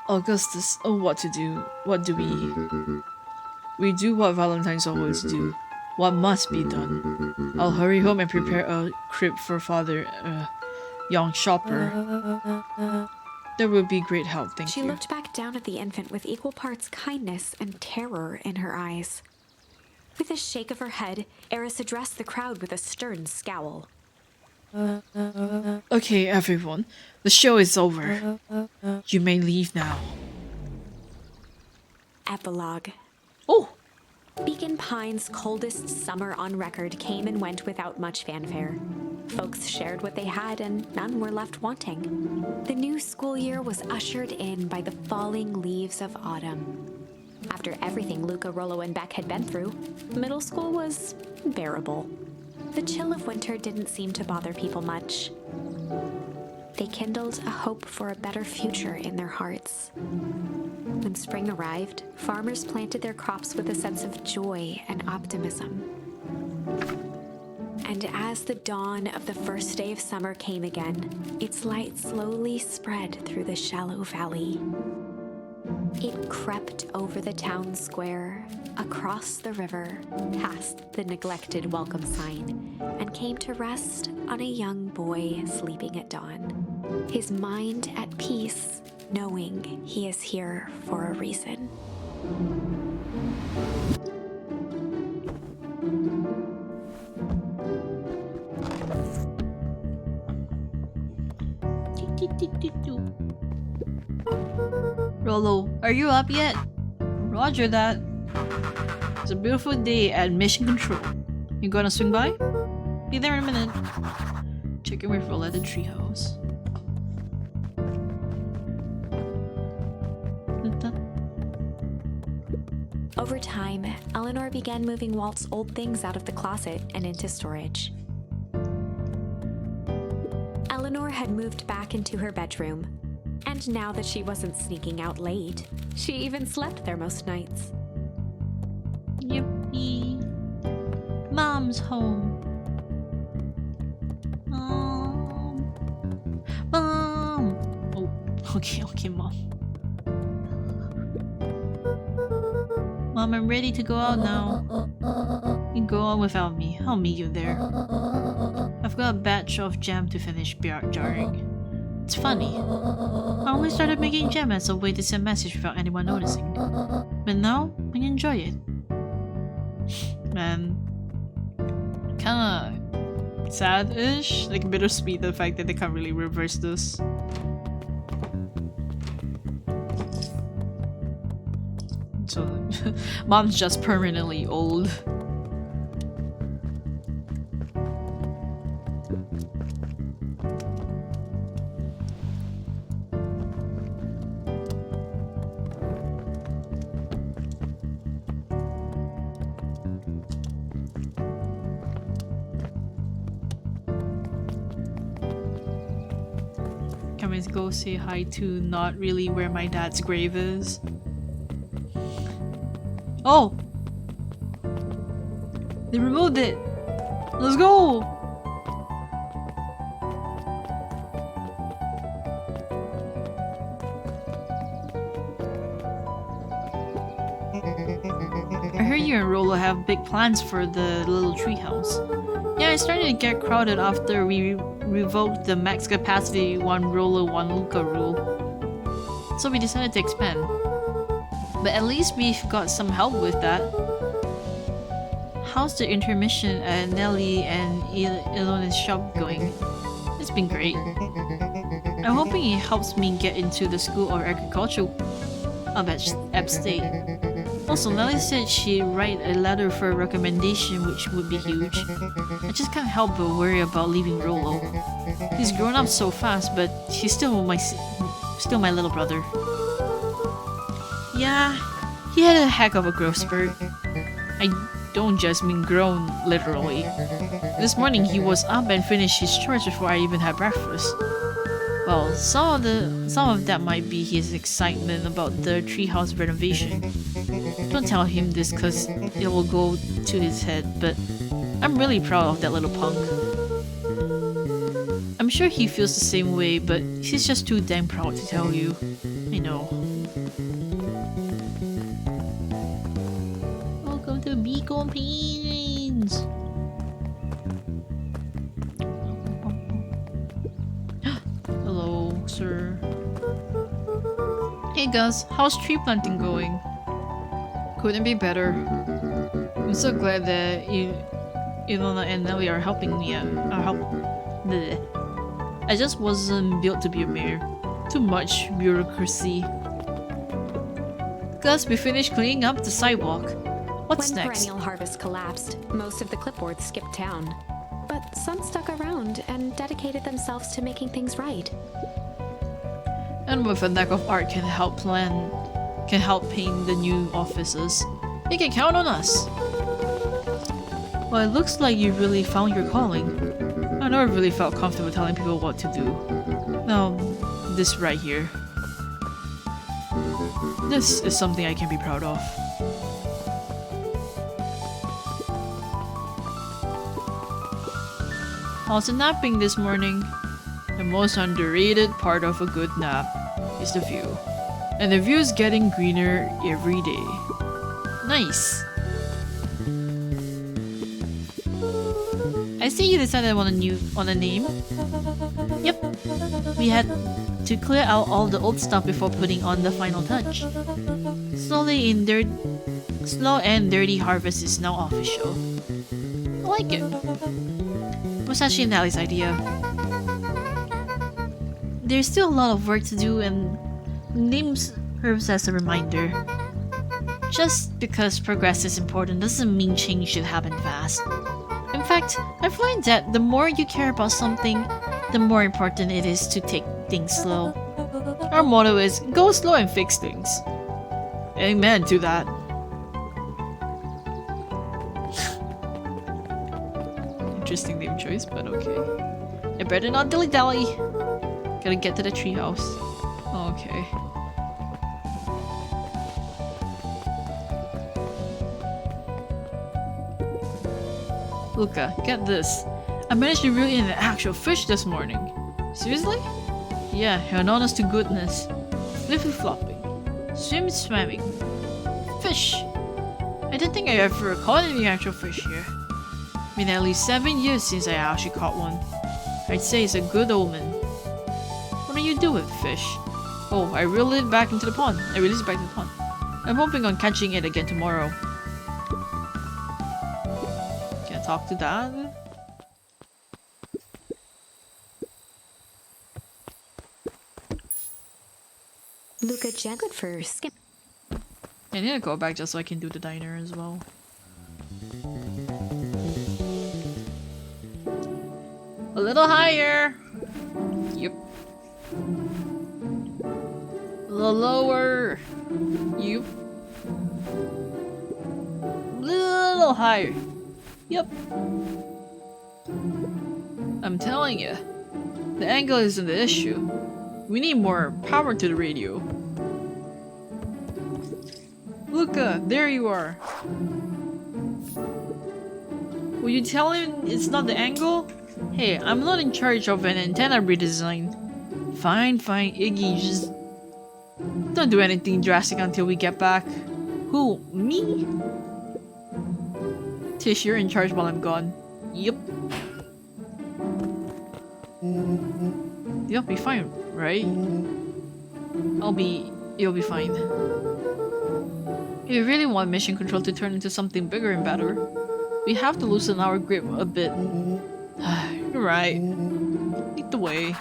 Augustus, what to do? What do we... We do what Valentines always do. What must be done. I'll hurry home and prepare a crib for Father, young Shopper. There will be great help, thank you. She looked back down at the infant with equal parts kindness and terror in her eyes. With a shake of her head, Eris addressed the crowd with a stern scowl. Okay, everyone. The show is over. You may leave now. Epilogue. Oh! Beacon Pines' coldest summer on record came and went without much fanfare. Folks shared what they had and none were left wanting. The new school year was ushered in by the falling leaves of autumn. After everything Luca, Rollo, and Beck had been through, middle school was bearable. The chill of winter didn't seem to bother people much. They kindled a hope for a better future in their hearts. When spring arrived, farmers planted their crops with a sense of joy and optimism. And as the dawn of the first day of summer came again, its light slowly spread through the shallow valley. It crept over the town square, across the river, past the neglected welcome sign, and came to rest on a young boy sleeping at dawn, his mind at peace, knowing he is here for a reason. Rollo, are you up yet? Roger that. It's a beautiful day at Mission Control. You gonna swing by? Be there in a minute. Checking with Rollo at the treehouse. Over time, Eleanor began moving Walt's old things out of the closet and into storage. Eleanor had moved back into her bedroom, and now that she wasn't sneaking out late, she even slept there most nights. Yippee. Mom's home. Mom. Oh, okay, Mom. Mom, I'm ready to go out now. You go on without me. I'll meet you there. I've got a batch of jam to finish jarring. It's funny. I only started making jam as a way to send message without anyone noticing. But now, I enjoy it. Man. Kinda sad-ish. Like bittersweet the fact that they can't really reverse this. So, Mom's just permanently old. Can we go say hi to not really where my dad's grave is? Oh! They removed it! Let's go! you and Rolo have big plans for the little treehouse. Yeah, it's starting to get crowded after we revoked the max capacity one Rolo, one Luca rule. So we decided to expand. But at least we've got some help with that. How's the intermission at Nelly and Ilona's shop going? It's been great. I'm hoping it helps me get into the School of Agriculture of App State. Also, Nelly said she'd write a letter for a recommendation, which would be huge. I just can't help but worry about leaving Rolo. He's grown up so fast, but he's still my little brother. Yeah, he had a heck of a growth spurt. I don't just mean grown, literally. This morning he was up and finished his chores before I even had breakfast. Well, some of that might be his excitement about the treehouse renovation. Don't tell him this cause it will go to his head, but I'm really proud of that little punk. I'm sure he feels the same way, but he's just too damn proud to tell you. I know. Welcome to Beacon Pines! Hello, sir. Hey Gus, how's tree planting going? Couldn't be better. I'm so glad that Ilona and Nelly are helping me out. Bleh. I just wasn't built to be a mayor. Too much bureaucracy. Gus, we finished cleaning up the sidewalk. What's when next? Perennial Harvest collapsed, most of the clipboards skipped town. But some stuck around and dedicated themselves to making things right. And with a knack of art can help paint the new offices. You can count on us. Well, it looks like you really found your calling. I never really felt comfortable telling people what to do. Now, this right here. This is something I can be proud of. Also napping this morning. The most underrated part of a good nap is the view. And the view is getting greener every day. Nice! I see you decided on a name. Yep. We had to clear out all the old stuff before putting on the final touch. Slow and Dirty Harvest is now official. I like it. It was actually Nellie's idea. There's still a lot of work to do and name serves as a reminder. Just because progress is important doesn't mean change should happen fast. In fact, I've learned that the more you care about something, the more important it is to take things slow. Our motto is, go slow and fix things. Amen to that. Interesting name choice, but okay. I better not dilly-dally. Gotta get to the treehouse. Okay. Luca, get this. I managed to reel in an actual fish this morning. Seriously? Yeah, and honest to goodness. Flippy-flopping. Swim-swamming. Fish! I didn't think I ever caught any actual fish here. Been at least 7 years since I actually caught one. I'd say it's a good omen. What do you do with fish? Oh, I reel it back into the pond. I release it back to the pond. I'm hoping on catching it again tomorrow. Can I talk to Dad? Luca Jen, good for skip. I need to go back just so I can do the diner as well. A little higher! Yep. A little lower! Yep. Little higher! Yep. I'm telling you, the angle isn't the issue. We need more power to the radio. Luca, there you are. Will you tell him it's not the angle? Hey, I'm not in charge of an antenna redesign. Fine, Iggy, just don't do anything drastic until we get back. Who, me? Tish, you're in charge while I'm gone. Yep. You'll be fine, right? You'll be fine. If you really want mission control to turn into something bigger and better, we have to loosen our grip a bit. You're right. Lead the way.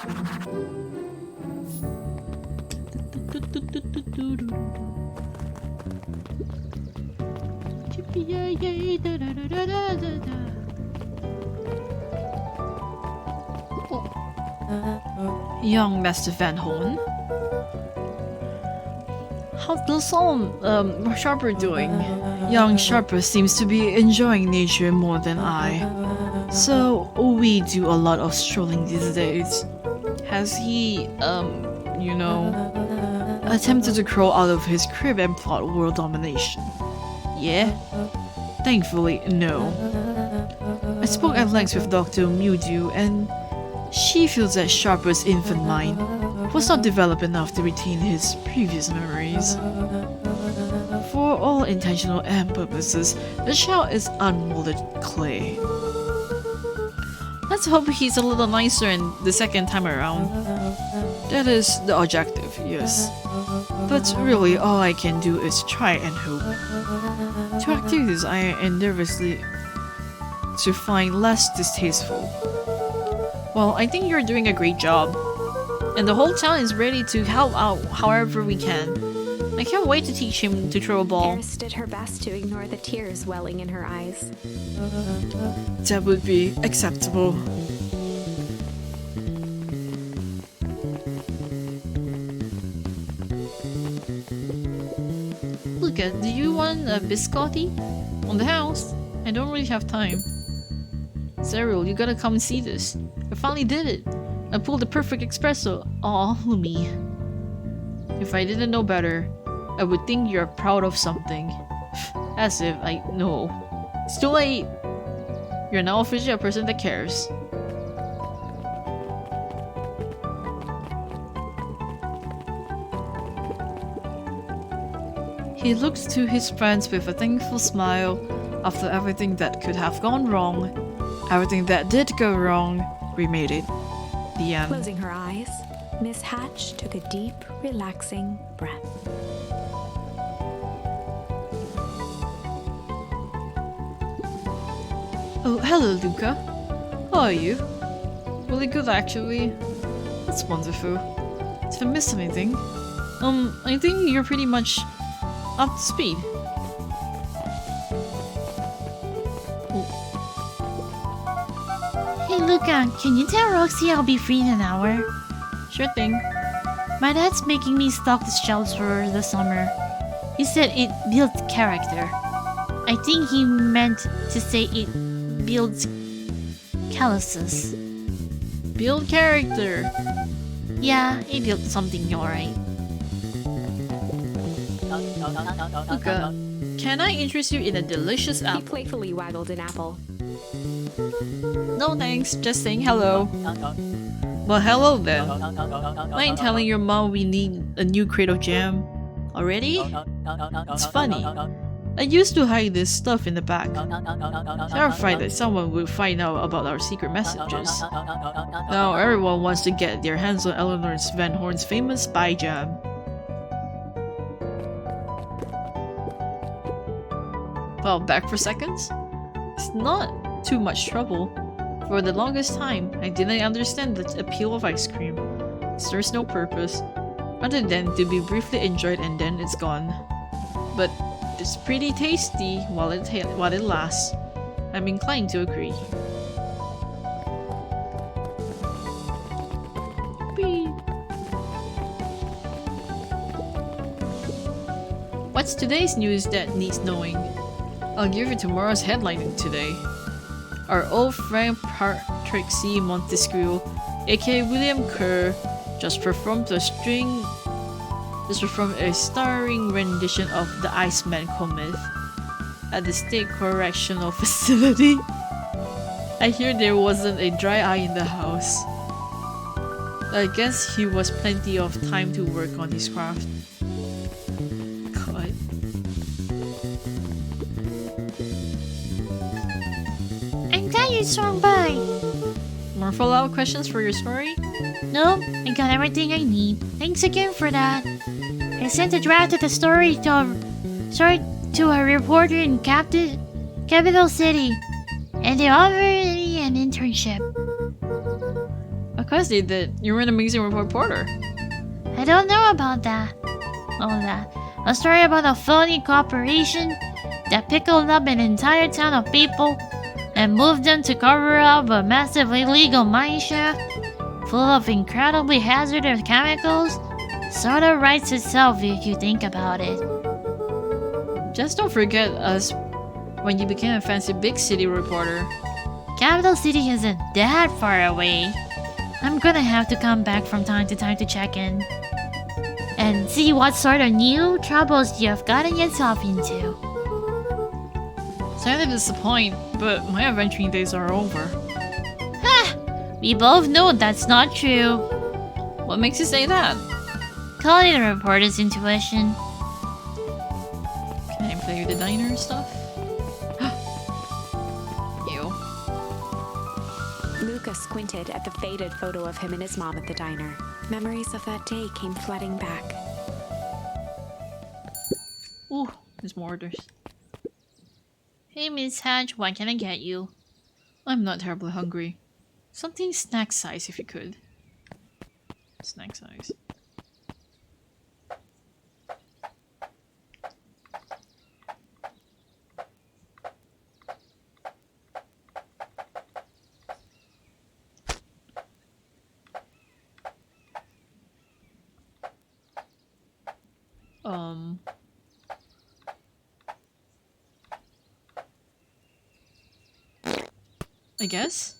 Young Master Van Horn. How's the song, Sharper doing? Young Sharper seems to be enjoying nature more than I. So, we do a lot of strolling these days. Has he, you know, attempted to crawl out of his crib and plot world domination? Yeah? Thankfully, no. I spoke at length with Dr. Mewdew, and she feels that Sharper's infant mind was not developed enough to retain his previous memories. For all intentional and purposes, the child is unmolded clay. Let's hope he's a little nicer in the second time around. That is the objective, yes. But really, all I can do is try and hope. Two activities I endeavously to find less distasteful. Well, I think you're doing a great job. And the whole town is ready to help out however we can. I can't wait to teach him to throw a ball. Eris did her best to ignore the tears welling in her eyes. That would be acceptable. Luca, do you want a biscotti? On the house? I don't really have time. Cyril, you gotta come and see this. I finally did it. I pulled the perfect espresso. Aw, Lumi. If I didn't know better, I would think you're proud of something. As if I know. It's too late. You're now officially a person that cares. He looks to his friends with a thankful smile after everything that could have gone wrong. Everything that did go wrong, we made it. The end. Closing her eyes, Miss Hatch took a deep, relaxing breath. Oh, hello, Luca. How are you? Really good, actually. That's wonderful. Did I miss anything? I think you're pretty much up to speed. Hey Luca, can you tell Roxy I'll be free in an hour? Sure thing. My dad's making me stock the shelves for the summer. He said it builds character. I think he meant to say it builds calluses. Build character. Yeah, it built something alright. Luca, can I interest you in a delicious He apple? playfully waggled an apple. No thanks, just saying hello. Well, hello then. Mind telling your mom we need a new crate of jam? Already? It's funny. I used to hide this stuff in the back, terrified that someone would find out about our secret messages. Now everyone wants to get their hands on Eleanor Van Horn's famous spy jam. Well, back for seconds? It's not too much trouble. For the longest time, I didn't understand the appeal of ice cream. It serves no purpose, other than to be briefly enjoyed and then it's gone. But it's pretty tasty while it lasts. I'm inclined to agree. Beep. What's today's news that needs knowing? I'll give you tomorrow's headline today. Our old friend Patrick C. Montesquieu, aka William Kerr, just performed a starring rendition of The Iceman Cometh at the State Correctional Facility. I hear there wasn't a dry eye in the house. I guess he was plenty of time to work on his craft. God. you swung by? More follow-up questions for your story? Nope, I got everything I need. Thanks again for that. I sent a draft of the story to a reporter in Capital City, and they offered me an internship. Of course they did. You were an amazing reporter. I don't know about that. All that. A story about a phony corporation that pickled up an entire town of people and moved them to cover up a massive illegal mine shaft full of incredibly hazardous chemicals. Sort of writes itself if you think about it. Just don't forget us when you became a fancy big city reporter. Capital City isn't that far away. I'm gonna have to come back from time to time to check in and see what sort of new troubles you've gotten yourself into. Sorry to disappoint, but my adventuring days are over. Ha! We both know that's not true. What makes you say that? Call it a reporter's intuition. Can I play with the diner stuff? Ew. Luca squinted at the faded photo of him and his mom at the diner. Memories of that day came flooding back. Ooh, there's more orders. Hey, Miss Hatch, what can I get you? I'm not terribly hungry. Something snack size if you could. Snack size. I guess?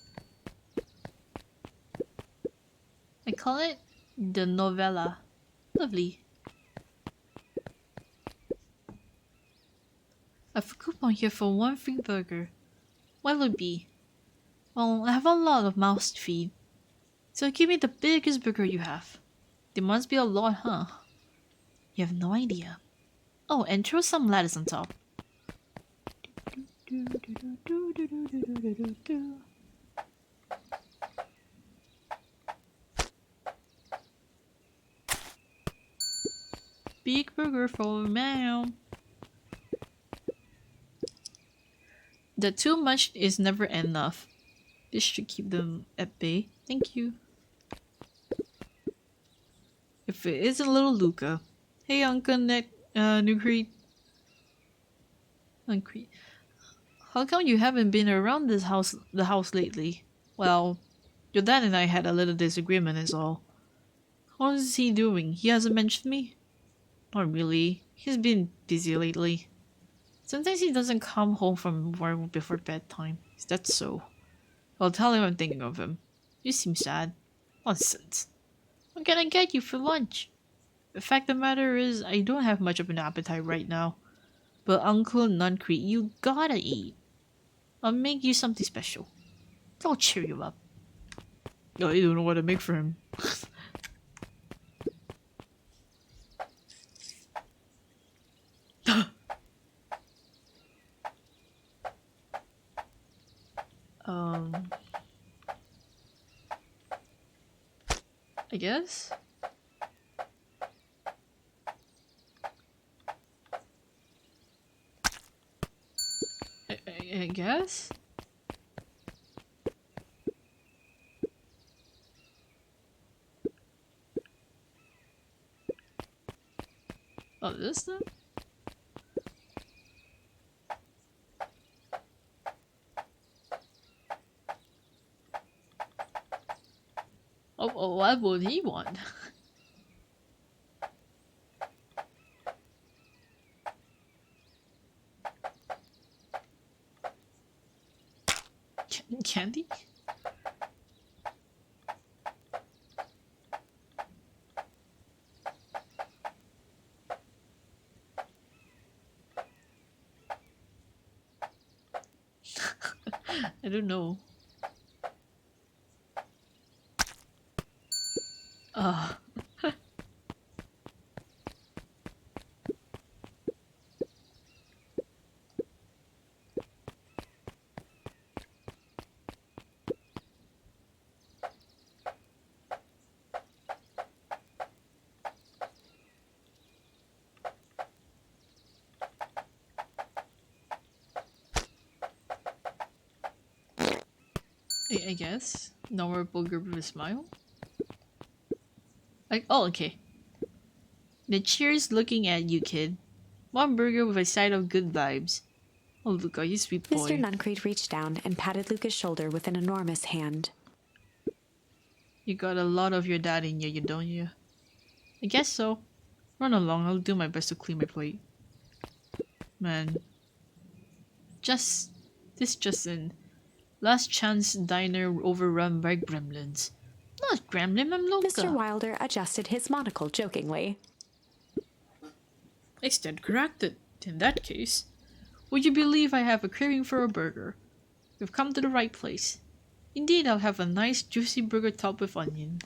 I call it the novella. Lovely. I have a coupon here for 1 free burger. What will it be? Well, I have a lot of mouths to feed. So give me the biggest burger you have. There must be a lot, huh? You have no idea. Oh, and throw some lettuce on top. Big burger for ma'am. The too much is never enough. This should keep them at bay. Thank you. If it isn't little Luca. Hey, Uncle New Creed. How come you haven't been around the house lately? Well, your dad and I had a little disagreement is all. How is he doing? He hasn't mentioned me? Not really. He's been busy lately. Sometimes he doesn't come home from work before bedtime. Is that so? I'll tell him I'm thinking of him. You seem sad. Nonsense. What can I get you for lunch? The fact of the matter is, I don't have much of an appetite right now. But Uncle Nuncrete, you gotta eat. I'll make you something special. I'll cheer you up. Oh, you don't know what to make for him. I guess? I guess? Oh, this then? Oh, what would he want? Candy? I don't know. I guess. Normal burger with a smile. Like, oh, okay. The cheers looking at you, kid. One burger with a side of good vibes. Oh, Luca, you sweet boy. Mr. Nuncreed reached down and patted Luca's shoulder with an enormous hand. You got a lot of your dad in you, don't you? I guess so. Run along, I'll do my best to clean my plate. Man. This Justin. Last chance diner overrun by gremlins. Not gremlin, I'm Luca. Mr. Wilder adjusted his monocle jokingly. I stand corrected. In that case, would you believe I have a craving for a burger? You've come to the right place. Indeed, I'll have a nice juicy burger topped with onion.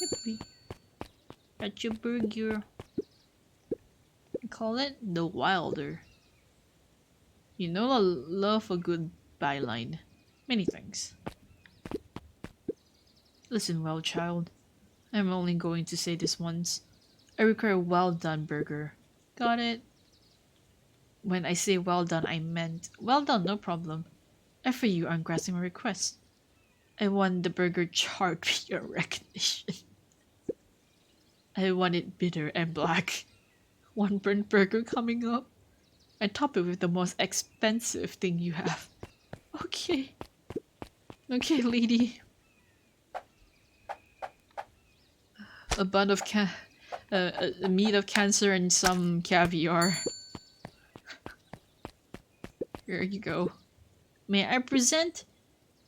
Yippee. Got your burger. I call it the Wilder. You know I love a good byline. Many thanks. Listen well, child. I'm only going to say this once. I require a well done burger. Got it? When I say well done, I meant well done, no problem. After you aren't grasping my request. I want the burger charred with your recognition. I want it bitter and black. One burnt burger coming up. And top it with the most expensive thing you have. Okay. Okay, lady. A bun of a meat of cancer and some caviar. Here you go. May I present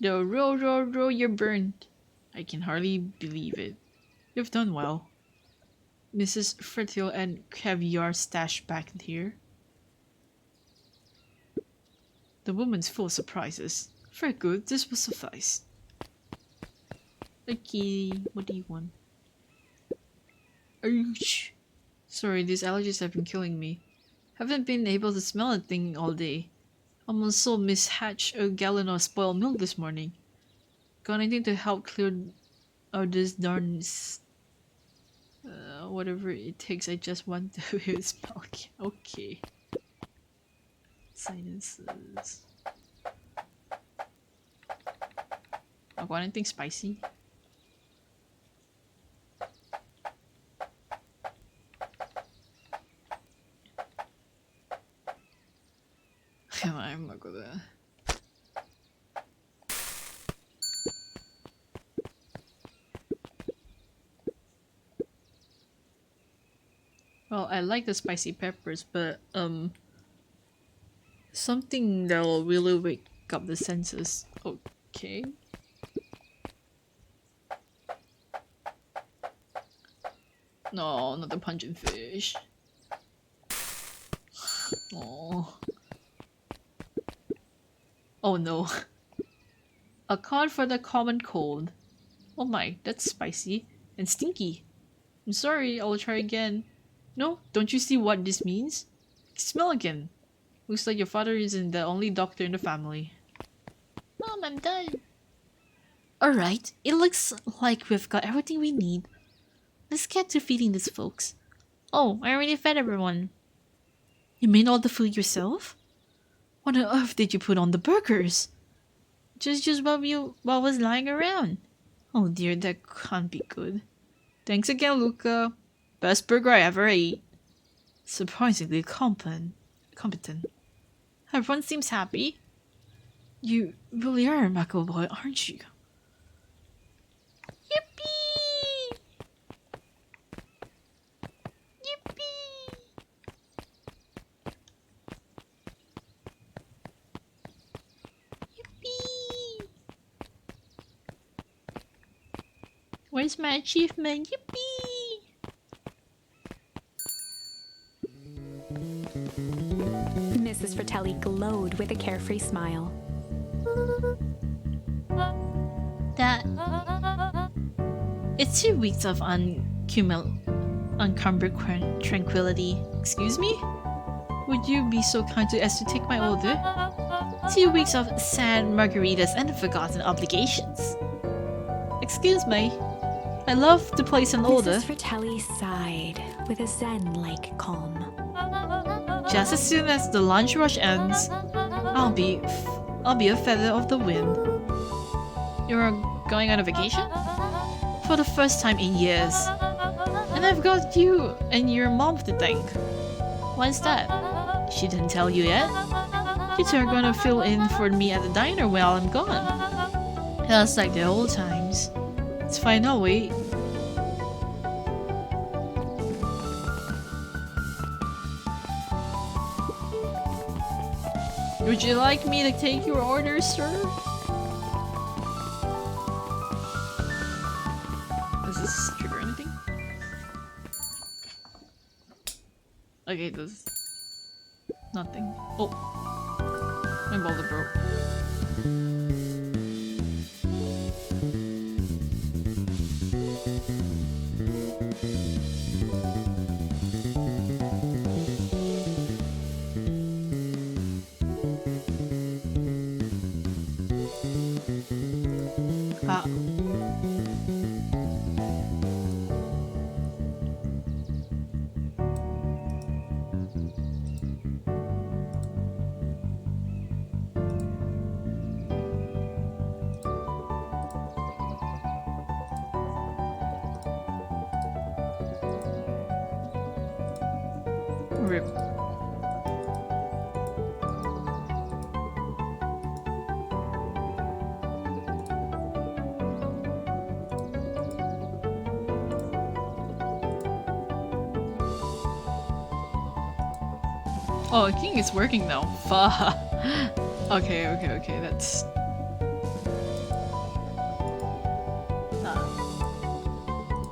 the row you're burned. I can hardly believe it. You've done well. Mrs. Fertile and caviar stashed back in here. The woman's full of surprises. Very good, this will suffice. Okay, what do you want? Ouch. Sorry, these allergies have been killing me. Haven't been able to smell a thing all day. Almost saw Miss Hatch a gallon of spoiled milk this morning. Got anything to help clear out this darn... whatever it takes, I just want to smell. Okay. Sinuses. I want anything spicy? I'm not gonna. Well, I like the spicy peppers, but something that'll really wake up the senses. Okay. No, not the pungent fish. Oh. Oh no. A cod for the common cold. Oh my, that's spicy and stinky. I'm sorry, I'll try again. No, don't you see what this means? Smell again. Looks like your father isn't the only doctor in the family. Mom, I'm done. Alright, it looks like we've got everything we need. Let's get to feeding these folks. Oh, I already fed everyone. You made all the food yourself? What on earth did you put on the burgers? Just what was lying around. Oh dear, that can't be good. Thanks again, Luca. Best burger I ever ate. Surprisingly competent. Everyone seems happy. You really are a McAvoy, aren't you? Yippee! Yippee! Yippee! Where's my achievement? Yippee! Mrs. Fratelli glowed with a carefree smile. It's 2 weeks of uncumbered tranquility. Excuse me? Would you be so kind as to take my order? 2 weeks of sad margaritas and forgotten obligations. Excuse me. I love to play some older. Mrs. Fratelli sighed with a zen-like calm. Just as soon as the lunch rush ends, I'll be a feather of the wind. You're going on a vacation? For the first time in years. And I've got you and your mom to thank. Why's that? She didn't tell you yet? You two are gonna fill in for me at the diner while I'm gone. Just like the old times. It's fine, I'll wait. Would you like me to take your order, sir? Does this trigger anything? Okay, does nothing. Oh, my boulder broke. Ah. Rip. Oh, I think it's working now. Fuck. Okay, that's...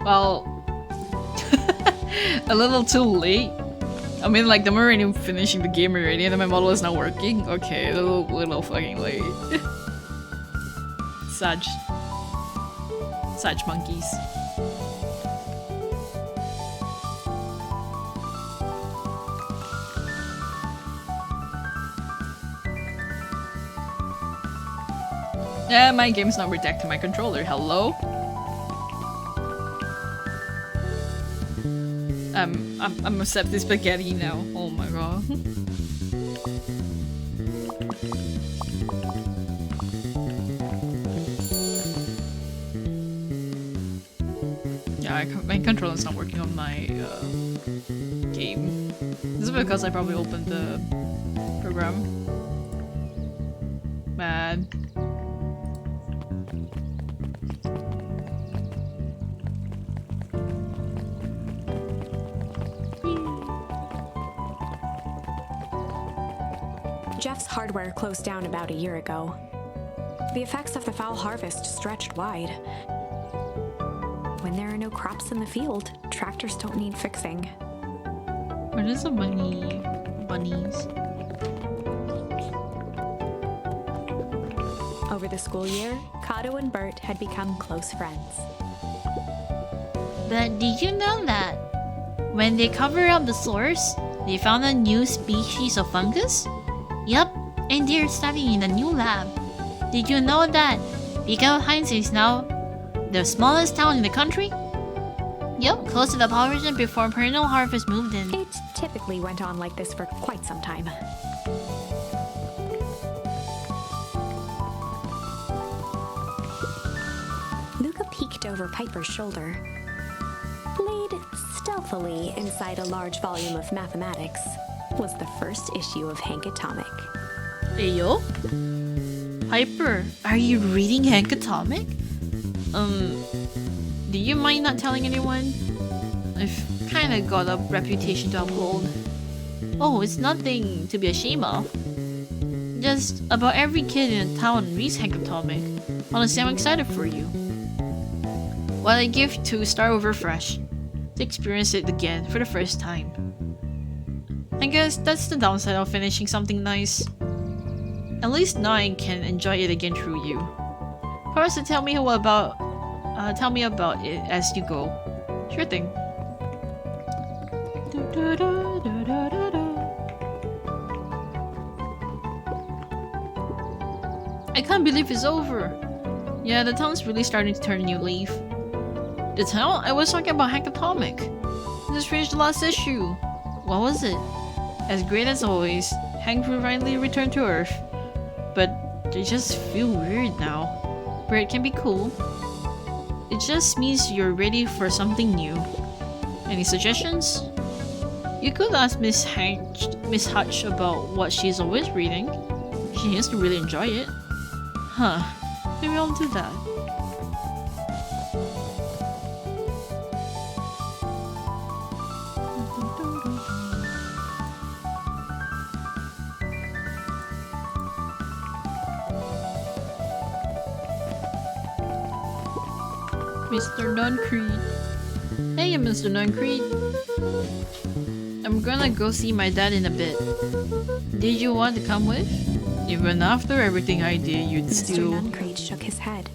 Well... a little too late. I mean, like, I'm already finishing the game already and then my model is not working. Okay, a little fucking late. Sag monkeys. Yeah, my game's not detecting my controller. Hello? I'm accepting spaghetti now. Oh my god. Yeah, my controller's not working on my game. This is because I probably opened the program. Man. Jeff's hardware closed down about a year ago. The effects of the foul harvest stretched wide. When there are no crops in the field, tractors don't need fixing. What is a bunnies? Over the school year, Kato and Bert had become close friends. But did you know that when they covered up the source, they found a new species of fungus? Yup, and they're studying in a new lab. Did you know that Beacon Heights is now the smallest town in the country? Yup, close to the population before perennial harvest moved in. It typically went on like this for quite some time. Luca peeked over Piper's shoulder. Laid stealthily inside a large volume of mathematics was the first issue of Hank Atomic. Ayo? Piper, are you reading Hank Atomic? Do you mind not telling anyone? I've kinda got a reputation to uphold. Oh, it's nothing to be ashamed of. Just about every kid in the town reads Hank Atomic. Honestly, I'm excited for you. What I give to start over fresh. To experience it again for the first time. I guess that's the downside of finishing something nice. At least now I can enjoy it again through you. Promise to tell me about it as you go. Sure thing. I can't believe it's over. Yeah, the town's really starting to turn a new leaf. The town? I was talking about Hank Atomic. Just finished the last issue. What was it? As great as always, Hank will finally return to Earth. But they just feel weird now. Where it can be cool. It just means you're ready for something new. Any suggestions? You could ask Miss Hutch about what she's always reading. She seems to really enjoy it. Huh. Maybe I'll do that. Mr. Duncreed. Hey, Mr. Duncreed. I'm gonna go see my dad in a bit. Did you want to come with? Even after everything I did, you'd Mr. still... Duncreed shook his head.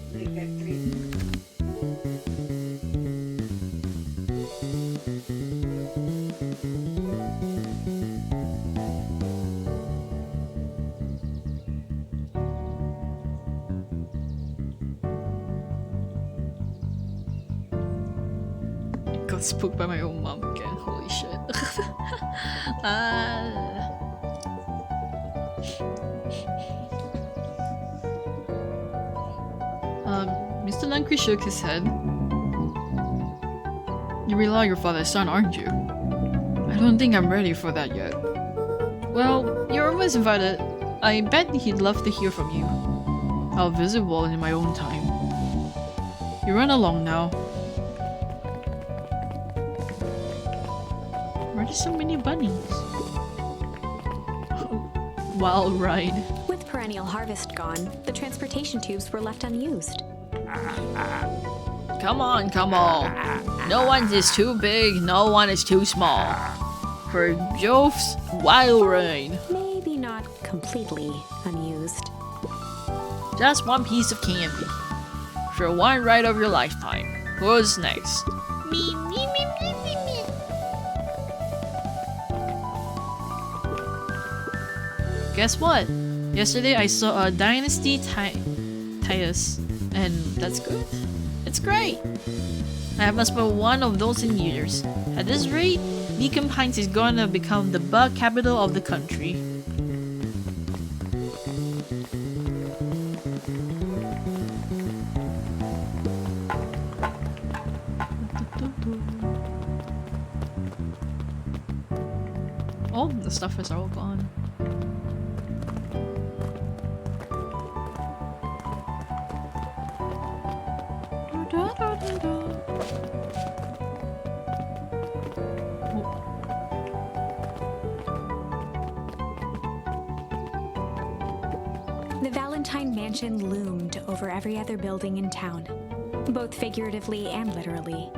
Got spooked by my own mom again. Holy shit. Mr. Lankry shook his head. You really are your father's son, aren't you? I don't think I'm ready for that yet. Well, you're always invited. I bet he'd love to hear from you. I'll visit Wallen in my own time. You run along now. Where are so many bunnies? Wild ride. With perennial harvest gone, the transportation tubes were left unused. Come on, come on. No one is too big, no one is too small. For Jove's wild ride. Maybe not completely unused. Just one piece of candy. For one ride of your lifetime. Who's next? Me, me, me, me, me, me. Guess what? Yesterday I saw a Dynasty Titus, and that's good. It's great. I haven't spent one of those in years. At this rate, Beacon Pines is gonna become the bug capital of the country. Oh, the stuff is all gone. The Valentine Mansion loomed over every other building in town, both figuratively and literally.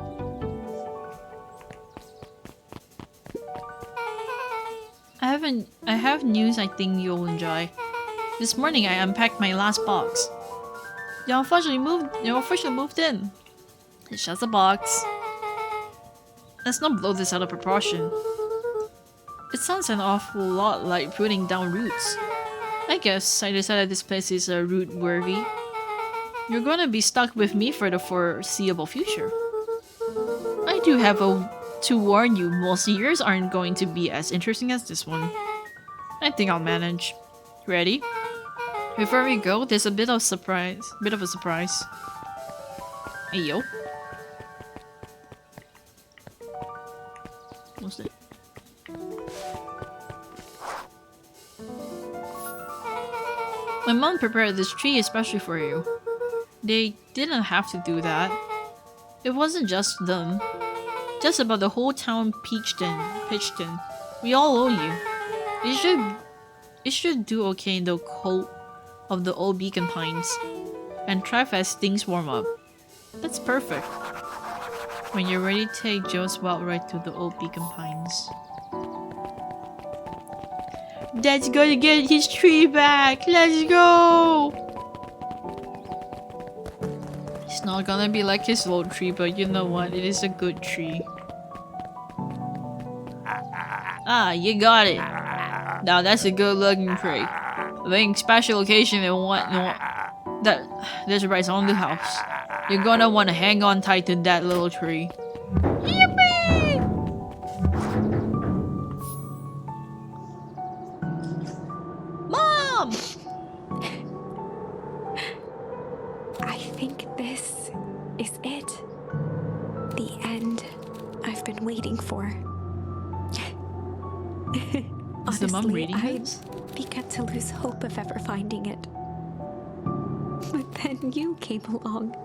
I have news I think you'll enjoy. This morning I unpacked my last box. You officially moved in. It's just a box. Let's not blow this out of proportion. It sounds an awful lot like putting down roots. I guess I decided this place is root worthy. You're gonna be stuck with me for the foreseeable future. I do have to warn you, most years aren't going to be as interesting as this one. I think I'll manage. Ready? Before we go, there's a bit of a surprise. Hey yo. What's that? My mom prepared this tree especially for you. They didn't have to do that. It wasn't just them. Just about the whole town pitched in. We all owe you. It should do okay in the cold of the old Beacon Pines. And thrive as things warm up. That's perfect. When you're ready, take Joe's wild ride to the old Beacon Pines. Dad's gonna get his tree back! Let's go! It's not gonna be like his old tree, but you know what? It is a good tree. Ah, you got it! Now that's a good looking tree. I think special occasion and what that there's rice on the house. You're gonna want to hang on tight to that little tree. Yippee! Mom! I think this is it. The end I've been waiting for. Is the mom Honestly, reading I this? began to lose hope of ever finding it. But then you came along.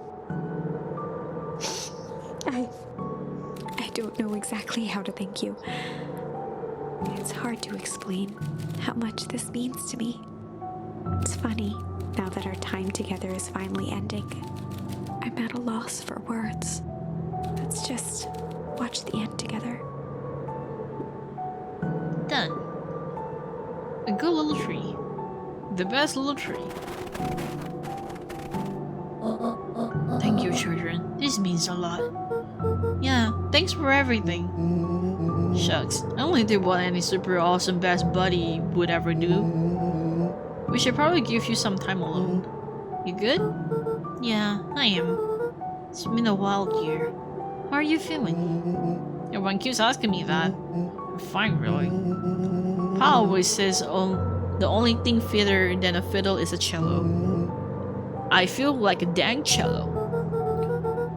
I don't know exactly how to thank you. It's hard to explain how much this means to me. It's funny, now that our time together is finally ending. I'm at a loss for words. Let's just watch the end together. Done. A good little tree. The best little tree. Thank you, children. This means a lot. Yeah, thanks for everything. Shucks, I only did what any super awesome best buddy would ever do. We should probably give you some time alone. You good? Yeah, I am. It's been a wild year. How are you feeling? Everyone keeps asking me that. I'm fine, really. Pa always says the only thing fitter than a fiddle is a cello. I feel like a dang cello.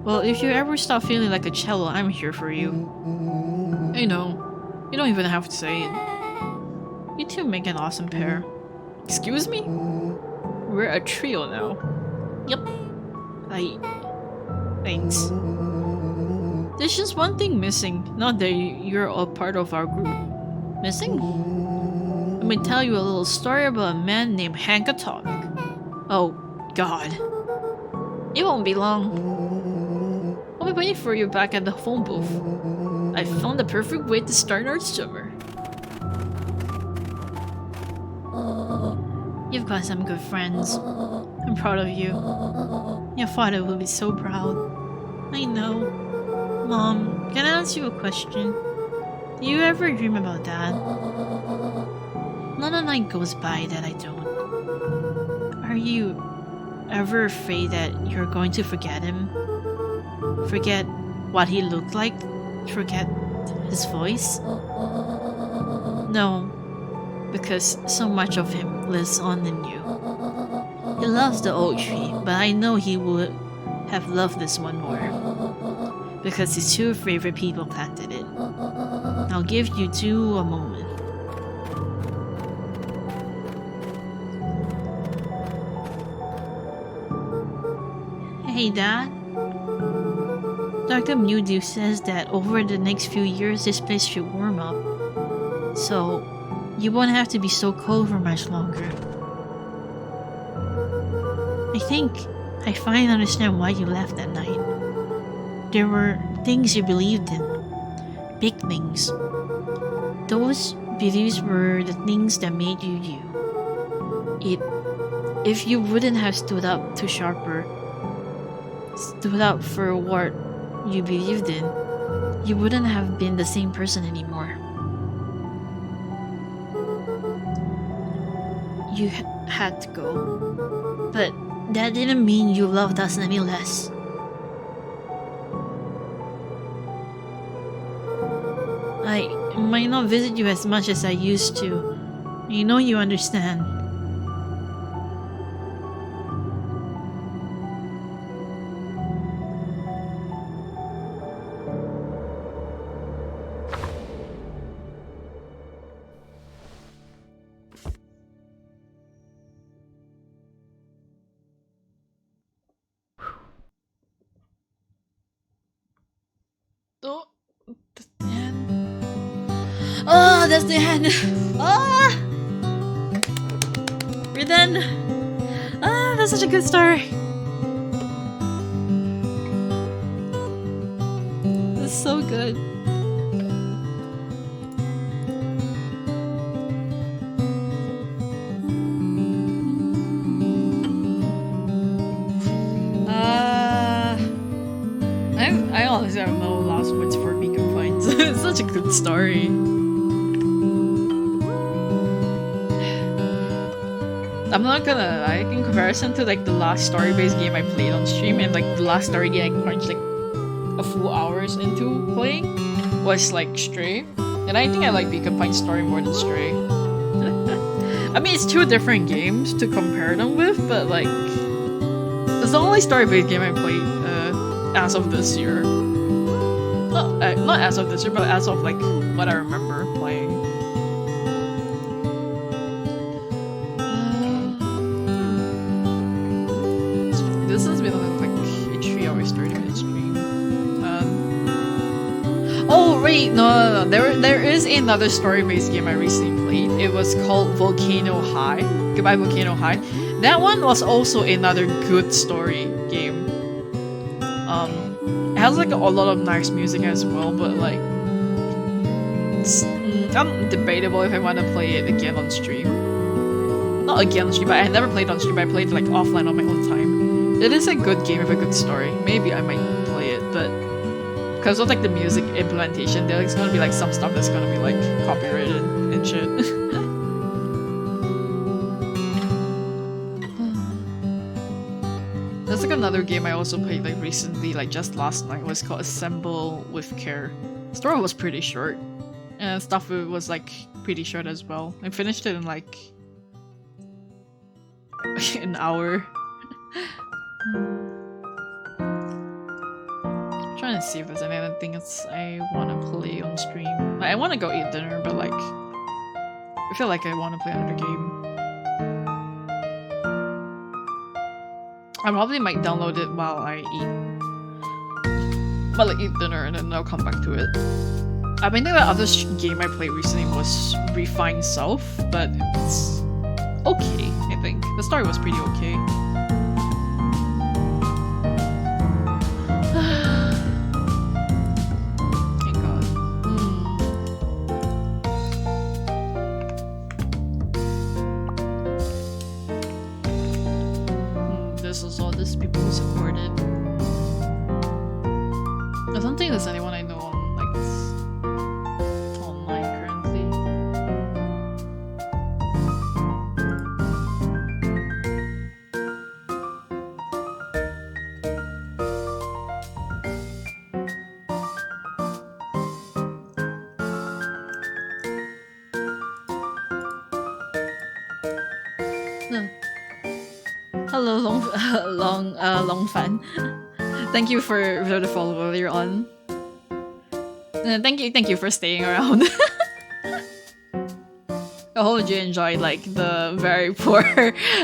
Well, if you ever stop feeling like a cello, I'm here for you. I know. You don't even have to say it. You two make an awesome pair. Excuse me? We're a trio now. Yep. Thanks. There's just one thing missing. Not that you're a part of our group. Missing? Let me tell you a little story about a man named Hank Atomic. Oh, God. It won't be long. I'll be waiting for you back at the phone booth. I found the perfect way to start our summer. You've got some good friends. I'm proud of you. Your father will be so proud. I know. Mom, can I ask you a question? Do you ever dream about Dad? Not a night goes by that I don't. Are you ever afraid that you're going to forget him? Forget what he looked like? Forget his voice? No, because so much of him lives on in you. He loves the old tree, but I know he would have loved this one more. Because his two favorite people planted it. I'll give you two a moment. Hey, Dad. Dr. Mewdew says that over the next few years this place should warm up. So, you won't have to be so cold for much longer. I think I finally understand why you left that night. There were things you believed in. Big things. Those beliefs were the things that made you you. If you wouldn't have stood up to Sharper, stood up for what you believed in, you wouldn't have been the same person anymore. You had to go. But that didn't mean you loved us any less. I might not visit you as much as I used to. I know you understand. Oh, that's the end. Oh, that's the end. Ah, we're done. Ah, that's such a good story. That's so good. I honestly have no last words for Mika Pines. It's such a good story. I'm not gonna lie, in comparison to like the last story-based game I played on stream and like the last story game I crunched like a few hours into playing was like Stray. And I think I like Beacon Pine's story more than Stray. I mean, it's two different games to compare them with, but like, it's the only story-based game I played as of this year. Not as of this year, but as of like what I remember playing. This has been like a 3 hours 30-minute stream. Oh wait, no. There is another story-based game I recently played. It was called Volcano High. Goodbye Volcano High. That one was also another good story game. It has like a lot of nice music as well, but like it's debatable if I want to play it again on stream. Not again on stream, but I had never played on stream. I played like offline on my own time. It is a good game with a good story. Maybe I might play it, but because of like the music implementation, there's gonna be like some stuff that's gonna be like copyrighted and shit. There's like another game I also played like recently, like just last night, was called Assemble with Care. The story was pretty short, and stuff was like pretty short as well. I finished it in like an hour. I'm trying to see if there's anything else I want to play on stream. Like, I want to go eat dinner, but like I feel like I want to play another game. I probably might download it while I eat dinner, and then I'll come back to it. I mean, the other game I played recently was Refined Self, but it's okay, I think. The story was pretty okay. Thank God. This is all these people who supported. I don't think there's anyone I know on like online currently. Hello, long fan. Thank you for the follow earlier on. Thank you for staying around. I hope you enjoyed like the very poor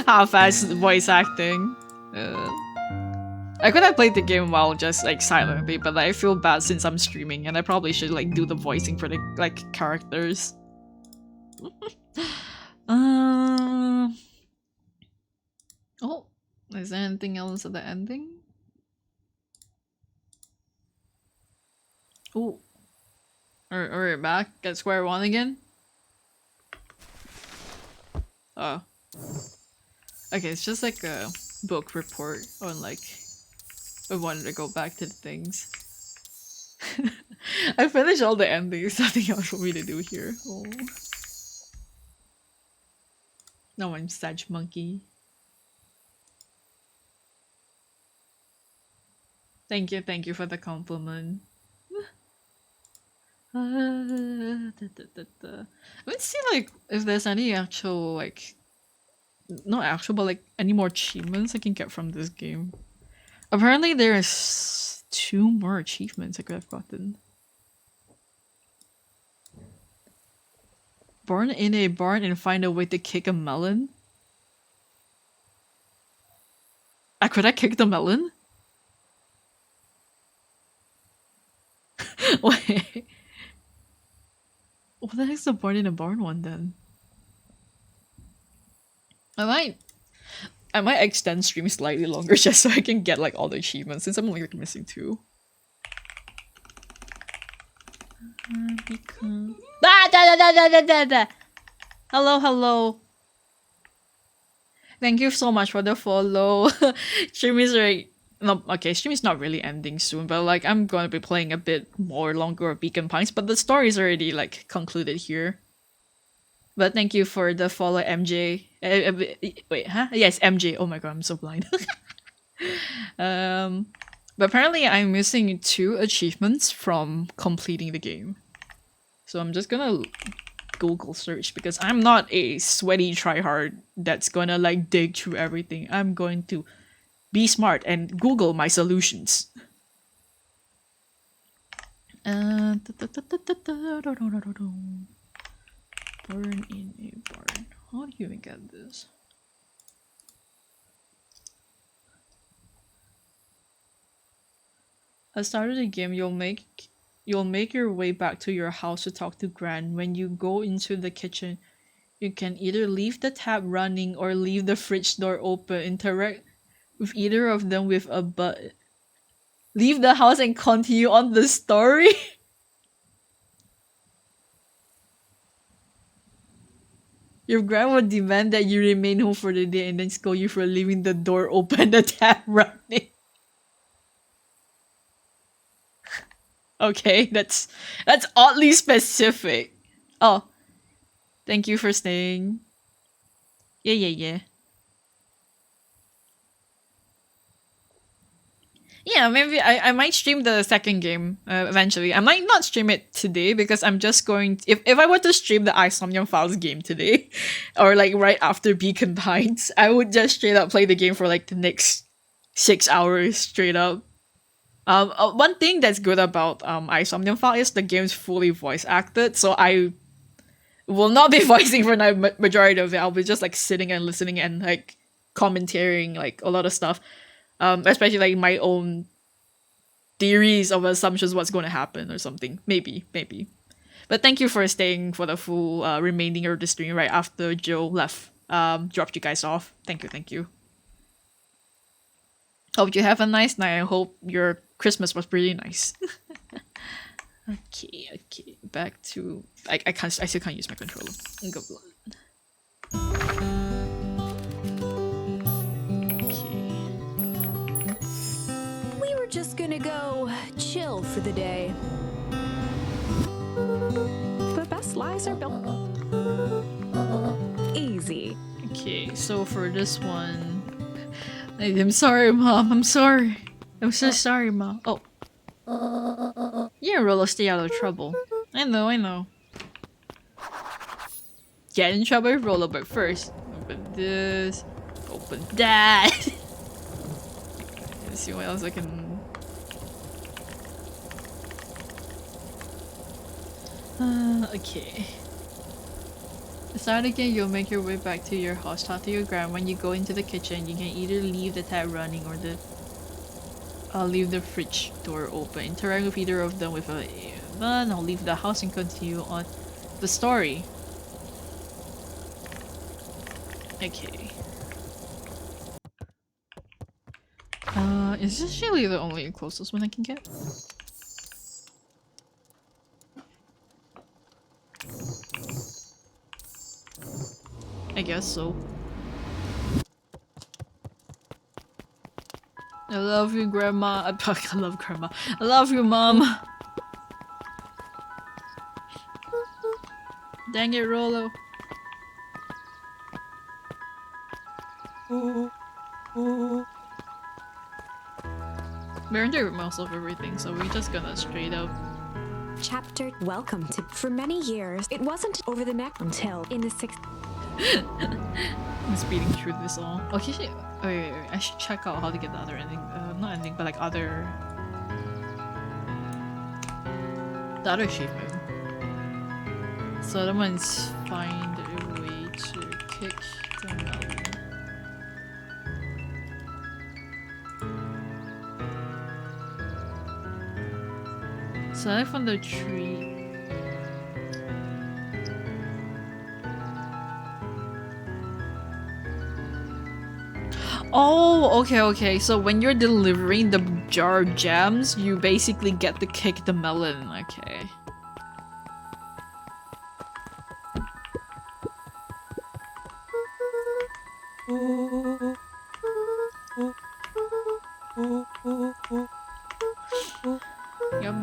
half-assed voice acting. I could have played the game while just like silently, but like, I feel bad since I'm streaming, and I probably should like do the voicing for the like characters. Oh, is there anything else at the ending? Oh, we're back at square one again. Oh, okay. It's just like a book report on like I wanted to go back to the things. I finished all the endings. Nothing else for me to do here. Oh, now I'm Sag Monkey. Thank you for the compliment. Let's see like if there's any actual like not actual but like any more achievements I can get from this game. Apparently there's 2 more achievements I could have gotten. Born in a barn and find a way to kick a melon? Could I kick the melon? Wait. What the heck's the born in a barn one then? I might extend stream slightly longer just so I can get like all the achievements since I'm only like, missing 2. Hello. Thank you so much for the follow. Stream is right. No, okay, stream is not really ending soon, but like I'm gonna be playing a bit more longer of Beacon Pines, but the story is already like concluded here. But thank you for the follow, MJ. Wait, huh? Yes, MJ. Oh my god, I'm so blind. But apparently I'm missing 2 achievements from completing the game. So I'm just gonna Google search because I'm not a sweaty tryhard that's gonna like dig through everything. I'm going to be smart and Google my solutions. Burn in a barn. How do you even get this? At the start of the game, you'll make your way back to your house to talk to Gran. When you go into the kitchen, you can either leave the tap running or leave the fridge door open. Interact with either of them with a button. Leave the house and continue on the story. Your Gran would demand that you remain home for the day and then scold you for leaving the door open and the tap running. Okay, that's oddly specific. Oh, thank you for staying. Yeah. Yeah, maybe I might stream the second game eventually. I might not stream it today because I'm just going if I were to stream the Isomnium Files game today or like right after Beacon Pines, I would just straight up play the game for like the next 6 hours straight up. One thing that's good about Isomnium File is the game's fully voice acted, so I will not be voicing for the majority of it. I'll be just like sitting and listening and like commentating like a lot of stuff. Especially like my own theories of assumptions what's going to happen or something. Maybe. But thank you for staying for the full remaining of the stream right after Joe left. Dropped you guys off. Thank you. Hope you have a nice night. I hope your Christmas was pretty nice. Okay. Back to I still can't use my controller. Go blood. We're just gonna go chill for the day. The best lies are built easy. Okay, so for this one, I'm sorry, Mom. I'm sorry. I'm so sorry, Mom. Oh. Yeah, Rolo, stay out of trouble. I know. Get in trouble with Rolo, but first, open this, open that. Let's see what else I can. Okay. To start again, you'll make your way back to your house. Talk to your Gran. When you go into the kitchen, you can either leave the tap running or leave the fridge door open. Interact with either of them with a button. I'll leave the house and continue on the story. Okay. Is this really the only closest one I can get? I guess so. I love you, Grandma. I love Grandma. I love you, Mom. Dang it, Rolo. We're under most of everything, so we're just gonna straight up. Chapter welcome to. For many years, it wasn't over the neck until in the 6th. I'm speeding through this all. Okay, shit. Wait. I should check out how to get the other ending. Not ending, but like other. The other achievement. So that one's find a way to kick the melon. Select from the tree. Oh, okay. So when you're delivering the jar of jams, you basically get to kick the melon. Okay. Yep.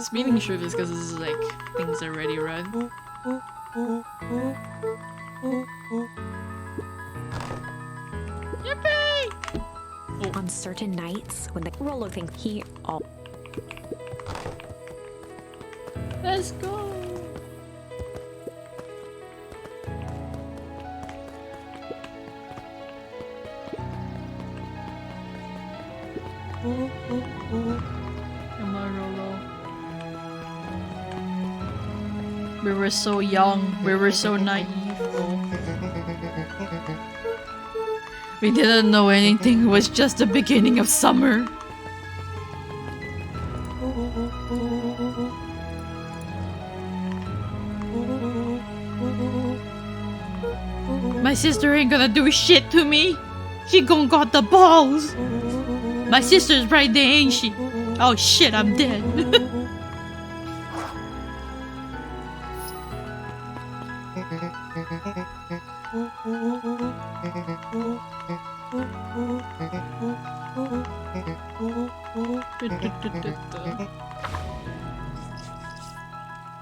Speeding shift is because this is like things already run. Yippee! On certain nights, when the Rolo thinks he all Let's go! Come on, Rolo. We were so young. We were so naive. Oh. We didn't know anything. It was just the beginning of summer. My sister ain't gonna do shit to me. She gon' got the balls. My sister's right there, ain't she? Oh shit, I'm dead.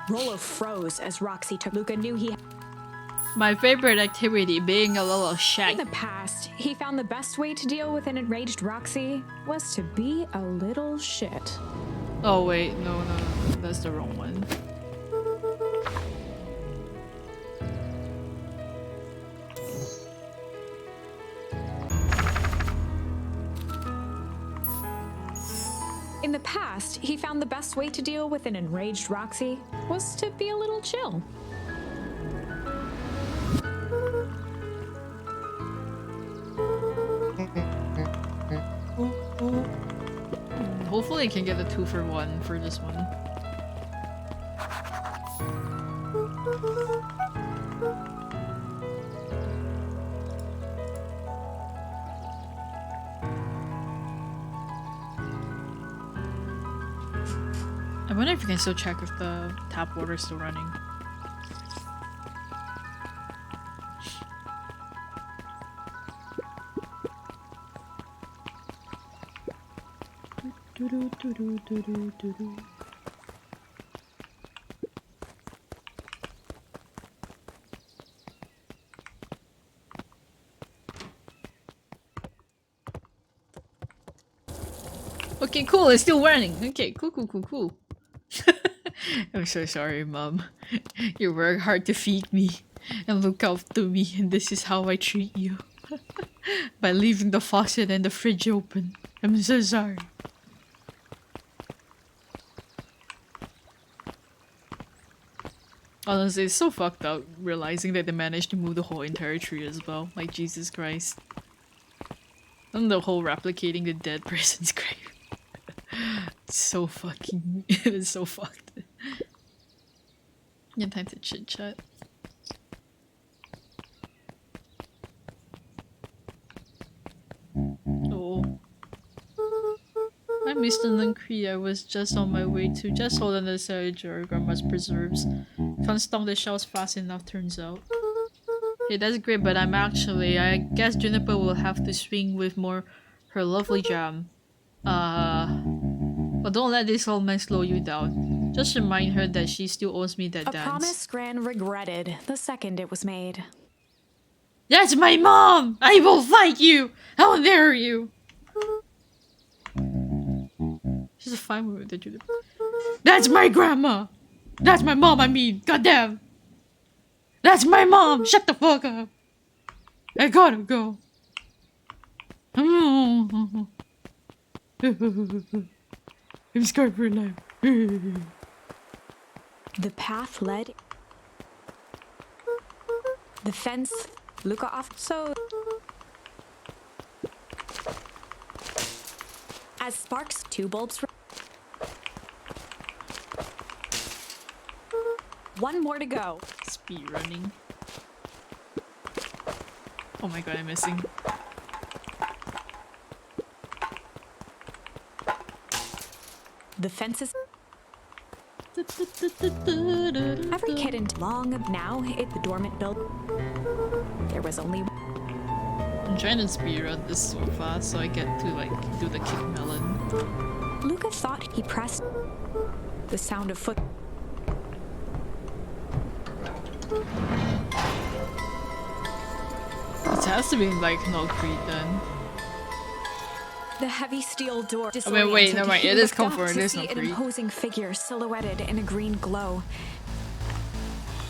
Rolo froze as Roxy took Luca knew he My favorite activity being a little shy. In the past, he found the best way to deal with an enraged Roxy was to be a little shit. Oh wait, no, that's the wrong one. In the past, he found the best way to deal with an enraged Roxy was to be a little chill. Hopefully I can get a 2-for-1 for this one. I wonder if you can still check if the tap water is still running. Okay, cool, it's still running. Okay, cool. I'm so sorry, Mom. You work hard to feed me and look after me, and this is how I treat you. By leaving the faucet and the fridge open. I'm so sorry. Honestly, it's so fucked up realizing that they managed to move the whole entire tree as well. Like, Jesus Christ. And the whole replicating the dead person's grave. It's so fucking... it's so fucked. Yeah, time to chit chat. Oh. I missed an Cree. I was just on my way to just hold on the side jar grandma's preserves. Can't stomp the shells fast enough, turns out. Hey, that's great, but I guess Juniper will have to swing with more her lovely jam. But don't let this old man slow you down. Just remind her that she still owes me that A dance. promise Gran regretted the second it was made. That's my mom! I will fight you! How dare you! She's a fine with it, Juniper. That's my grandma! That's my mom, I mean, goddamn! That's my mom! Shut the fuck up! I gotta go. I'm scared for life. The path led. The fence. Luca off. So. As sparks, 2 bulbs. One more to go. Speed running. Oh my god, I'm missing. The fences. Every kid in long now hit the dormant build. There was only. I'm trying to speedrun this so fast so I get to like do the kick melon. Luca thought he pressed. The sound of foot. It has to be like Knoll Creek then. The heavy steel door. I mean, wait, never mind. It is comfort. It is An Knoll Creek. imposing figure silhouetted in a green glow.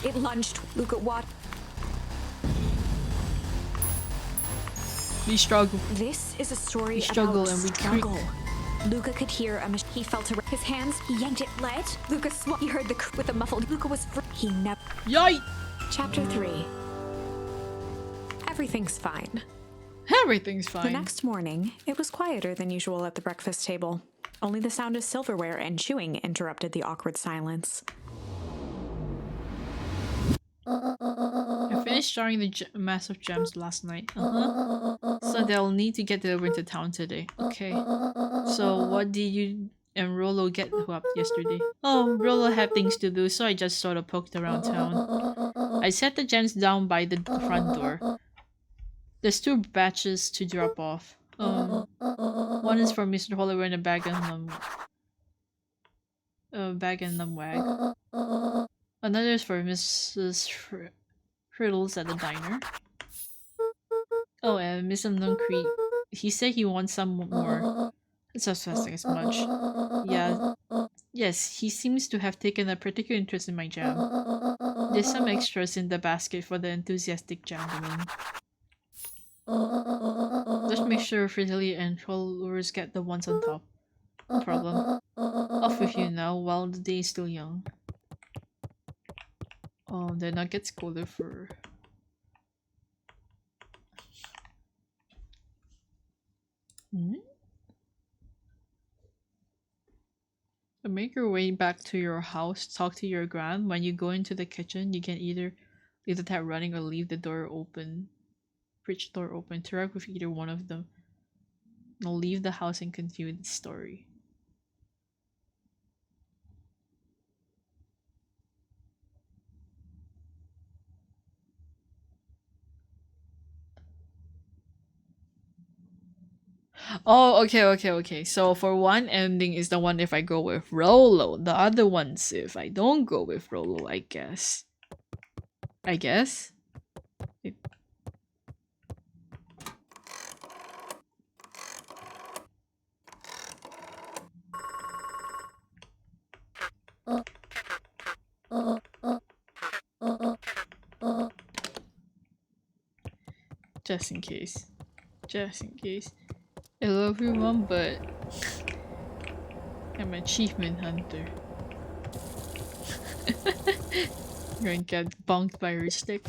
It lunged. Luca watched. We struggle. This is a story We struggle about and we struggle. Luca could hear he felt his hands. He yanked it. Let Luca he heard the with a muffled. Luca was he never. Yikes! Chapter 3. Everything's fine. Everything's The fine. next morning, it was quieter than usual at the breakfast table. Only the sound of silverware and chewing interrupted the awkward silence. I finished drawing the massive gems last night. So they'll need to get delivered to town today. Okay. So what did you and Rolo get up yesterday? Oh, Rolo had things to do, so I just sort of poked around town. I set the gems down by the front door. There's 2 batches to drop off. One is for Mr. Holloway and a bag and numwag. Another is for Mrs. Frittles at the diner. Oh, and Mr. Nuncrete. He said he wants some more. It's not fasting as much. Yeah. Yes, he seems to have taken a particular interest in my jam. There's some extras in the basket for the enthusiastic gentleman. Just make sure Frizzly and followers get the ones on top. No problem. Off with you now while the day is still young. Oh, then I get scolded for... Make your way back to your house, talk to your gran. When you go into the kitchen, you can either leave the tap running or leave the door open. Fridge door open. Interact with either one of them. I'll leave the house and continue the story. Oh, okay. So for one ending is the one if I go with Rolo. The other ones if I don't go with Rolo, I guess. It... Just in case. I love you, Mom, but I'm an achievement hunter. You're gonna get bonked by your stick.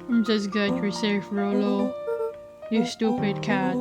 I'm just glad you're safe, Rolo. You stupid cat.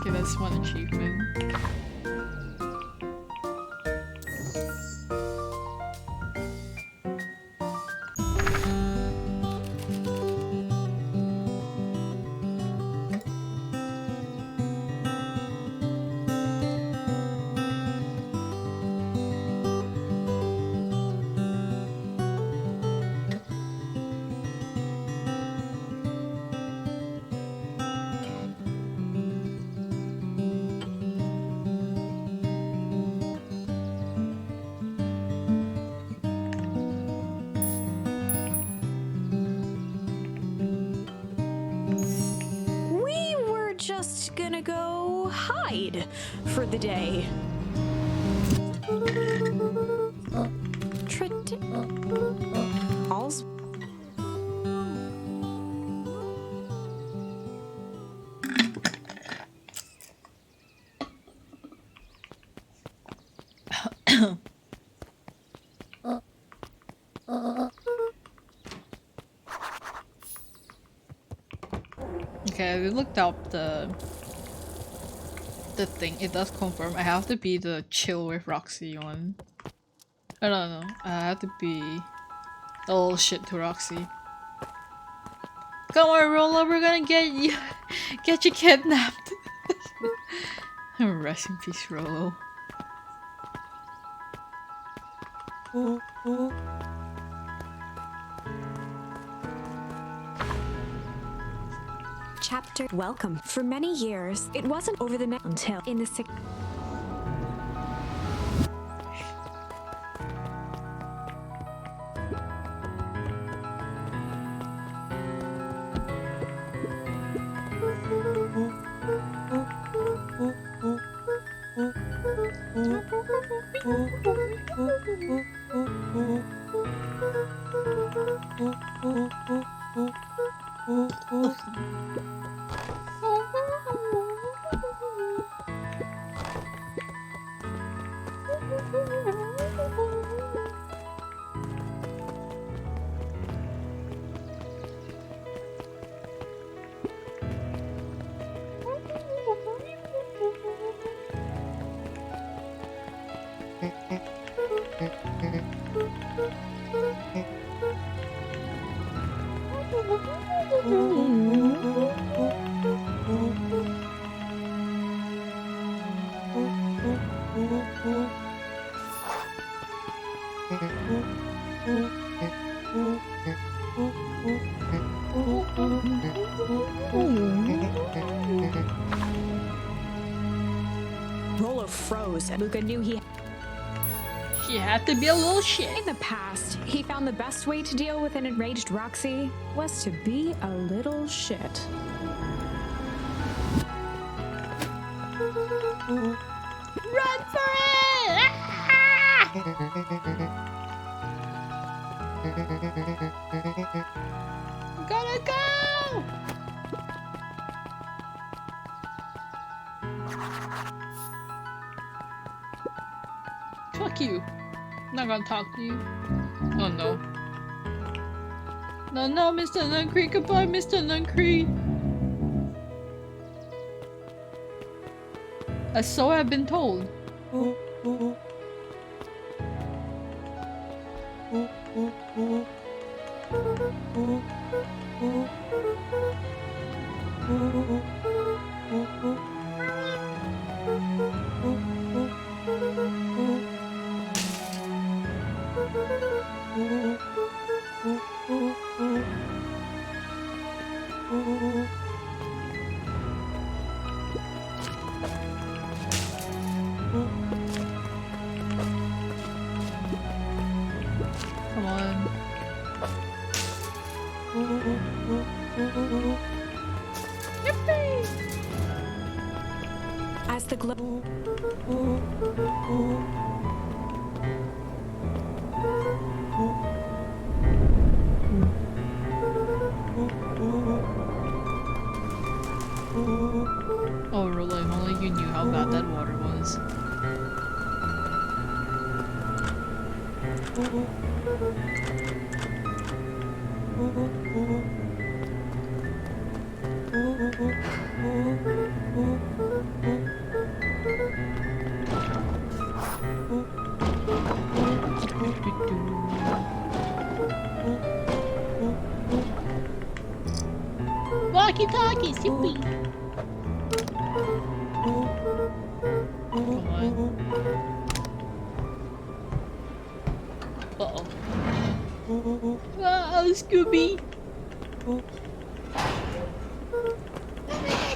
Okay, that's one achievement. We were just gonna go hide for the day. All's Okay, we looked up the thing. It does confirm I have to be the chill with Roxy one. I don't know. I have to be a little shit to Roxy. Come on, Rolo, we're gonna get you kidnapped. Rest in peace, Rolo. Chapter Welcome. For many years, it wasn't over the net until in the Rolo froze, and Mika knew She had to be a little shit. in the past, he found the best way to deal with an enraged Roxy was to be a little shit. Run for it! Gotta go! Fuck you. I'm not gonna talk to you. Oh no. No, no, Mr. Nuncree. Goodbye, Mr. Nuncree. So I've been told. Come on. Yippee! As the glow Oh, Rolo, if only you knew how bad that water was. Walkie-talkies, yippee! Come on. Uh-oh. Uh-oh, Scooby!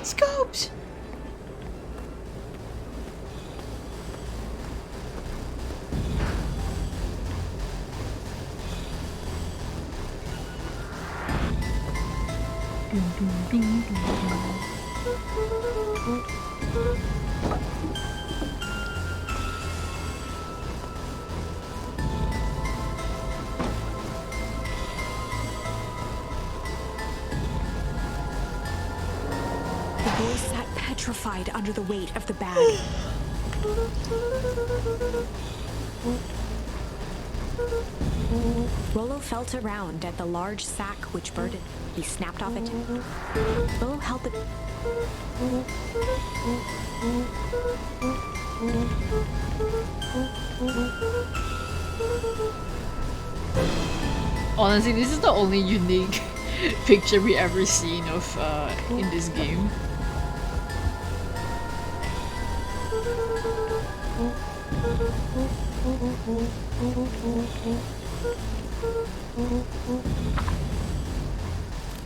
Scopes! The boy sat petrified under the weight of the bag. Rollo felt around at the large sack which burdened. He snapped off it. Rollo held the... Honestly, this is the only unique picture we ever seen of in this game.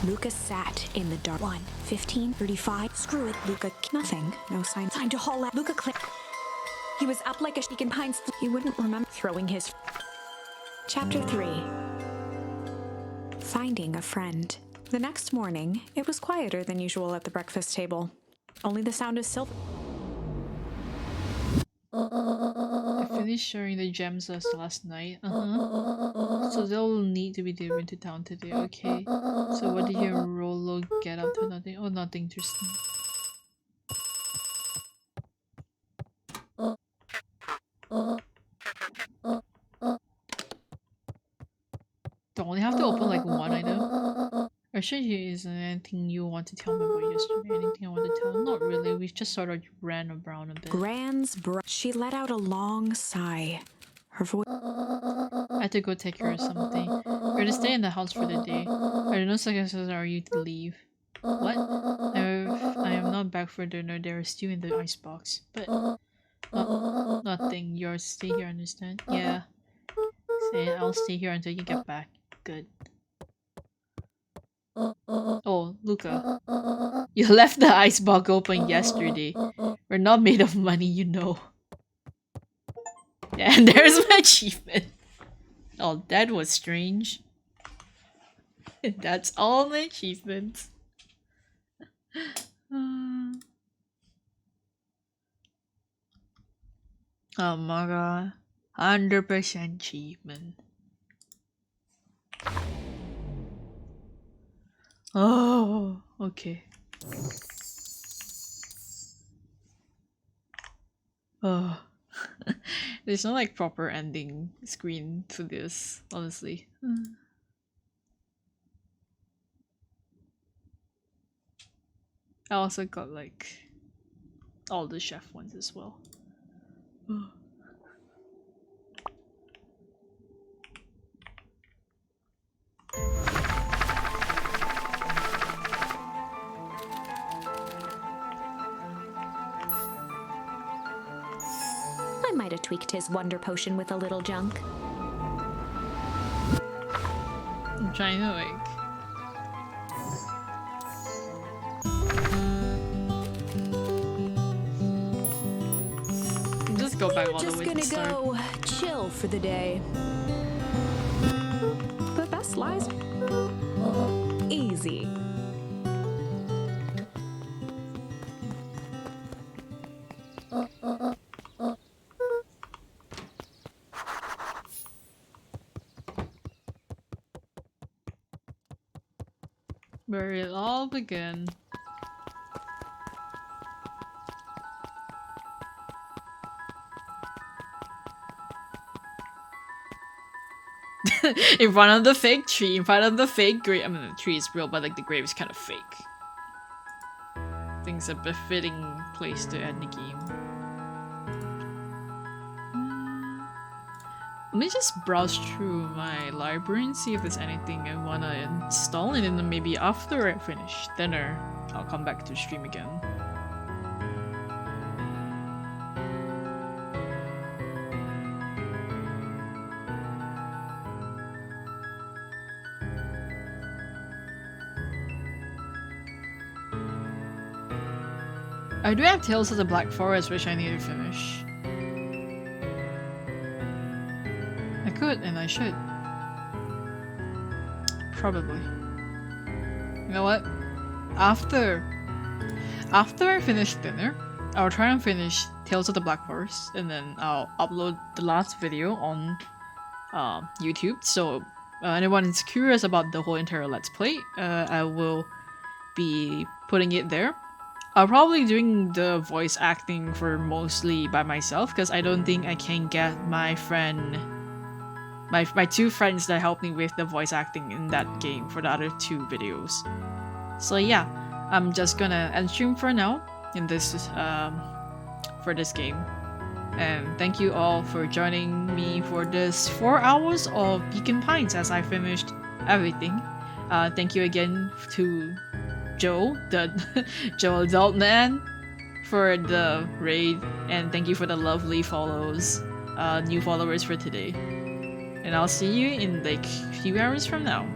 Luca sat in the dark. 1:15:35. Screw it, Luca. Nothing. No sign. Time to haul out. Luca clicked. He was up like a Beacon Pines. He wouldn't remember throwing his... Chapter 3. Finding a friend. The next morning, it was quieter than usual at the breakfast table. Only the sound of silver. I finished sharing the gems last night. So they'll need to be delivered to town today. Okay. So what did your Rollo get up to? Nothing. Oh, nothing interesting. Don't only have to open like one item. Or should you, is there anything you want to tell me about yesterday? Anything I want to tell? Not really. We just sort of ran around a bit. She let out a long sigh. Her voice... I had to go take care of something. We're gonna stay in the house for the day. Are there no suggestions are you to leave? What? I am not back for dinner. There is stew in the icebox. But... nothing. Yours. Stay here, understand? Yeah. I'll stay here until you get back. Good. Oh, Luca. You left the icebox open yesterday. We're not made of money, you know. And there's my achievement. Oh, that was strange. That's all my achievements. Oh my god. 100% achievement. Oh, okay. Oh. There's no like proper ending screen for this, honestly. I also got like all the chef ones as well. I might have tweaked his wonder potion with a little junk. I'm trying to like... just go back all the way to the start. Go chill for the day. The best lies easy. Where it all began. In front of the fake tree, in front of the fake grave. I mean, the tree is real, but like the grave is kind of fake. I think it's a befitting place to end the game. Let me just browse through my library and see if there's anything I wanna install, and then maybe after I finish dinner, I'll come back to stream again. I do have Tales of the Black Forest, which I need to finish. I could, and I should. Probably. You know what? After I finish dinner, I'll try and finish Tales of the Black Forest, and then I'll upload the last video on YouTube. So anyone is curious about the whole entire Let's Play, I will be putting it there. I'll probably doing the voice acting for mostly by myself, because I don't think I can get my friend my two friends that helped me with the voice acting in that game for the other two videos. So yeah, I'm just gonna end stream for now in this for this game. And thank you all for joining me for this 4 hours of Beacon Pines as I finished everything. Thank you again to Joe, the Joe Adult Man, for the raid, and thank you for the lovely follows, new followers for today. And I'll see you in like few hours from now.